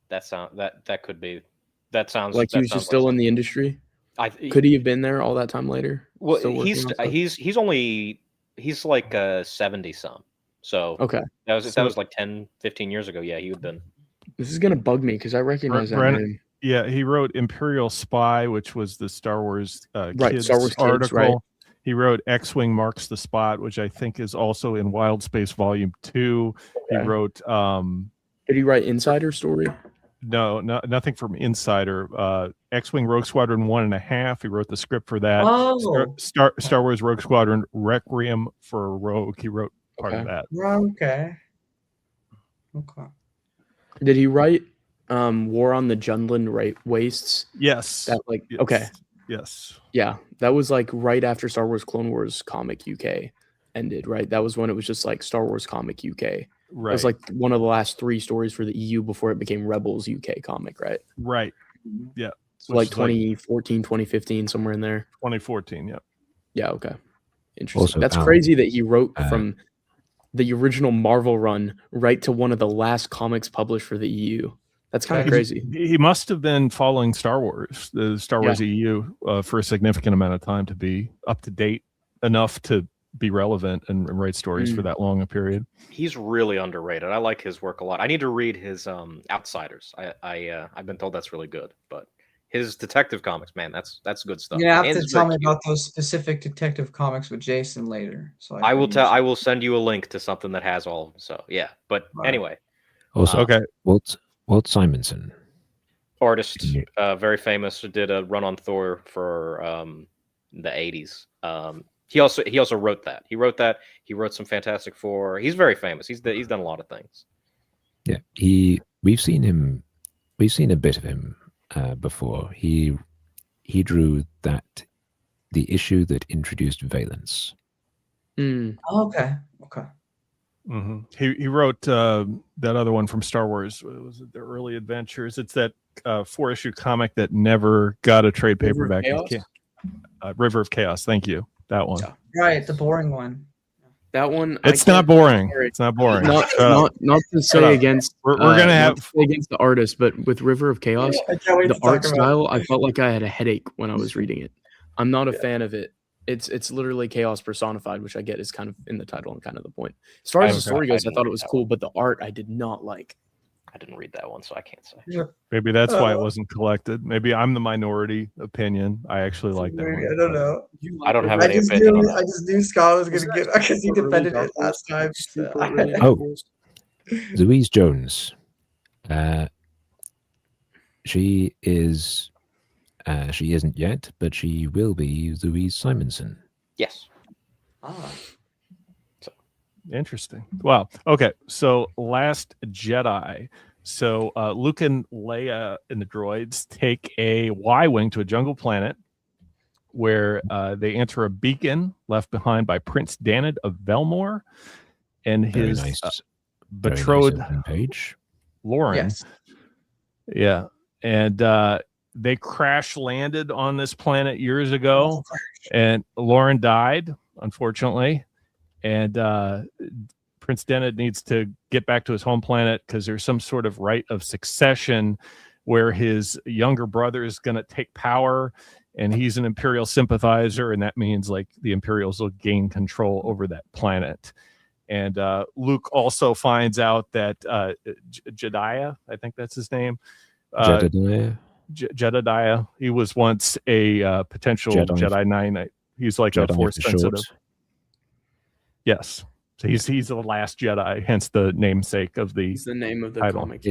that could be. That sounds Like he that was sounds just still like in the industry. something. Could he have been there all that time later? Well, Still working on stuff? he's like 70 some. So Okay. that was like 10, 15 years ago. Yeah, he would have been. This is gonna bug me because I recognize that Brennan- name. Yeah, he wrote Imperial Spy, which was the Star Wars Right, Kids Star Wars Kids, article. right. He wrote X-Wing Marks the Spot, which I think is also in Wild Space Volume 2. He Okay. wrote Did he write Insider Story? nothing from Insider. X-Wing Rogue Squadron 1.5. He wrote the script for that. Oh. Star Wars Rogue Squadron Requiem for a Rogue. He wrote part of Okay. that. Okay. Did he write War on the Jundland Wastes? Yes. That like Yes. okay. Yes. Yeah, that was like right after Star Wars Clone Wars Comic UK ended, right? That was when it was just like Star Wars Comic UK. Right. It was like one of the last 3 stories for the EU before it became Rebels UK comic, right? right. Yeah. So like 2014, 2015, somewhere in there. 2014. Yeah. Yeah, okay. Interesting. Also, That's Alan, crazy that he wrote from the original Marvel run right to one of the last comics published for the EU. That's kind of crazy. He must have been following Star Wars, the Star Wars EU, for a significant amount of time to be up to date enough to be relevant and write stories for that long a period. He's really underrated. I like his work a lot. I need to read his Outsiders. I've been told that's really good, but his detective comics, man, that's good stuff. You have And to it's tell very me cute. about those specific detective comics with Jason later. So I will send you a link to something that has all of them. So yeah, but Right. anyway, Also, Okay. Walt Simonson. artist, very famous, did a run on Thor for the 80s. He also wrote that. He wrote some Fantastic Four. He's very famous. He's done a lot of things. Yeah, we've seen a bit of him before. He drew the issue that introduced Valence. Oh, okay. Mm-hmm. He wrote that other one from Star Wars. Was it the Early Adventures? It's that 4-issue comic that never got a trade River of paperback. Chaos? River of Chaos. Thank you. That one. Yeah. Right, the boring one. That one. It's not boring. It's not boring. Not to Shut say up. against. We're gonna have against the artist, but with River of Chaos, I can't wait the to talk art about style, I felt like I had a headache when I was reading it. I'm not a fan of it. It's literally chaos personified, which I get is kind of in the title and kind of the point. As far as the story goes, I thought it was cool, but the art I did not like. I didn't read that one, so I can't say. maybe that's why it wasn't collected. Maybe I'm the minority opinion. I actually like that one. I don't know. I don't have any opinion on that. I just knew Scott was gonna get because he defended it last time. Louise Jones. She is. She isn't yet, but she will be Louise Simonson. Yes. Interesting. Wow. Okay. So Last Jedi. So Luke and Leia and the droids take a Y-wing to a jungle planet where they enter a beacon left behind by Prince Danid of Velmore and his betrothed page, Lauren. Yes. Yeah. And they crash landed on this planet years ago, and Lauren died, unfortunately. And Prince Danid needs to get back to his home planet because there's some sort of right of succession where his younger brother is going to take power, and he's an Imperial sympathizer, and that means like the Imperials will gain control over that planet. And Luke also finds out that Jedediah, I think that's his name, Jedediah, he was once a potential Jedi Knight. He's like a Force sensitive. Yes. So he's the last Jedi, hence the namesake of the. It's the name of the title. comic.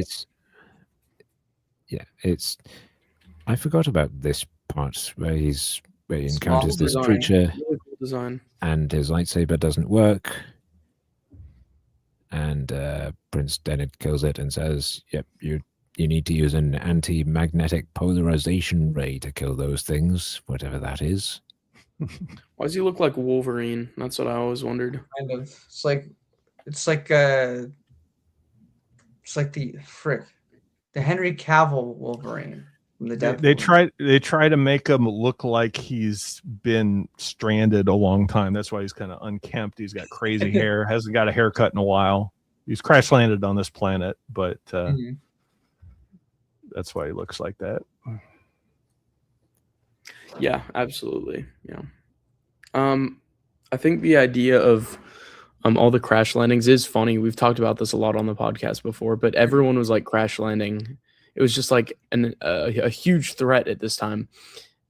I forgot about this part where he encounters this creature, really cool design, and his lightsaber doesn't work, and Prince Danid kills it and says, "Yep, you need to use an anti-magnetic polarization ray to kill those things, whatever that is." Why does he look like Wolverine? That's what I always wondered. Kind of. It's like the Henry Cavill Wolverine from the Deadpool. They try to make him look like he's been stranded a long time. That's why he's kind of unkempt. He's got crazy hair, hasn't got a haircut in a while. He's crash landed on this planet, but that's why he looks like that. Yeah, absolutely. Yeah. I think the idea of all the crash landings is funny. We've talked about this a lot on the podcast before, but everyone was like crash landing. It was just like a huge threat at this time.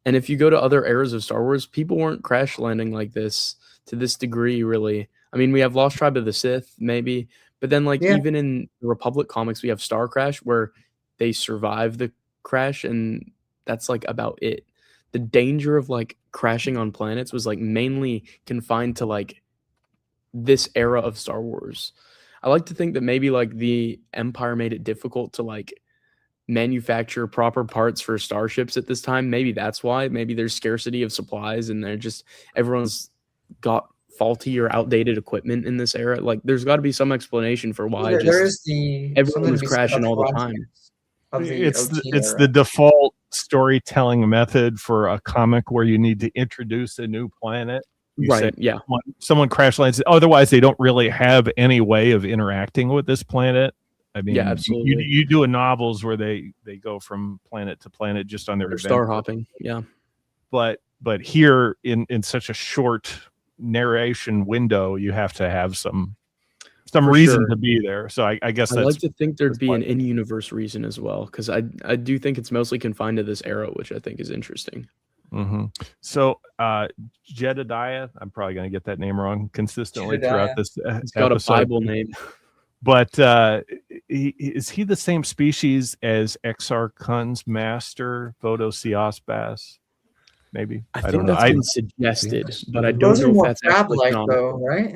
And if you go to other eras of Star Wars, people weren't crash landing like this to this degree, really. I mean, we have Lost Tribe of the Sith, maybe, but then even in the Republic comics, we have Star Crash where they survive the crash, and that's like about it. The danger of like crashing on planets was like mainly confined to like this era of Star Wars. I like to think that maybe like the Empire made it difficult to like manufacture proper parts for starships at this time. Maybe that's why. Maybe there's scarcity of supplies and everyone's got faulty or outdated equipment in this era. Like there's got to be some explanation for why everyone was crashing all the time. It's the default storytelling method for a comic where you need to introduce a new planet. Right. Yeah. Someone crash lands. Otherwise, they don't really have any way of interacting with this planet. I mean, yeah, absolutely. You do in novels where they go from planet to planet just on their star hopping. Yeah. But here in such a short narration window, you have to have some For reason sure. to be there. So I guess I that's like to think there'd that's be why an they- in-universe reason as well, because I do think it's mostly confined to this era, which I think is interesting. So Jedediah, I'm probably going to get that name wrong consistently throughout Jedediah. this It's got a episode. Bible name. But is he the same species as Exarchon's master, Vodosiosbas? Maybe. I don't think know. that's been suggested, but I don't Those are know if more that's actually crab-like, canonical. though, right?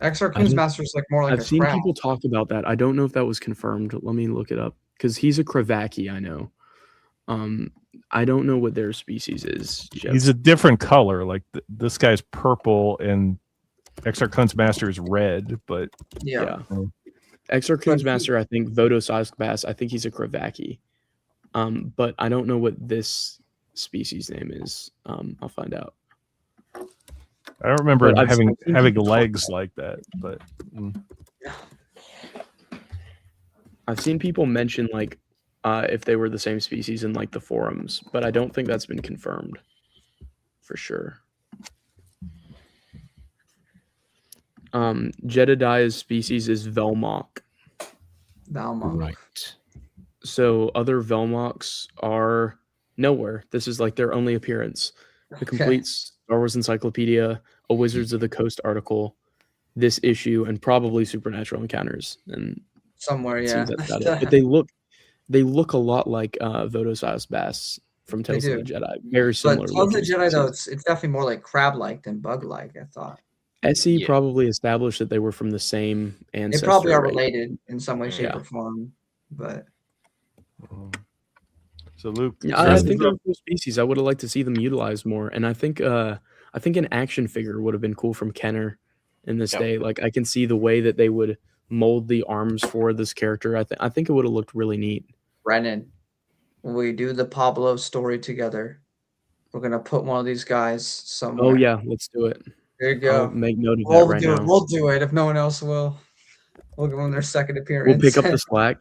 Exarchon's master is like more like I've a seen crab. people talk about that. I don't know if that was confirmed. Let me look it up, because he's a Kravaki, I know. I don't know what their species is. He's a different color. Like this guy's purple and Exarchon's master is red, but Yeah. Exarchon's But he- master, I think Vodosiosbas, I think he's a Kravaki. But I don't know what this species name is. I'll find out. I don't remember But I've having seen people talk legs about like that. But I've seen people mention like if they were the same species in like the forums, but I don't think that's been confirmed for sure. Jedediah's species is Velmok. Valmont. Right. So other Velmoks are nowhere. This is like their only appearance. The complete Star Wars Encyclopedia, a Wizards of the Coast article, this issue, and probably Supernatural Encounters. And Somewhere, it yeah. seems that's about it. But they look a lot like Vodosiosbas from Tales of the Jedi. Very similar. But Tales of the looking Jedi, though, species. it's definitely more like crab-like than bug-like, I thought. SE Yeah. probably established that they were from the same They ancestor. probably are right? related in some way, shape, Yeah. or form. But so Luke, Yeah, I so- think they're cool species. I would have liked to see them utilized more. And I think an action figure would have been cool from Kenner in this Yep. day. Like I can see the way that they would mold the arms for this character. I think it would have looked really neat. Brennan, when we do the Pablo story together, we're gonna put one of these guys somewhere. Oh yeah, let's do it. There you I'll go. make note of that We'll right do now. it. We'll do it if no one else will. We'll give them their second appearance. We'll pick up the slack.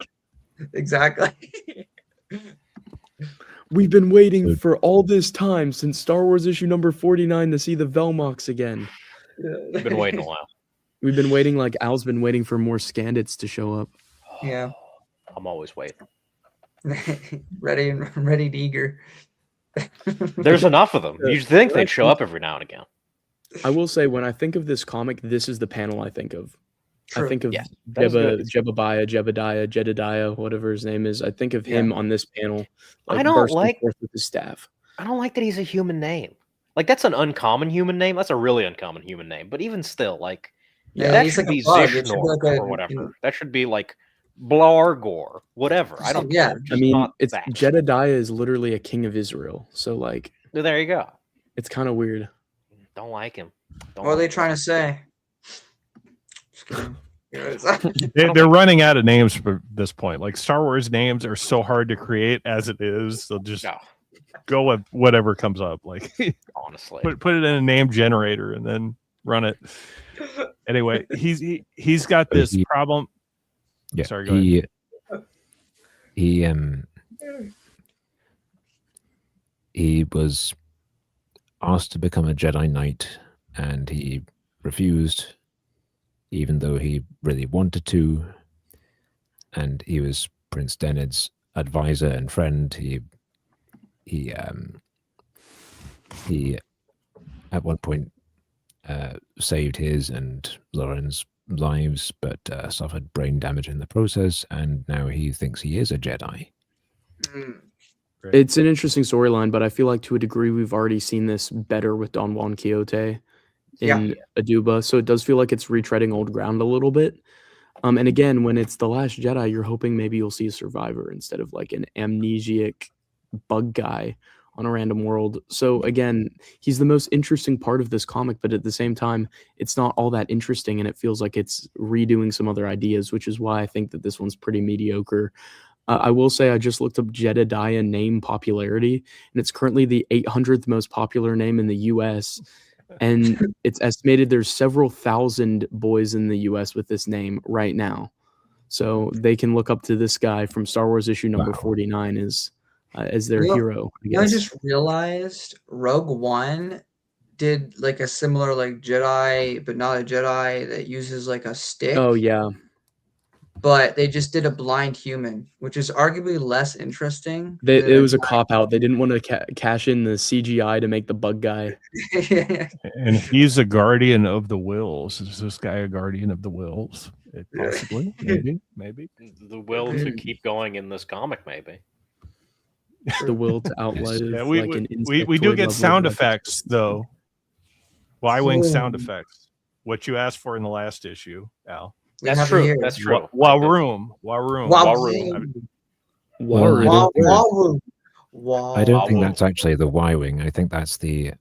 Exactly. We've been waiting for all this time since Star Wars issue number 49 to see the Velmoks again. I've been waiting a while. We've been waiting like Al's been waiting for more Scandits to show up. Yeah. I'm always waiting. ready and eager. There's enough of them. You'd think they'd show up every now and again. I will say, when I think of this comic, this is the panel I think of. True. I think of Yeah, that's good. Jebediah, whatever his name is. I think of him on this panel. I don't bursting like- forth with his staff. I don't like that he's a human name. Like that's an uncommon human name. That's a really uncommon human name. But even still, like that he's should like a be bug. It should be Zishnor like a- or whatever. That should be like Blargor, whatever. I don't Yeah. care. I Just mean, not it's that. Jedediah is literally a king of Israel. So like, There you go. it's kind of weird. Don't like him. Don't What are they like him. trying to say? Just kidding. they're running out of names for this point. Like Star Wars names are so hard to create as it is. So just No, go with whatever comes up. Like honestly. put it in a name generator and then run it. Anyway, he's got this He- problem. Yeah. Sorry, go ahead. He was asked to become a Jedi Knight, and he refused, even though he really wanted to. And he was Prince Dened's advisor and friend. He at one point saved his and Lauren's lives, but suffered brain damage in the process, and now he thinks he is a Jedi. It's an interesting storyline, but I feel like to a degree we've already seen this better with Don Juan Quixote in Aduba, so it does feel like it's retreading old ground a little bit. And again, when it's The Last Jedi, you're hoping maybe you'll see a survivor instead of like an amnesiac bug guy on a random world. So again, he's the most interesting part of this comic, but at the same time, it's not all that interesting, and it feels like it's redoing some other ideas, which is why I think that this one's pretty mediocre. I will say I just looked up Jedediah name popularity, and it's currently the 800th most popular name in the U.S., and it's estimated there's several thousand boys in the U.S. with this name right now. So they can look up to this guy from Star Wars issue number 49 as their hero. I I guess. just realized Rogue One did like a similar like Jedi, but not a Jedi that uses like a stick. Oh yeah, But they just did a blind human, which is arguably less interesting. it was a cop out. They didn't want to cash in the CGI to make the bug guy. And he's a guardian of the wills. Is this guy a guardian of the wills? Possibly, maybe. The will to keep going in this comic, maybe. The will to outlive. Yeah, like we do get sound effects though. Y-wing sound effects. What you asked for in the last issue, Al. That's true. That's true. Waroom. I don't think that's actually the Y-wing. I think that's the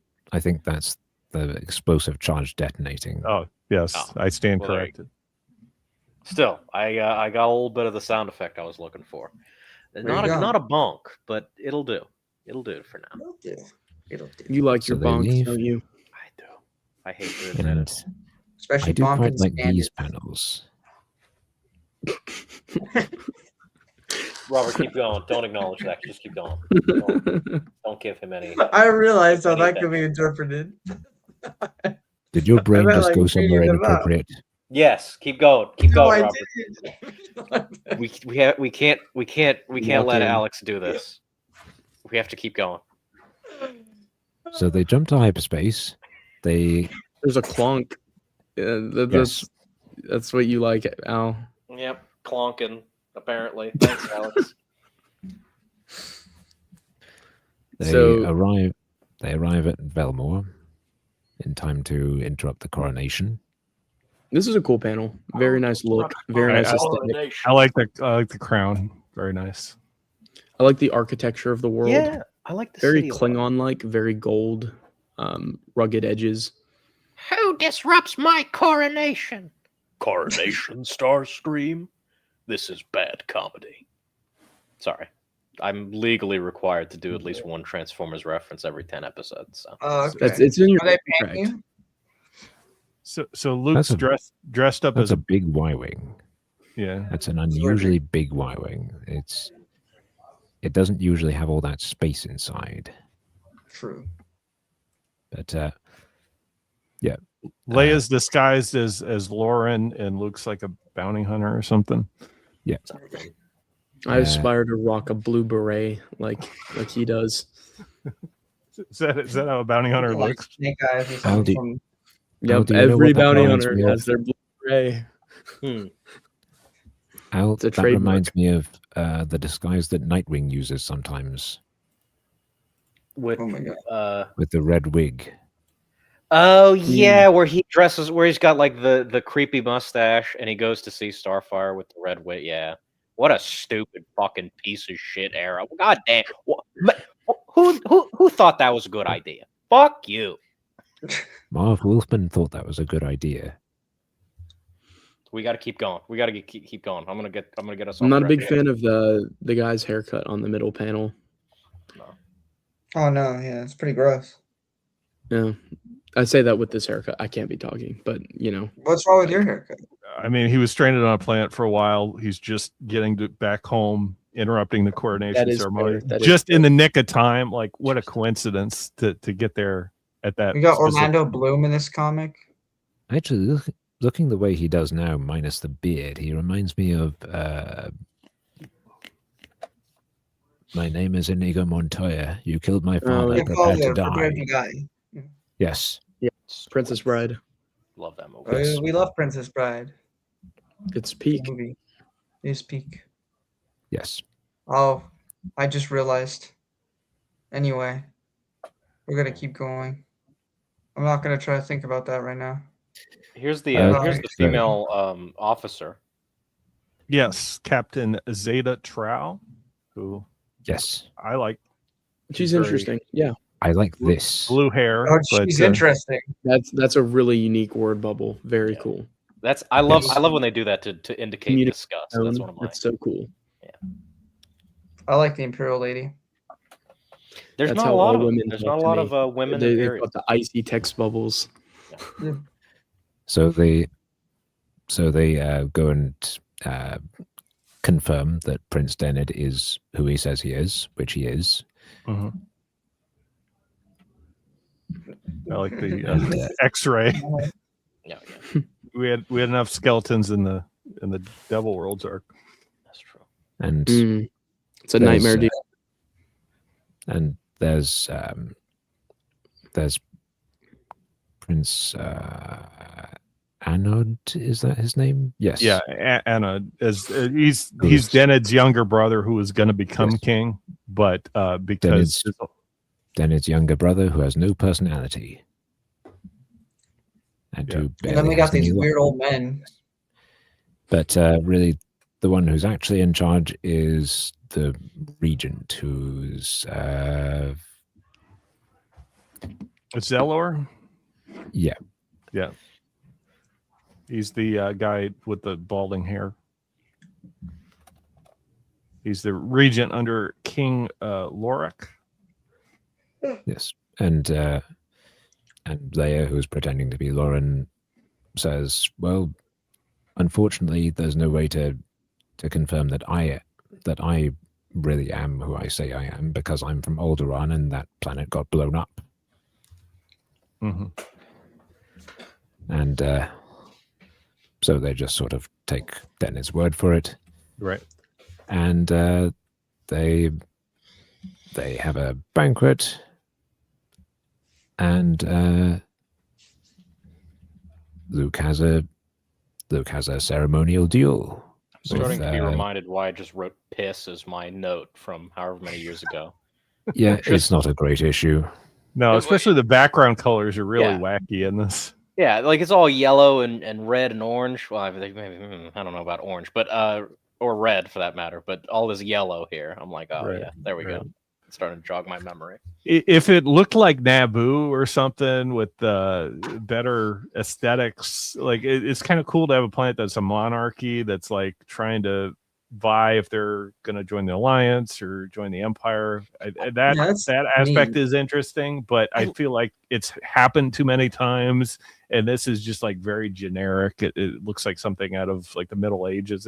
explosive charge detonating. Oh yes, I stand corrected. Still, I got a little bit of the sound effect I was looking for. Not a bonk, but it'll do. It'll do for now. It'll do. You like your bonks, don't you? I do. I hate to admit it. Especially I do bonk quite and like stand these it. panels. Robert, keep going. Don't acknowledge that. Just keep going. Don't give him any. I realized how that could be interpreted. Did your brain meant, just like, go somewhere reading them out. inappropriate? Yes, keep going. Keep No, going, I Robert. didn't. We can't Walk let in. Alex do this. We have to keep going. So they jump to hyperspace. There's a clonk. That's what you like, Al. Yep, clonking. Apparently, thanks, Alex. They arrive at Velmore in time to interrupt the coronation. This is a cool panel. Very nice look. Very nice aesthetic. I like the crown. Very nice. I like the architecture of the world. Yeah, I like the very city Klingon-like, very gold, rugged edges. Who disrupts my coronation? Coronation Starscream. This is bad comedy. Sorry. I'm legally required to do at least one Transformers reference every 10 episodes. So. Okay. It's in your Are they contract. paying you? So Luke's dressed up That's as a big Y-wing. Yeah. That's an unusually big Y-wing. It doesn't usually have all that space inside. True. But yeah. Leia's disguised as Lauren and looks like a bounty hunter or something. Yeah. I aspire to rock a blue beret like he does. Is that how a bounty hunter Like looks? Snake Eyes or How do- something. Yep, do you know every what that bounty reminds hunter me of? has their blue beret. Al, It's a that trademark. reminds me of the disguise that Nightwing uses sometimes With, Oh my god. with the red wig. Oh yeah, where he's got like the creepy mustache and he goes to see Starfire with the red wig. Yeah, what a stupid fucking piece of shit era. God damn, who thought that was a good idea? Fuck you. Marv Wolfman thought that was a good idea. We got to keep going. We got to keep going. I'm gonna get us. I'm not a big fan of the guy's haircut on the middle panel. Oh no, yeah, it's pretty gross. Yeah, I say that with this haircut. I can't be talking, but you know. What's wrong with your haircut? I mean, he was stranded on a planet for a while. He's just getting back home, interrupting the coronation ceremony, just in the nick of time. Like, what a coincidence to get there at that. We got Orlando Bloom in this comic. Actually, looking the way he does now, minus the beard, he reminds me of. My name is Inigo Montoya. You killed my father. Prepare to die. Yes. Yes. Princess Bride. Love that movie. Yes. We love Princess Bride. It's peak. Movie. It's peak. Yes. Oh, I just realized. Anyway, we're gonna keep going. I'm not gonna try to think about that right now. Here's the female officer. Yes, Captain Zeta Trow, who yes, I like. She's interesting. Yeah, I like this blue hair. Oh, she's interesting. That's a really unique word bubble. Very cool. I love when they do that to indicate disgust. That's one of mine. That's so cool. Yeah, I like the Imperial Lady. There's not a lot of women. There's not a lot of women. They've got the icy text bubbles. Yeah. So they go and confirm that Prince Denid is who he says he is, which he is. Mm-hmm. I like the X-ray. Yeah. We had enough skeletons in the Devil Worlds arc. That's true. And it's a nightmare deal. And there's Prince Anod, is that his name? Yes. Yeah, Anna he's Dened's younger brother who was going to become king, but because Dened's younger brother who has no personality. And then we got these weird old men. But really, the one who's actually in charge is the regent, who's Zelor. Yeah. He's the guy with the balding hair. He's the regent under King Lorik. Yes, and Leia, who's pretending to be Lauren, says, "Well, unfortunately, there's no way to confirm that I really am who I say I am, because I'm from Alderaan and that planet got blown up." Mm-hmm. And so they just sort of take Dennis' word for it, right? And they have a banquet, and Luke has a ceremonial duel. I'm starting to be reminded why I just wrote "piss" as my note from however many years ago. Yeah, it's not a great issue. No, especially the background colors are really wacky in this. Yeah, like it's all yellow and red and orange. Well, I don't know about orange, but or red for that matter. But all this yellow here, I'm like, oh yeah, there we go. It's starting to jog my memory. If it looked like Naboo or something with better aesthetics, like it's kind of cool to have a planet that's a monarchy that's like trying to vie if they're going to join the Alliance or join the Empire. That aspect is interesting, but I feel like it's happened too many times, and this is just like very generic. It looks like something out of like the Middle Ages.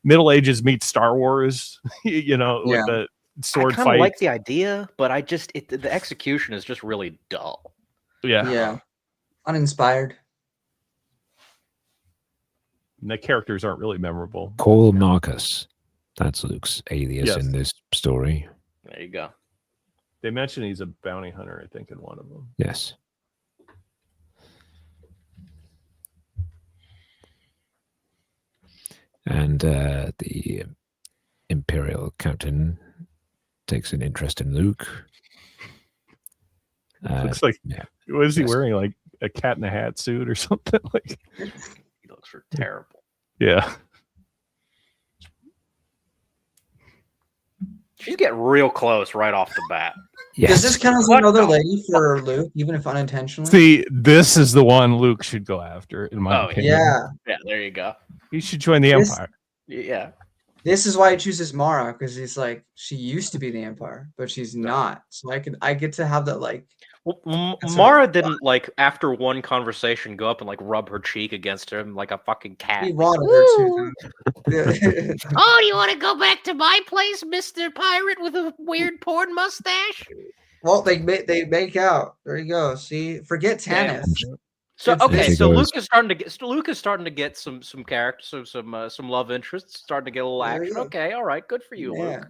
Middle Ages meets Star Wars, with the sword fight. I kind of like the idea, but the execution is just really dull. Yeah, uninspired. And the characters aren't really memorable. Call Marcus. That's Luke's alias in this story. There you go. They mention he's a bounty hunter, I think, in one of them. Yes. And the Imperial captain takes an interest in Luke. Looks like, what is he wearing? Like a cat in a hat suit or something? Like, he looks terrible. Yeah. She's getting real close right off the bat. Yes. Does this count as another lady for Luke, even if unintentionally? See, this is the one Luke should go after, in my opinion. Yeah, there you go. He should join the Empire. Yeah. This is why he chooses Mara, because he's like, she used to be the Empire, but she's not. So I get to have that, like. Well, Mara didn't, like, after one conversation, go up and, like, rub her cheek against him like a fucking cat. He wanted her to. Oh, you want to go back to my place, Mr. Pirate with a weird porn mustache? Well, they make out. There you go. See, forget Tannis. So so Luke is starting to get some character, some love interests, starting to get a little action. Okay, all right, good for you, Luke.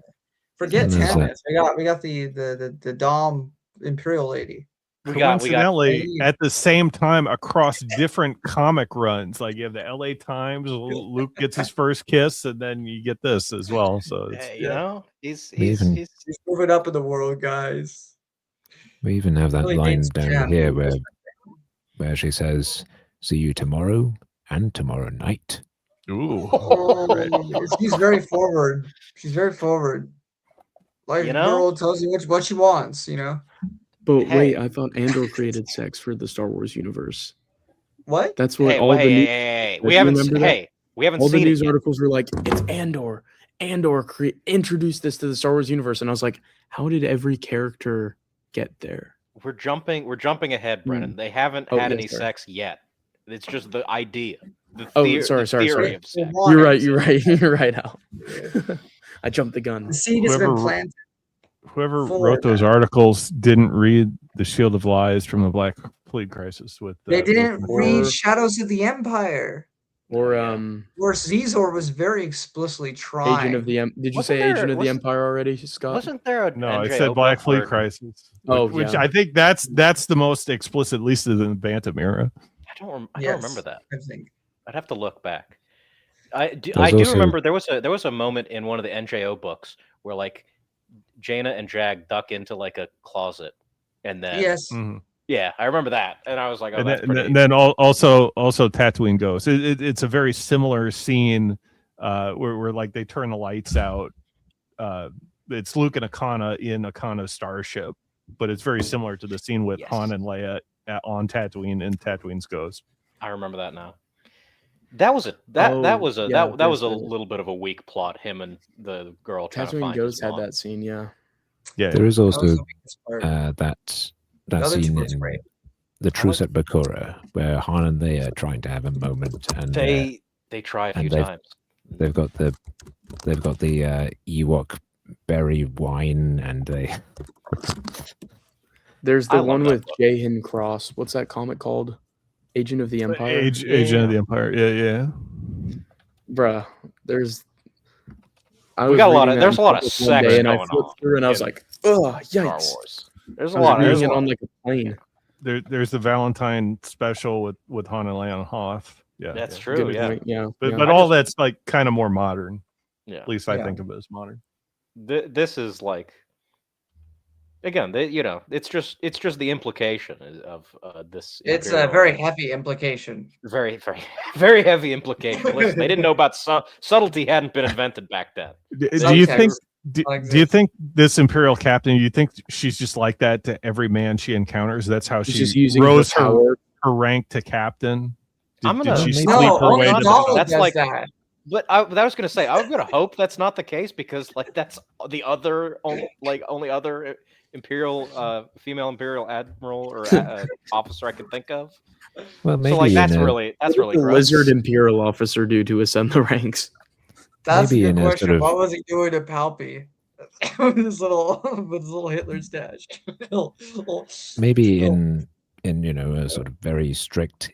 Forget Tannis. We got the Dom Imperial lady. Coincidentally, at the same time across different comic runs, like you have the LA Times, Luke gets his first kiss, and then you get this as well. So it's, he's moving up in the world, guys. We even have that line down here where she says, "See you tomorrow and tomorrow night." Ooh, she's very forward. She's very forward. Like the world tells you what she wants, But wait, I thought Andor created sex for the Star Wars universe. What? That's what we haven't seen all the news articles were like, it's Andor. Andor introduced this to the Star Wars universe, and I was like, how did every character get there? We're jumping ahead, Brennan. They haven't had any sex yet. It's just the idea. Sorry. You're right, Al. I jumped the gun. The seed has been planted. Whoever wrote those articles didn't read The Shield of Lies from the Black Fleet Crisis with. They didn't with read Or- Shadows of the Empire, Or where Zizor was very explicitly trying. Agent of the Did you Wasn't say Agent of the wasn't- Empire already, Scott? Wasn't there a No, I NJO said Black book Fleet where- Crisis. Oh, which yeah. I think that's the most explicit, at least in the Bantam era. I don't Yes, remember that. I think. I'd have to look back. I do also- remember there was a moment in one of the NJO books where like Jaina and Jag duck into like a closet, and then Yes. Mhm. yeah, I remember that, and I was like, oh, And that's then, pretty. and then also Tatooine Ghost. It's a very similar scene where like they turn the lights out. It's Luke and Akana in Akana's starship, but it's very similar to the scene with Yes. Han and Leia on Tatooine in Tatooine's Ghost. I remember that now. That was that was a there's the- little bit of a weak plot. Him and the girl trying to Tatooine find Ghost his had mom. that scene, yeah. Yeah, There is That was also the weakest part. that The other two scene was in great. the I Truce like- at Bakura where Han and Leia are trying to have a moment, and They try a few and they've- times. they've got the Ewok berry wine, and they There's I the love one that with book. Jahin Cross. What's that comic called? Agent of the Empire. Agent of the Empire. Yeah. Bruh, there's. I We was got a lot reading of- that there's in a lot of public one sex day, and I going flipped on through, and I was in like, "Ugh, Star yikes!" Wars. There's I a was lot. reading it on like a plane. There's the Valentine special with Han and Leia on Hoth. Yeah, That's yeah. true. Good Yeah. point, yeah. But yeah. but I all just- that's like kind of more modern. Yeah. At least I Yeah. think of it as modern. This is like again, it's just the implication of this. It's a Imperial- very heavy implication. very, very, very heavy implication. Listen, they didn't know about subtlety hadn't been invented back then. Do you think? Subtext Do, like do you this. think this Imperial captain? You think she's just like that to every man she encounters? That's how She's she just using rose her her, power. her rank to captain. Did, I'm gonna- did she No, sleep No, her only way to Nala That's does like- that. But I was gonna say, I'm gonna hope that's not the case because like that's the other only other Imperial female Imperial admiral or officer I can think of. well maybe So like that's in a, really What gross. did the lizard Imperial officer do to ascend the ranks? That's Maybe a in good a question. sort of- What was he doing to Palpy? with his little Hitler stash. maybe Oh. in a sort of very strict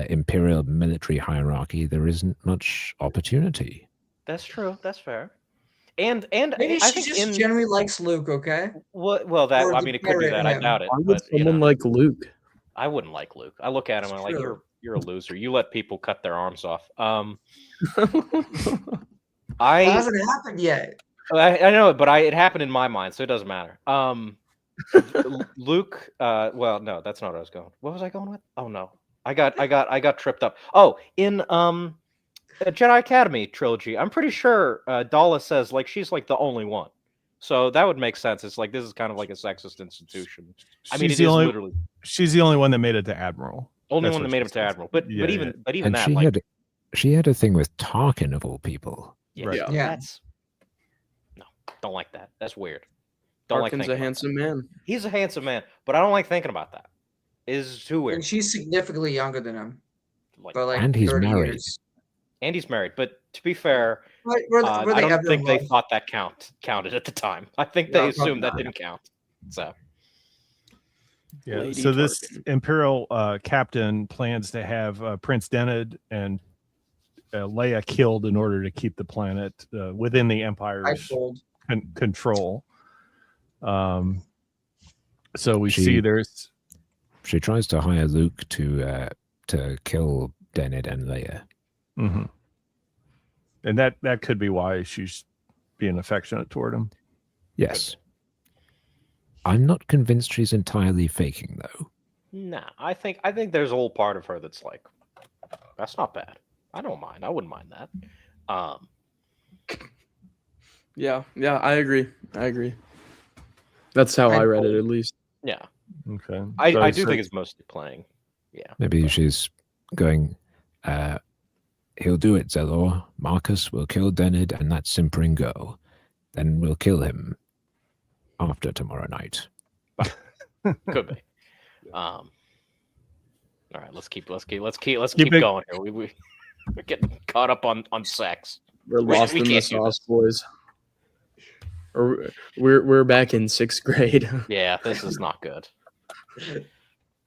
imperial military hierarchy, there isn't much opportunity. That's true. That's fair. And Maybe I she think just in generally likes Luke. Okay. well that or I the mean it could be pirate that I him. doubt it. Why would But someone like Luke? I wouldn't like Luke. I look at him and I'm like True. you're a loser. You let people cut their arms off. That I hasn't happened yet. know, but it happened in my mind, so it doesn't matter. Luke. Well, no, that's not what I was going. What was I going with? Oh no, I got tripped up. Oh, in the Jedi Academy trilogy, I'm pretty sure Dala says like she's like the only one, so that would make sense. It's like this is kind of like a sexist institution. I mean, She's it the is only literally she's the only one that made it to admiral. only That's one what that made she him to says. admiral. But Yeah, even And that, she like, had a thing with Tarkin of all people. Right. Yeah. Yeah. that's no, don't like that. That's weird. Don't like Tarkin's thinking a about handsome man. that. He's a handsome man, but I don't like thinking about that. Is too weird. And she's significantly younger than him, Like, by like And he's 30 married. years. and he's married, but to be fair, Were I they don't ever think in they love? thought that counted at the time. I think No, they probably assumed that not. didn't count. So Yeah. Lady So this Tarkin. Imperial captain plans to have Prince Dened and Leia killed in order to keep the planet within the I Empire's told. control. So we She- see there's She tries to hire Luke to kill Dened and Leia. mhm. And that could be why she's being affectionate toward him. Yes. I'm not convinced she's entirely faking, though. nah, I think there's a whole part of her that's like, that's not bad. I don't mind. I wouldn't mind that. Yeah, I agree. That's how I read it, at least. Yeah, Okay. I So- do think it's mostly playing. Yeah, Maybe she's going, he'll do it, Zelor. Marcus will kill Dened and that simpering girl. Then we'll kill him after tomorrow night. could be. All right, let's keep Keep it it- going here. We're getting caught up on sex. We're lost we in the can't do sauce, boys. Or we're back in 6th grade. Yeah, this is not good.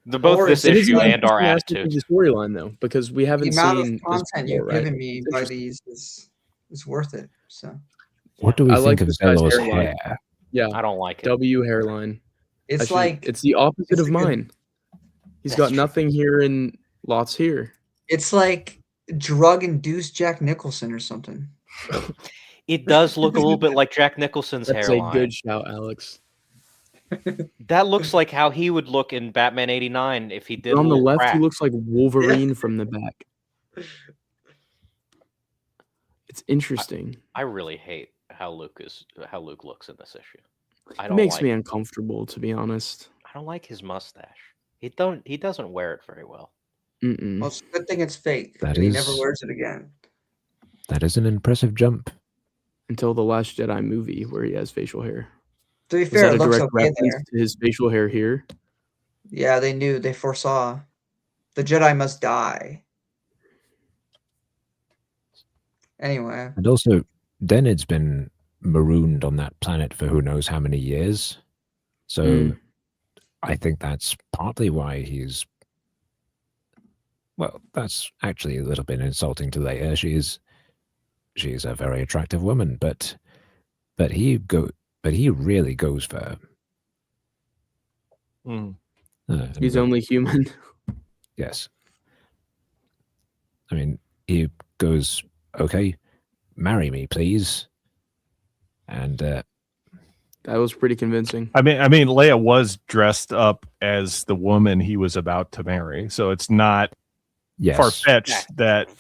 both Or this it's issue like- and our Interesting aspect of attitude. the storyline though, because we The haven't amount of seen this content before, you've right? given me by Interesting. these is worth it. So What do we I think like of this guy's Velor's hairline. hair? Yeah, I don't like it. W hairline. it's like it's the opposite it's of a good- mine. He's That's got true. nothing here and lots here. it's like drug-induced Jack Nicholson or something. It does look a little bit like Jack Nicholson's That's hairline. a good shout, Alex. That looks like how he would look in Batman '89 if he did. But on a the little left, he crack. looks like Wolverine from the back. It's interesting. I really hate how Luke looks in this issue. I It don't makes like me uncomfortable, to be honest. I don't like his mustache. He doesn't wear it very well. Mm-mm. Well, it's a good thing it's fake. That and he is- never wears it again. That is an impressive jump. Until the Last Jedi movie, where he has facial hair. To be Is fair, that it a looks direct okay reference there. to his facial hair here? Yeah, they knew. They foresaw. The Jedi must die. Anyway, And also, Denid's been marooned on that planet for who knows how many years. So Mm. I think that's partly why he's. Well, that's actually a little bit insulting to Leia. She's a very attractive woman, but he really goes for. Mm. And He's only human. yes. I mean, he goes, okay, marry me, please. And That was pretty convincing. I mean, Leia was dressed up as the woman he was about to marry, so it's not yes, far fetched that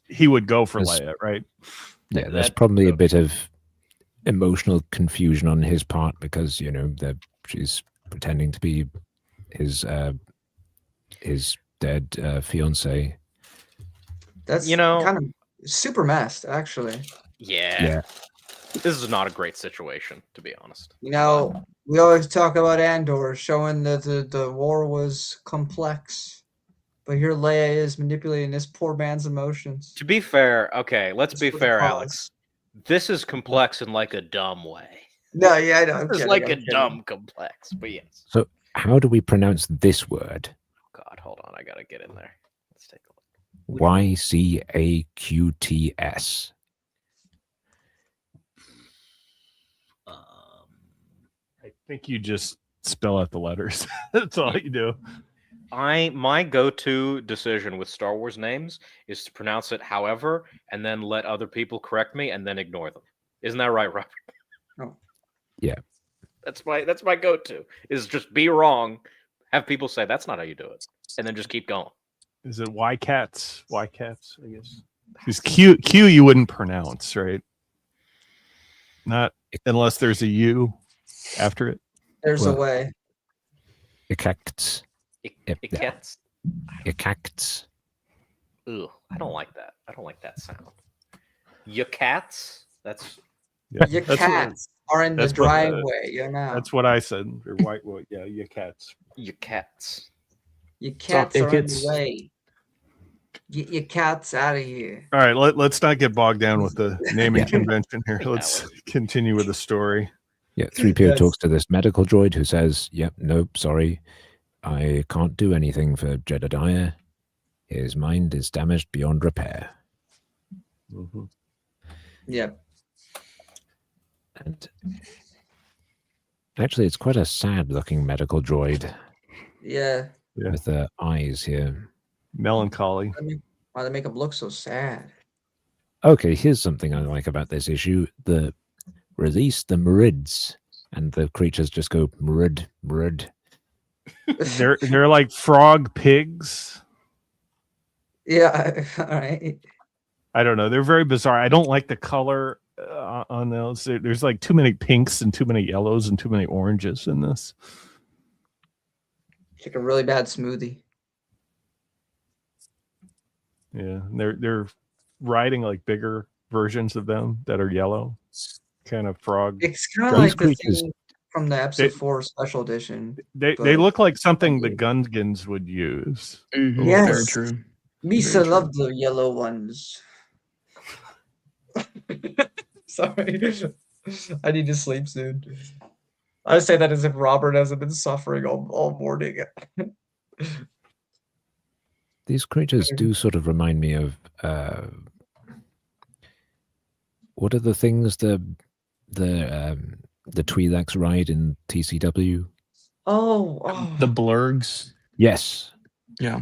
he would go for That's- Leia, right? yeah, there's That- probably a bit of emotional confusion on his part because that she's pretending to be his dead fiance. that's kind of super messed, actually. Yeah. This is not a great situation, to be honest. You know, we always talk about Andor showing that the war was complex, but here Leia is manipulating this poor man's emotions. To be fair, okay, let's Just be for the fair, cause. Alex. This is complex in like a dumb way. No, yeah, I know. I'm It's kidding, like I'm a kidding. dumb complex, but yes. So how do we pronounce this word? God, hold on, I gotta get in there. Let's take a look. YCAQTS. I think you just spell out the letters. That's all you do. My go-to decision with Star Wars names is to pronounce it however, and then let other people correct me, and then ignore them. Isn't that right, Robert? Oh. Yeah. That's my go-to. Is just be wrong, have people say that's not how you do it, and then just keep going. Is it Y-Cats? Y-Cats, I guess. Because Q you wouldn't pronounce, right? Not unless there's a U after it. There's a Well, way. Ikacts. Yep. Ikets. Ikacts. Ugh, I don't like that. I don't like that sound. Your cats. That's Yeah, Your that's what- cats are in the that's what, driveway. You know. That's what I said. Or white. Well, yeah, your cats. your cats. Your cats are in Ickets. the way. Get your cats out of here. All right, let's not get bogged down with the naming Yeah. convention here. Yeah, Let's continue with the story. Yeah, 3PO Yes. talks to this medical droid who says, yep, nope, sorry. I can't do anything for Jedediah. His mind is damaged beyond repair. Mhm. Yep. And actually, it's quite a sad-looking medical droid Yeah. Yeah. with the eyes here. Melancholy. Why they make them look so sad? Okay, here's something I like about this issue. The release the Murids, and the creatures just go Murid, Murid. They're like frog pigs. Yeah. All right. I don't know. They're very bizarre. I don't like the color on those. There's like too many pinks and too many yellows and too many oranges in this. It's like a really bad smoothie. Yeah, and they're riding like bigger versions of them that are yellow, kind of frog. It's kind of These like the creatures- thing from the episode 4 special edition. They but- look like something the Gungans would use. Mhm, Yes. Very true. Misa Very true. loved the yellow ones. Sorry. I need to sleep soon. I say that as if Robert hasn't been suffering all morning. These creatures do sort of remind me of what are the things the Twi'leks ride in TCW? Oh. The blurgs. Yes. Yeah.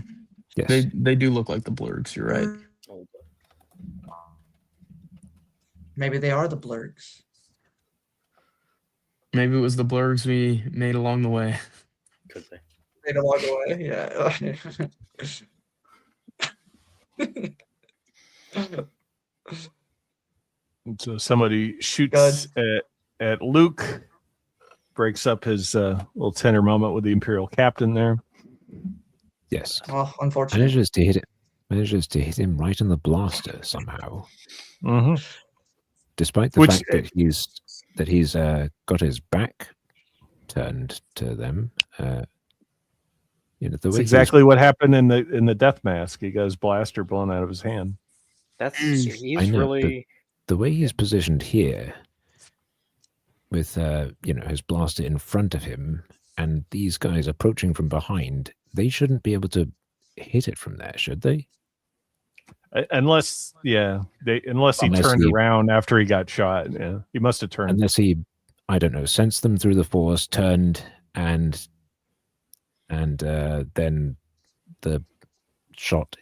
Yes. They do look like the blurgs. You're right. Maybe they are the blurgs. Maybe it was the blurgs we made along the way. Could be. Made along the way, yeah. So somebody shoots at Luke, breaks up his little tender moment with the Imperial captain there. Yes. Well, unfortunately. Manages to hit him right in the blaster somehow. Mm-hmm. Despite the fact that he's got his back turned to them. That's exactly what happened in the death mask. He got his blaster blown out of his hand. He's really the way he's positioned here, with his blaster in front of him, and these guys approaching from behind. They shouldn't be able to hit it from there, should they? Unless he turned around after he got shot. Yeah, he must have turned. Unless he, I don't know, sensed them through the Force, turned, and then the shot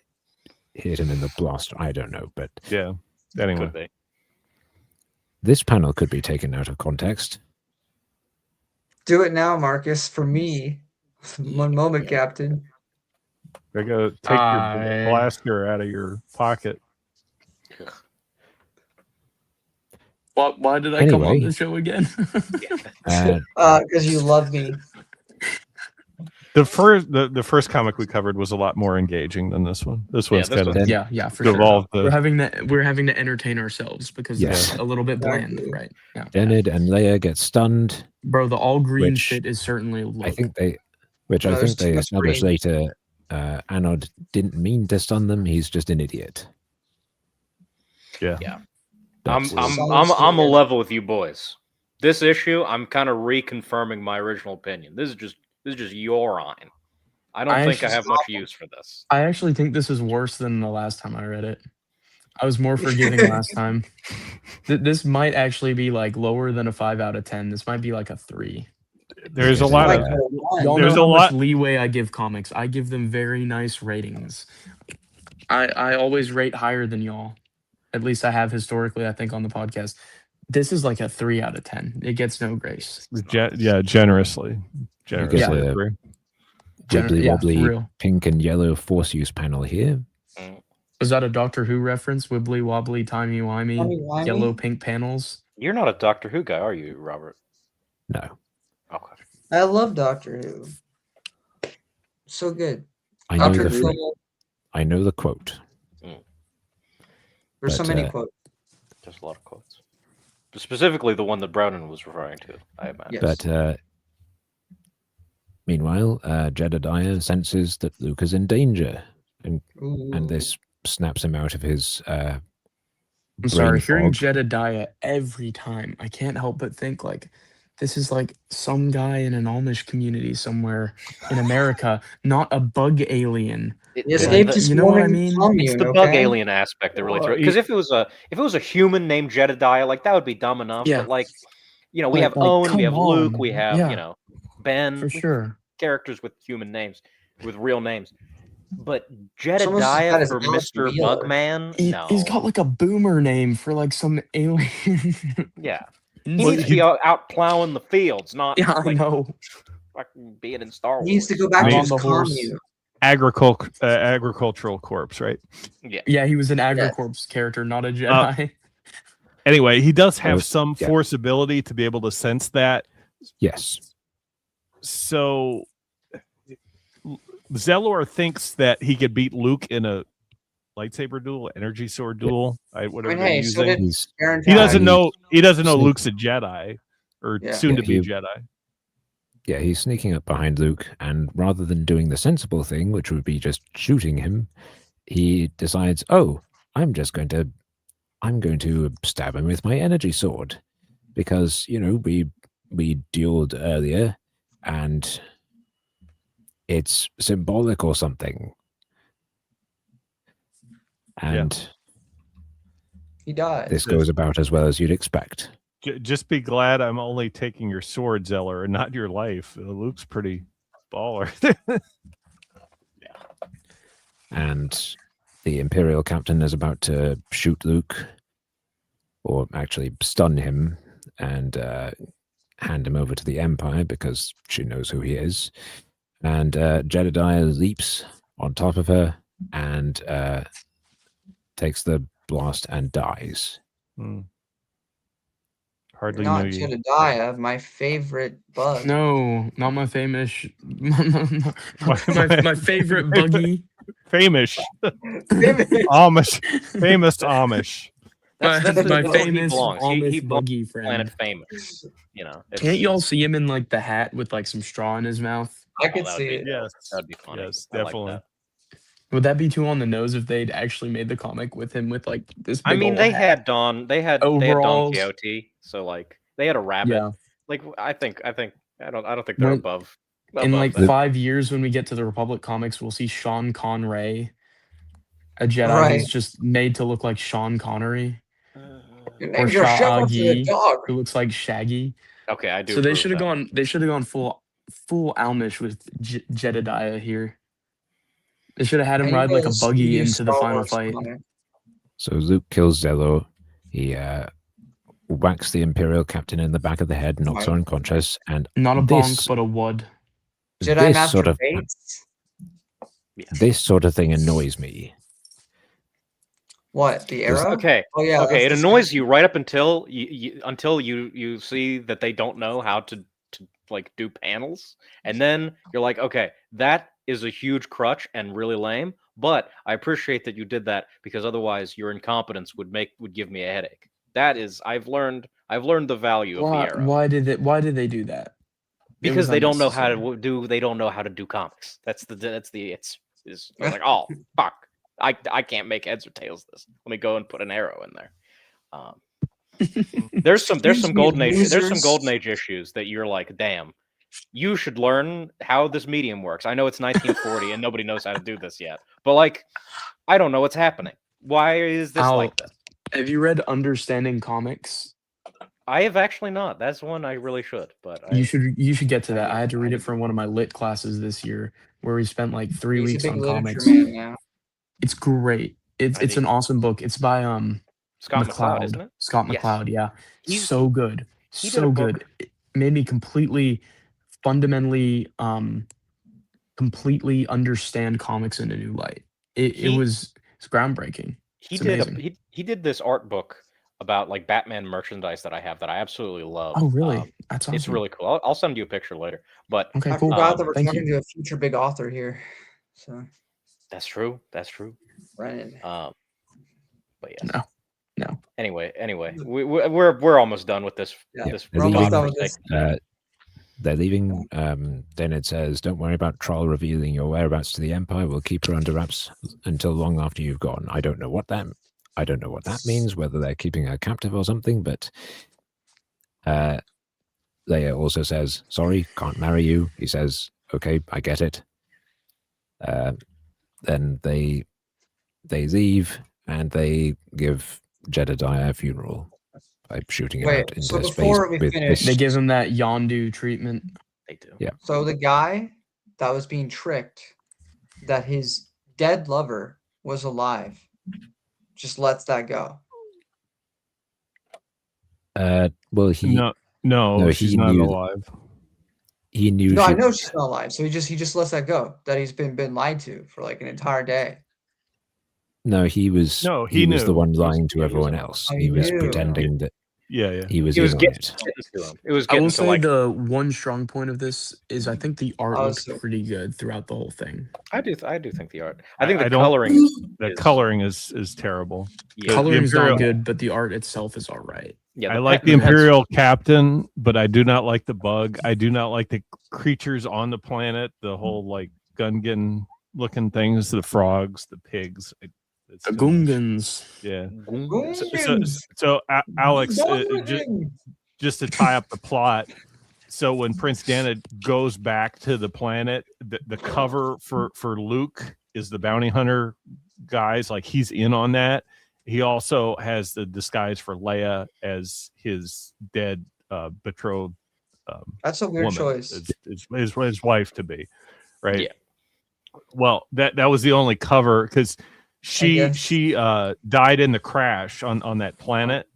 hit him in the blaster. I don't know, but yeah. Anyway, could be. This panel could be taken out of context. Do it now, Marcus, for me. One moment, Captain. I gotta take your blaster out of your pocket. Why did I come on the show again? Because you love me. The first comic we covered was a lot more engaging than this one. This one's kind of for sure. evolved. We're having to entertain ourselves because it's a little bit bland, right? Yeah. Denid and Leia get stunned. Bro, the all green shit is certainly a look. I think they established later. Anod didn't mean to stun them. He's just an idiot. Yeah. I'm a level with you boys. This issue, I'm kind of reconfirming my original opinion. This is just urine. I don't think I have much use for this. I actually think this is worse than the last time I read it. I was more forgiving last time. This might actually be like lower than a 5 out of 10. This might be like a 3. There's a lot of y'all know how much leeway I give comics. I give them very nice ratings. I always rate higher than y'all. At least I have historically, I think, on the podcast. This is like a 3 out of 10. It gets no grace. Generously. Wibbly wobbly pink and yellow force use panel here. Was that a Doctor Who reference? Wibbly wobbly, timey-wimey, yellow pink panels? You're not a Doctor Who guy, are you, Robert? No. Okay. I love Doctor Who. So good. I know the quote. There's so many quotes. There's a lot of quotes. Specifically the one that Browning was referring to, I imagine. Yes. But meanwhile, Jedediah senses that Luke is in danger, and this snaps him out of his I'm sorry, hearing Jedediah every time, I can't help but think like this is like some guy in an Amish community somewhere in America, not a bug alien. You know what I mean? It's the bug alien aspect that really throws. Because if it was a human named Jedediah, like that would be dumb enough. Yeah. But like, we have Owen, we have Luke, we have Ben, for sure, characters with human names, with real names. But Jedediah for Mr. Bugman, no. He's got like a boomer name for like some alien. Yeah. He needs to be out plowing the fields, not I know. Fucking being in Star Wars. He needs to go back on the horse. Agricultural corpse, right? Yeah, he was an Agricorps character, not a Jedi. Anyway, he does have some force ability to be able to sense that. Yes. So Zelor thinks that he could beat Luke in a lightsaber duel, energy sword duel. Whatever they're using. He doesn't know Luke's a Jedi or soon to be Jedi. Yeah, he's sneaking up behind Luke, and rather than doing the sensible thing, which would be just shooting him, he decides, I'm going to stab him with my energy sword, because we dueled earlier, and it's symbolic or something. And he died. this goes about as well as you'd expect. Just be glad I'm only taking your sword, Zeller, and not your life. Luke's pretty baller. And the Imperial captain is about to shoot Luke, or actually stun him, and hand him over to the Empire because she knows who he is. And Jedediah leaps on top of her and takes the blast and dies. Hardly Not knew you. Jedediah, my favorite bug. No, not my famous. my favorite buggy. Famous. Famous. Amish. Famous Amish. That's my where famous he belongs. Amish He belongs buggy to friend. Planet Famous. You know. Can't y'all see him in like the hat with like some straw in his mouth? I could that would see be- it. Yes. That'd be funny. Yes, I like definitely. that. Would that be too on the nose if they'd actually made the comic with him with like this? I big mean, ol' they hat? had Don Don Overalls. Quixote, so like they had a rabbit. Yeah. Like I don't think they're When- above. In like that. 5 years, when we get to the Republic comics, we'll see Sean Connery, a Jedi Right. who's just made to look like Sean Connery, Your or name's your Shah shepherd to the Agi, dog. who looks like Shaggy. Okay, I do. So they approve should have that. gone. They should have gone full Almish with Jedediah here. They should have had him And ride you like a guys buggy use into the Star final Wars fight. comic. So Luke kills Zello. He whacks the Imperial captain in the back of the head, knocks her unconscious, and Not a this- bonk, but a wud. Jedi this Master sort of Bates? this sort of thing annoys me. What, the arrow? Okay. Oh yeah. Okay, it that's the annoys same. you right up until you see that they don't know how to like do panels, and then you're like, okay, that is a huge crutch and really lame. But I appreciate that you did that because otherwise your incompetence would give me a headache. That is, I've learned the value of the arrow Why did they do that? It because was they don't know how unnecessary. they don't know how to do comics. They're like, oh fuck, I can't make heads or tails of this. Let me go and put an arrow in there. There's some golden age issues that you're like, damn, you should learn how this medium works. I know it's 1940 and nobody knows how to do this yet, but like, I don't know what's happening. Why is this like this? Have you read Understanding Comics? I have actually not. That's one I really should, but You should get to that. I had to read it for one of my lit classes this year, where we spent like 3 He's weeks a big on literature comics. man now. It's great. It's an awesome book. It's by Scott McCloud, isn't it? Scott Yes. McCloud, yeah. He's- So good. he did a So book- good. It made me fundamentally completely understand comics in a new light. It's groundbreaking. He It's did amazing. he did this art book about like Batman merchandise that I have that I absolutely love. Oh, really? That's awesome. It's really cool. I'll send you a picture later. But Okay, I cool. forgot that we're Thank talking you. to a future big author here. So that's true. That's true. Brennan. But yes. No. Anyway, we're almost done with this. Yeah. This We're almost done with conversation. this. They're leaving. Then it says, "Don't worry about Troll revealing your whereabouts to the Empire. We'll keep her under wraps until long after you've gone." I don't know what that means. Whether they're keeping her captive or something. But Leia also says, "Sorry, can't marry you." He says, "Okay, I get it." Then they leave and they give Jedediah a funeral by shooting him out into so space before we with finish- this. They give him that Yondu treatment. They do. Yeah. So the guy that was being tricked that his dead lover was alive just lets that go. Well, he No, she's he not knew- alive. he knew. No, I she- know she's not alive. So he just lets that go. That he's been lied to for like an entire day. No, he was. No, he he was the knew. one He was- lying to he was everyone a- else. Oh, He he was knew. pretending that Yeah. he was. It was in on getting it. to him. It was I getting will to say like. the one strong point of this is I think the art Oh, looks so- pretty good throughout the whole thing. I do think the art. I think I the don't- coloring. The is- coloring is terrible. Yeah, Coloring is Imperial- not good, but the art itself is all right. yeah. I like the Imperial captain, but I do not like the bug. I do not like the creatures on the planet. The whole like Gungan looking things, the frogs, the pigs. It's The too much. Gungans. Yeah. Gungans. So Alex, Gungans. just to tie up the plot. so when Prince Dana goes back to the planet, the cover for Luke is the bounty hunter guys. Like he's in on that. He also has the disguise for Leia as his dead betrothed. That's a weird woman, choice. his wife to be, right? Yeah. Well, that was the only cover because she died in the crash on that planet,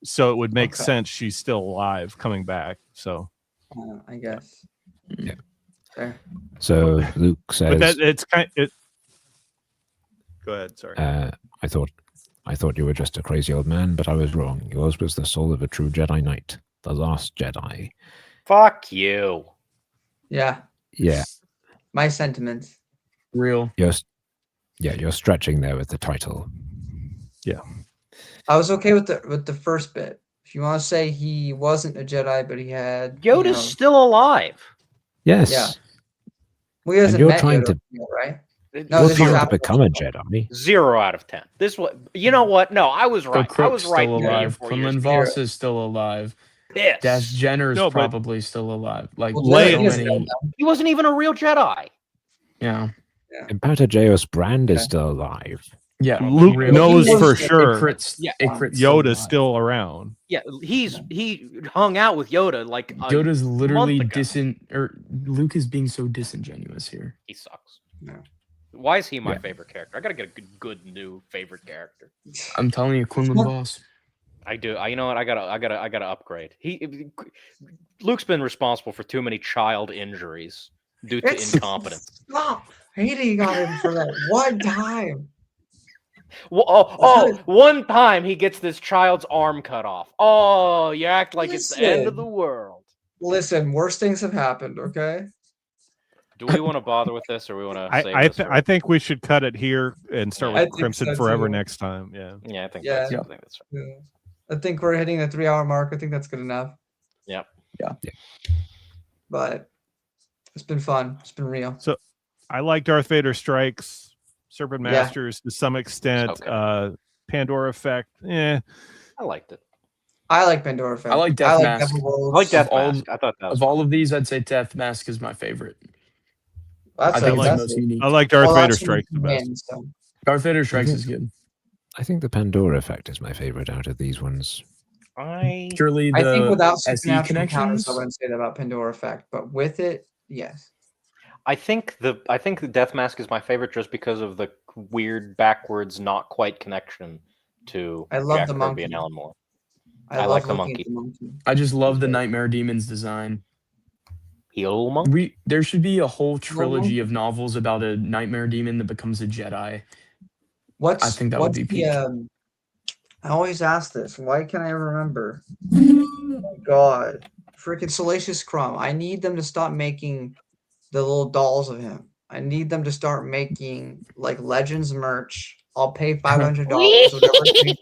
so it would make sense she's still alive coming back. So I guess. Yeah. Fair. So Luke says, but that it's kind. Go ahead. Sorry. I thought you were just a crazy old man, but I was wrong. Yours was the soul of a true Jedi Knight, the last Jedi. Fuck you. Yeah. Yeah. My sentiments. Real. You're stretching there with the title. Yeah. I was okay with the first bit. If you want to say he wasn't a Jedi, but he had Yoda's still alive. Yes. Yeah. Well, he hasn't you're met trying Yoda to- yet, right? No, You're this is trying to after- become a Jedi. 0 out of 10. This was. You know what? No, I was So right. I Crook's was right. still 3 or alive. 4 years Quinlan ago. Voss is still alive. Yes. Dash Jenner's No, but- probably still alive. Like Well, Leia so Leia is many. He wasn't even a real Jedi. Yeah. Imperator Jaos Brand is Okay. still alive. Yeah. Luke real. knows He for was- sure Ikrit's Yoda's still around. Yeah, he hung out with Yoda like a Yoda's literally month ago. Luke is being so disingenuous here. He sucks. No. Why is he my Yeah. favorite character? I gotta get a good new favorite character. I'm telling you, Quinlan Voss. I do. You know what? I gotta upgrade. Luke's been responsible for too many child injuries due to incompetence. Stop hating on him for that one time. Well, one time he gets this child's arm cut off. Oh, you act like it's the end of the world. Listen, worse things have happened, okay? Do we want to bother with this, or we want to save this? I think we should cut it here and start I with think Crimson so, Forever too. next time. Yeah. Yeah, I think Yeah. that's right. Yeah. I think we're hitting the 3 hour mark. I think that's good enough. Yep. Yeah. But it's been fun. It's been real. I like Darth Vader Strikes, Serpent Yeah. Masters to some extent. Okay. Pandora Effect. I liked it. I like Pandora Effect. I like Death Mask. Devil I Wolves. like Death Of all- Mask. I thought that was Of all of these, I'd say Death Mask is my favorite. That's I think it's the that's most it. unique. I like Darth Well, Vader that's when Strikes you the best. win, so. Darth Vader Strikes is good. I think the Pandora Effect is my favorite out of these ones. Purely the I think without SE supernatural encounters, connections. I wouldn't say that about Pandora Effect, but with it, yes. I think the Death Mask is my favorite just because of the weird backwards, not quite connection to I love Jack the Kirby monkey. and Alan Moore. I I love like the looking at monkey. I just love the Okay. Nightmare Demons design. Heel Monk. There should be a whole trilogy of novels about a Nightmare Demon that becomes a Jedi. I think that would be peak. I always ask this. Why can't I remember? Oh my god. Freaking Salacious Crumb. I need them to stop making the little dolls of him. I need them to start making like Legends merch. I'll pay $500. Whatever.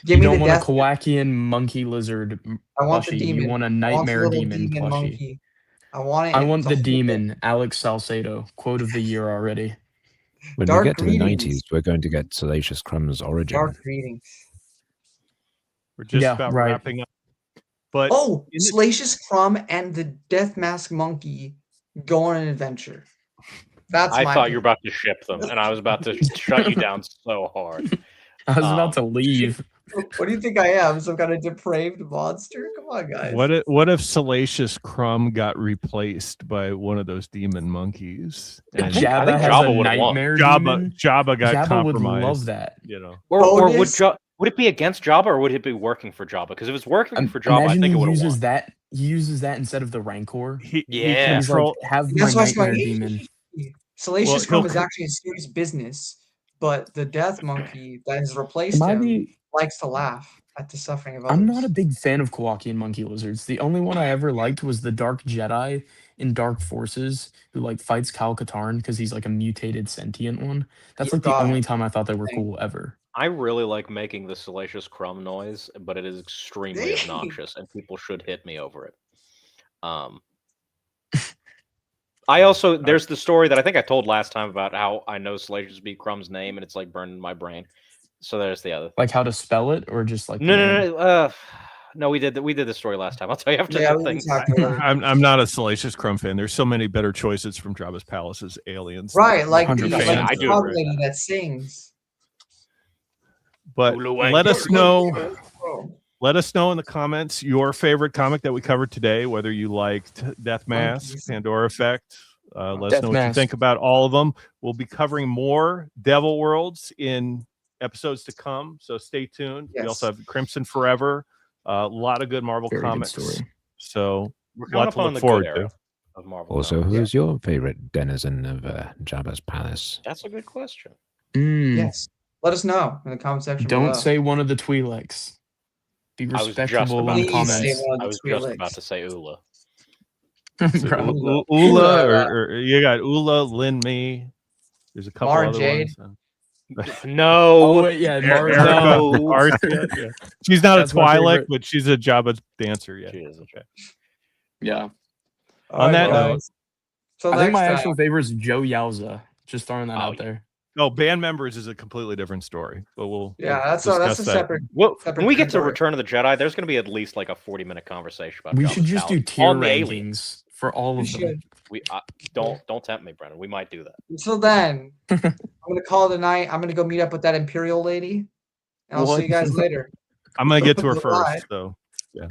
Give You me don't the want a death. Kowakian monkey lizard I want the plushie. demon. You want a I want the Nightmare little Demon plushie. monkey. I want it. I want it's a the whole demon, Alex Salcedo. Quote of the year already. When Dark we get to the greetings. 90s, we're going to get Salacious Crumb's origin. Dark greetings. We're just Yeah, about right. wrapping up. But Oh, in the- Salacious Crumb and the Death Mask Monkey go on an adventure. That's I my thought you were pick. about to ship them, and I was about to shut you down so hard. I was about to leave. What do you think I am? Some kind of depraved monster? Come on, guys. what if Salacious Crumb got replaced by one of those demon monkeys? And Jabba has Jabba a would've won. nightmare demon. Jabba got Jabba would compromised. love that. You know. Or Bonus? would it be against Jabba, or would it be working for Jabba? Because if it's working for Jabba, I Imagine think it he would have uses won. that. He uses that instead of the Rancor. He Yeah. He's control, like, have my That's why it's nightmare like, demon. Salacious Well, Crumb he'll is co- actually a serious business, but the Death Monkey that has replaced Am I him the- likes to laugh at the suffering of others. I'm not a big fan of Kowakian monkey lizards. The only one I ever liked was the Dark Jedi in Dark Forces, who like fights Kyle Katarn because he's like a mutated sentient one. That's like the God. only time I thought they were Dang. cool ever. I really like making the Salacious Crumb noise, but it is extremely Dang. obnoxious, and people should hit me over it. I also there's the story that I think I told last time about how I know Salacious B. Crumb's name, and it's like burned in my brain. So there's the other. Like how to spell it, or just like No. No, we did the story last time. I'll tell you after Yeah, the we thing. talked about it. I'm not a Salacious Crumb fan. There's so many better choices from Jabba's Palace as aliens. Right, like the 100%. I do frog agree with lady that. that sings. But Ulu Wang. let us know. Oh, Let us know in the comments your favorite comic that we covered today, whether you liked Death Mask, Monkeys. Pandora Effect. Let us Death know what you Mask. think about all of them. We'll be covering more Devil Worlds in episodes to come, so stay tuned. We Yes. also have Crimson Forever, a lot of good Marvel Very good comics. story. So We're lot coming to up on look the forward good era to. of Marvel. Also, comics. who's your favorite denizen of Jabba's palace? That's a good question. yes. Let us know in the comment section Don't below. say one of the Twi'leks. Be I was just respectable in about the to Please say. say comments. one of I the was Twi'leks. just about to say Ula. Bro. Ula, Ula. or you got Ula, Lin Me. There's a couple Mara other Jade. ones. No. Oh, wait, yeah, Mara- Erica, No. Arthur, yeah. She's not That's a my Twi'lek, favorite. but she's a Jabba dancer. Yeah. She is. Okay. Yeah. On that note, so I think my next actual favorite is Joe Yowza. Just throwing that Oh, out there. oh, band members is a completely different story, but we'll that's discuss a that. separate. Well, Separate when we get to category. Return of the Jedi, there's going to be at least like a 40-minute conversation about. We Jabba's should just do palace tier on the aliens. rankings for all We of them. should. We don't tempt me, Brennan. We might do that. Until then, I'm gonna call it a night. I'm gonna go meet up with that Imperial lady, and I'll see you guys later. I'm gonna get to her Bye. first, so yeah.